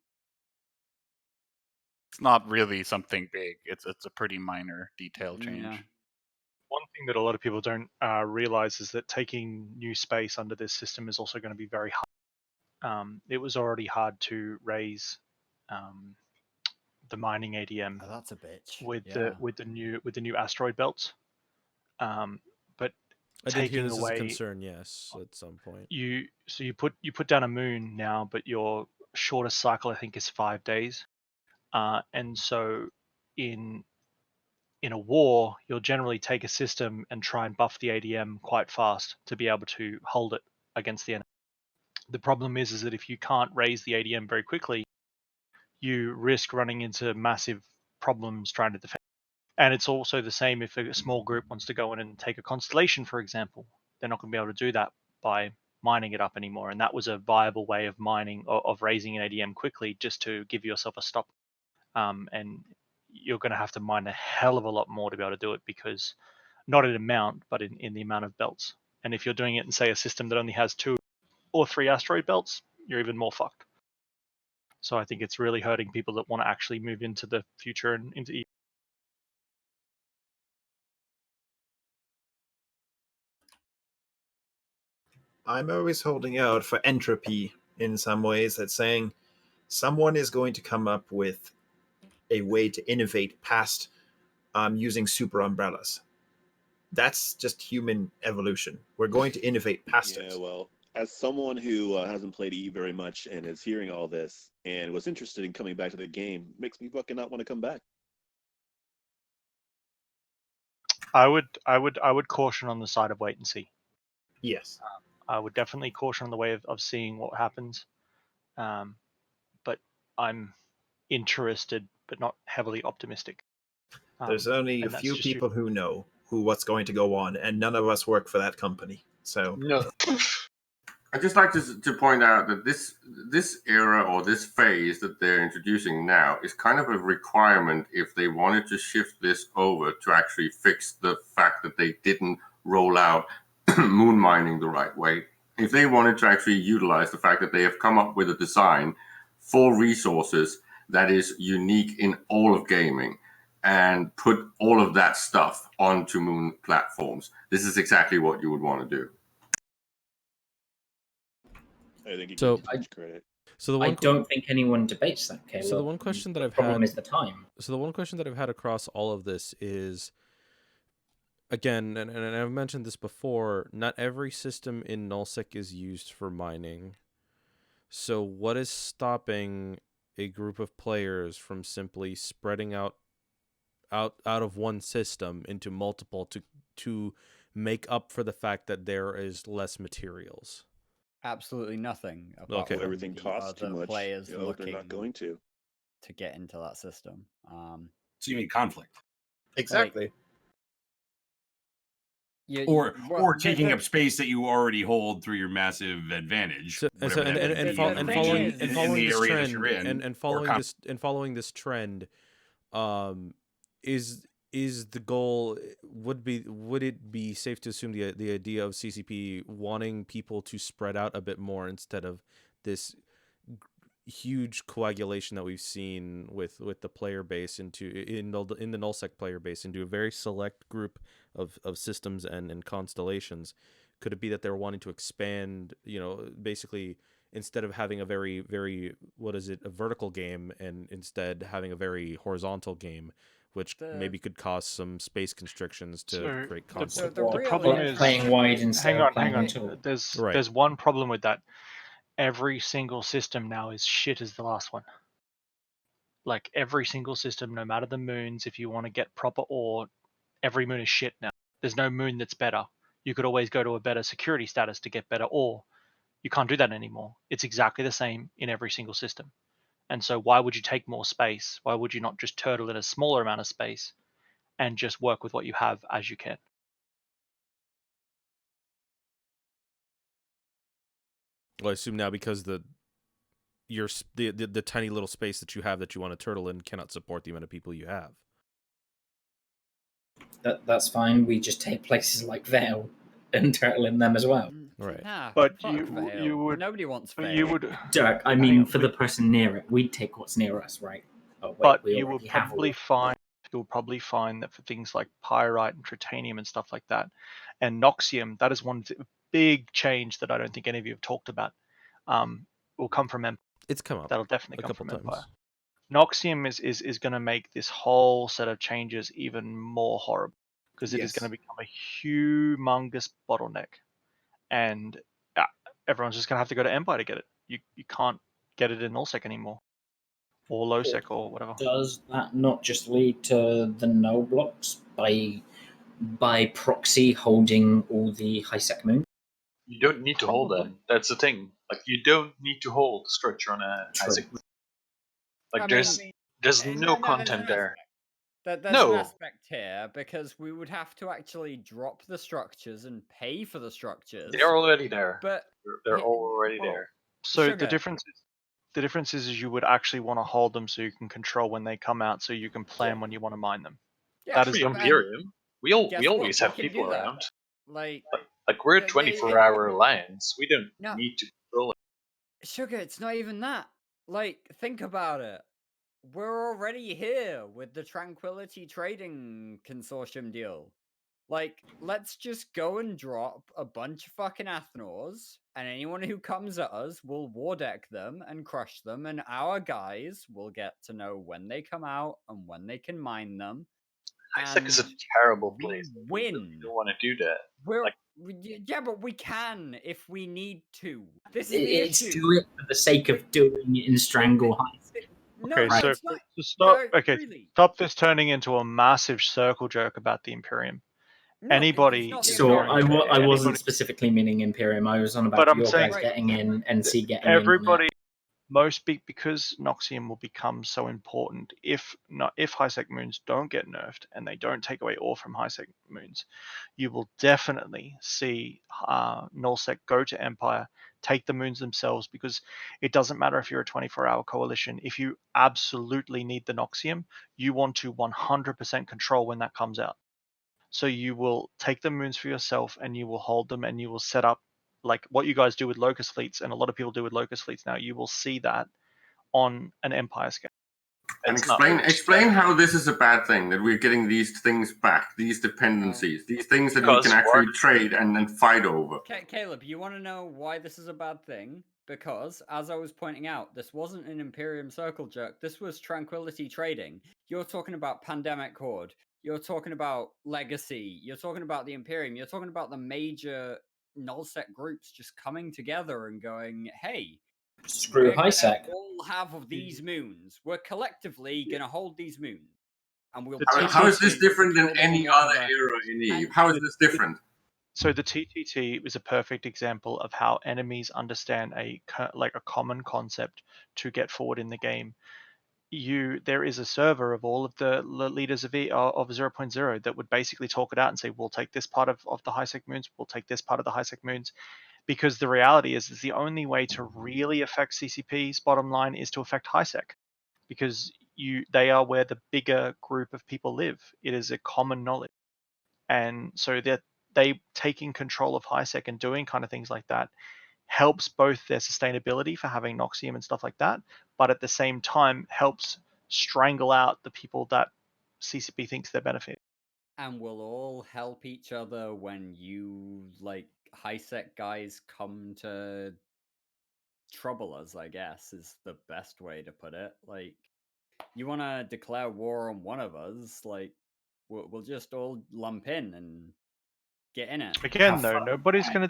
It's not really something big. It's a pretty minor detail change. Yeah. One thing that a lot of people don't realize is that taking new space under this system is also going to be very hard. It was already hard to raise the mining ADM. Oh, that's a bitch. With Yeah. the new asteroid belts. But I did hear taking this as a away concern, yes, at some point. you put down a moon now, but your shortest cycle I think is 5 days, and so in a war you'll generally take a system and try and buff the ADM quite fast to be able to hold it against the enemy. The problem is that if you can't raise the ADM very quickly, you risk running into massive problems trying to defend. And it's also the same if a small group wants to go in and take a constellation, for example. They're not going to be able to do that by mining it up anymore. And that was a viable way of mining, of raising an ADM quickly, just to give yourself a stop. And you're going to have to mine a hell of a lot more to be able to do it, because not in amount, but in the amount of belts. And if you're doing it in, say, a system that only has 2 or 3 asteroid belts, you're even more fucked. So I think it's really hurting people that want to actually move into the future and into I'm always holding out for entropy in some ways. That's saying someone is going to come up with a way to innovate past using super umbrellas. That's just human evolution. We're going to innovate past it. Yeah, well, as someone who hasn't played E very much and is hearing all this and was interested in coming back to the game, makes me fucking not want to come back. I would caution on the side of wait and see. Yes. I would definitely caution on the way of seeing what happens. But I'm interested, but not heavily optimistic. There's only a few people who know what's going to go on, and none of us work for that company. So no. I'd just like to point out that this era or this phase that they're introducing now is kind of a requirement if they wanted to shift this over to actually fix the fact that they didn't roll out moon mining the right way. If they wanted to actually utilize the fact that they have come up with a design for resources that is unique in all of gaming and put all of that stuff onto moon platforms, this is exactly what you would want to do. I think you So, give too much credit. So the I one don't think anyone debates that, Caleb. So the one question that The I've problem had is the time. So the one question that I've had across all of this is, again, and I've mentioned this before, not every system in nullsec is used for mining. So what is stopping a group of players from simply spreading out of one system into multiple to make up for the fact that there is less materials? Absolutely nothing. Apart Okay. from Everything the costs too other much. players They're looking not going to get into that system. So you mean conflict? Exactly. Or taking up space that you already hold through your massive advantage. So, and following this trend, and following this trend, is is the goal would it be safe to assume the idea of CCP wanting people to spread out a bit more instead of this huge coagulation that we've seen with the player base in the nullsec player base into a very select group of systems and constellations? Could it be that they're wanting to expand, basically instead of having a very, very, a vertical game, and instead having a very horizontal game, which maybe could cause some space constrictions to create conflict? The problem is playing wide instead of playing hang tall. on. There's Right. there's one problem with that. Every single system now is shit as the last one. Like every single system, no matter the moons, if you want to get proper ore, every moon is shit now. There's no moon that's better. You could always go to a better security status to get better ore. You can't do that anymore. It's exactly the same in every single system. And so why would you take more space? Why would you not just turtle in a smaller amount of space and just work with what you have as you can? Well, I assume now because the tiny little space that you have that you want to turtle in cannot support the amount of people you have. That's fine. We just take places like Vale and turtle in them as well. Right. Nah, But fuck Vale. you would. Nobody wants But Vale. you would. Dirk, I mean, for the person near it, we'd take what's near us, right? Oh, wait, But we you will already have probably all. find that for things like pyrite and tritanium and stuff like that, and noxium, that is one big change that I don't think any of you have talked about. Will come from Empire. It's come up. That'll definitely a come couple from times. Empire. Noxium is going to make this whole set of changes even more horrible, because it is going to become a humongous bottleneck, and everyone's just going to have to go to Empire to get it. You can't get it in nullsec anymore, or lowsec, or whatever. Does that not just lead to the null blocks by proxy holding all the high sec moon? You don't need to hold them. That's the thing. Like, you don't need to hold the structure on a Isaac moon. Like, there's no content there. There's No. an aspect here, because we would have to actually drop the structures and pay for the structures. They're already there. But they're already there. So Sugar. the difference is you would actually want to hold them so you can control when they come out, so you can plan when you want to mine them. Yeah, That is Free the Imperium. We guess always what? have We can people do that. around. Like We're a 24-hour alliance. We don't No. need to control it. Sugar, it's not even that. Like, think about it. We're already here with the Tranquility Trading Consortium deal. Like, let's just go and drop a bunch of fucking Athnors, and anyone who comes at us will war deck them and crush them, and our guys will get to know when they come out and when they can mine them. Isaac is a and terrible place. Win. You don't want to do that. Yeah, but we can if we need to. This is the It's issue. do it for the sake of doing it in Strangle High. Okay, No, so it's not. to stop. No, Okay, really. stop this turning into a massive circle jerk about the Imperium. No, Anybody. it's not the So Imperium. I wasn't specifically meaning Imperium. I was on about But I'm your saying guys getting in, NC getting everybody. Because Noxium will become so important if high-sec moons don't get nerfed and they don't take away ore from high-sec moons, you will definitely see nullsec go to Empire, take the moons themselves, because it doesn't matter if you're a 24-hour coalition. If you absolutely need the Noxium, you want to 100% control when that comes out. So you will take the moons for yourself and you will hold them, and you will set up like what you guys do with Locust fleets, and a lot of people do with Locust fleets now. You will see that on an Empire scale. And explain how this is a bad thing, that we're getting these things back, these dependencies, these things that we can actually trade and fight over. Caleb, you want to know why this is a bad thing? Because, as I was pointing out, this wasn't an Imperium Circle jerk. This was Tranquility Trading. You're talking about Pandemic Horde. You're talking about Legacy. You're talking about the Imperium. You're talking about the major nullsec groups just coming together and going, hey, Screw we're high-sec. gonna all have these moons. We're collectively going to hold these moons. And we'll How is this different than any other era in EVE? How is this different? So the TTT is a perfect example of how enemies understand a common concept to get forward in the game. There is a server of all of the leaders of 0.0 that would basically talk it out and say, we'll take this part of the high-sec moons, we'll take this part of the high-sec moons, because the reality is the only way to really affect CCP's bottom line is to affect high-sec, because they are where the bigger group of people live. It is a common knowledge, and so that they taking control of HiSec and doing kind of things like that helps both their sustainability for having Noxium and stuff like that, but at the same time helps strangle out the people that CCP thinks they're benefiting. And we'll all help each other when you, like, HiSec guys come to trouble us, I guess, is the best way to put it. Like, you want to declare war on one of us, like, we'll just all lump in and get in it. Again, though, nobody's gonna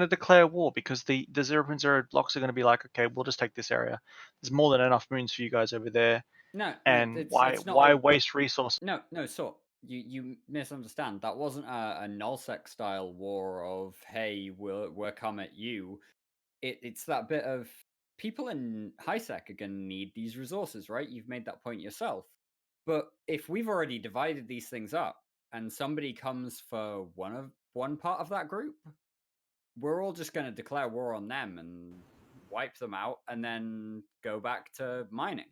declare war because the 0.0 blocks are gonna be like, okay, we'll just take this area. There's more than enough moons for you guys over there. No, and it's not why a, waste resources? No, so you misunderstand. That wasn't a nullsec style war of, hey, we're come at you. It's that bit of people in HiSec are gonna need these resources, right? You've made that point yourself. But if we've already divided these things up and somebody comes for one part of that group, we're all just gonna declare war on them and wipe them out and then go back to mining.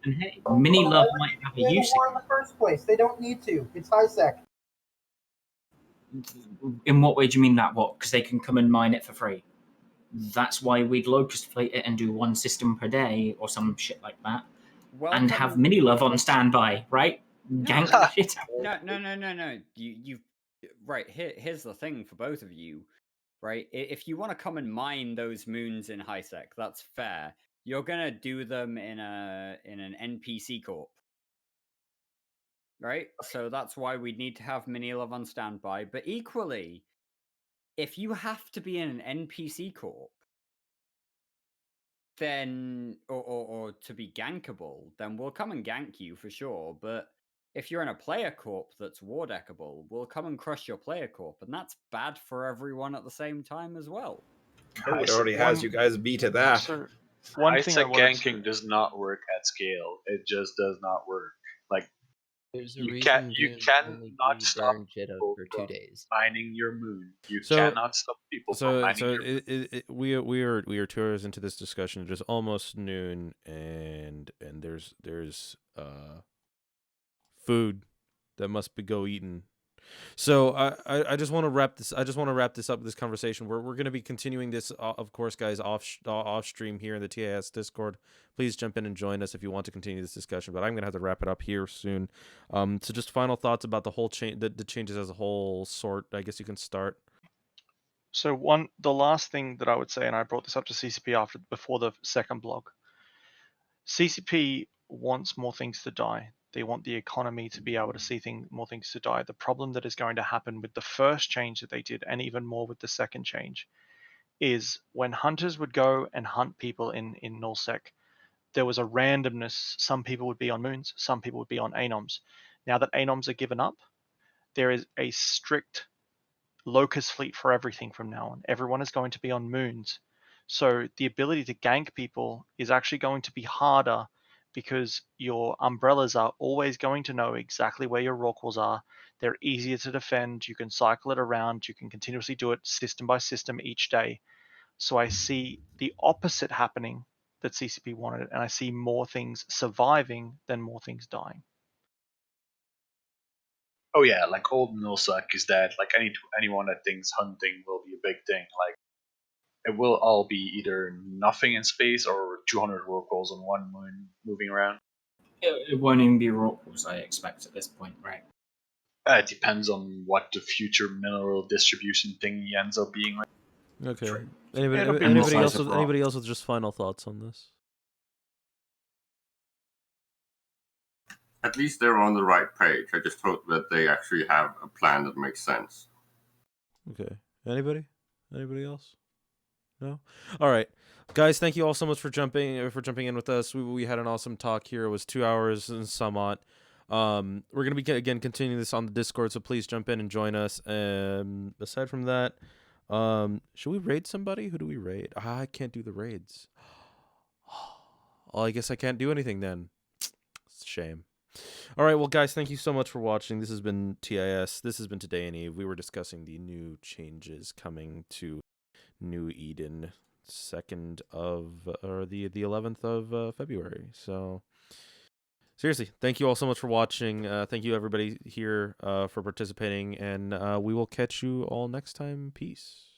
And hey, Mini Love might have a use in the first place. They don't need to. It's HiSec. In what way do you mean that? What? Because they can come and mine it for free. That's why we'd locust plate it and do one system per day or some shit like that. And have Mini Love on standby, right? Gank the shit out. No. You right, here's the thing for both of you, right? If you want to come and mine those moons in HiSec, that's fair. You're gonna do them in an NPC corp. Right? So that's why we need to have Mini Love on standby. But equally, if you have to be in an NPC corp, then or to be gankable, then we'll come and gank you for sure. But if you're in a player corp that's war deckable, we'll come and crush your player corp, and that's bad for everyone at the same time as well. It already has you guys beat at that. So one thing I HiSec wanted ganking does not work at scale. It just does not work. Like, There's a you reason can only not do stop Baron Jetta people for 2 from days. mining your moon. You So- cannot stop people from mining So your moon. we are 2 hours into this discussion. It is almost noon, and there's food that must be go eaten. So I just want to wrap this. I just want to wrap this up with this conversation. We're going to be continuing this, of course, guys, off stream here in the TIS Discord. Please jump in and join us if you want to continue this discussion. But I'm going to have to wrap it up here soon. So just final thoughts about the whole change, the changes as a whole. Sort. I guess you can start. So the last thing that I would say, and I brought this up to CCP before the second blog. CCP wants more things to die. They want the economy to be able to see more things to die. The problem that is going to happen with the first change that they did, and even more with the second change, is when hunters would go and hunt people in nullsec, there was a randomness. Some people would be on moons, some people would be on anoms. Now that anoms are given up, there is a strict locust fleet for everything from now on. Everyone is going to be on moons. So the ability to gank people is actually going to be harder because your umbrellas are always going to know exactly where your Rorquals are. They're easier to defend. You can cycle it around. You can continuously do it system by system each day. So I see the opposite happening that CCP wanted, and I see more things surviving than more things dying. Oh yeah, like old nullsec is that like anyone that thinks hunting will be a big thing. Like, it will all be either nothing in space or 200 Rorquals on one moon moving around. It won't even be Rorquals, I expect, at this point, right? It depends on what the future mineral distribution thing ends up being like. Okay. It'll be Anybody else with just final thoughts on this? At least they're on the right page. I just hope that they actually have a plan that makes sense. Okay. Anybody else? No? All right. Guys, thank you all so much for jumping in with us. We had an awesome talk here. It was 2 hours and somewhat. We're going to be again continuing this on the Discord, so please jump in and join us. Aside from that, should we raid somebody? Who do we raid? I can't do the raids. Oh, I guess I can't do anything then. It's a shame. All right, well, guys, thank you so much for watching. This has been TIS. This has been Today in Eve. We were discussing the new changes coming to New Eden, the 11th of February. So seriously, thank you all so much for watching. Thank you everybody here for participating, and we will catch you all next time. Peace.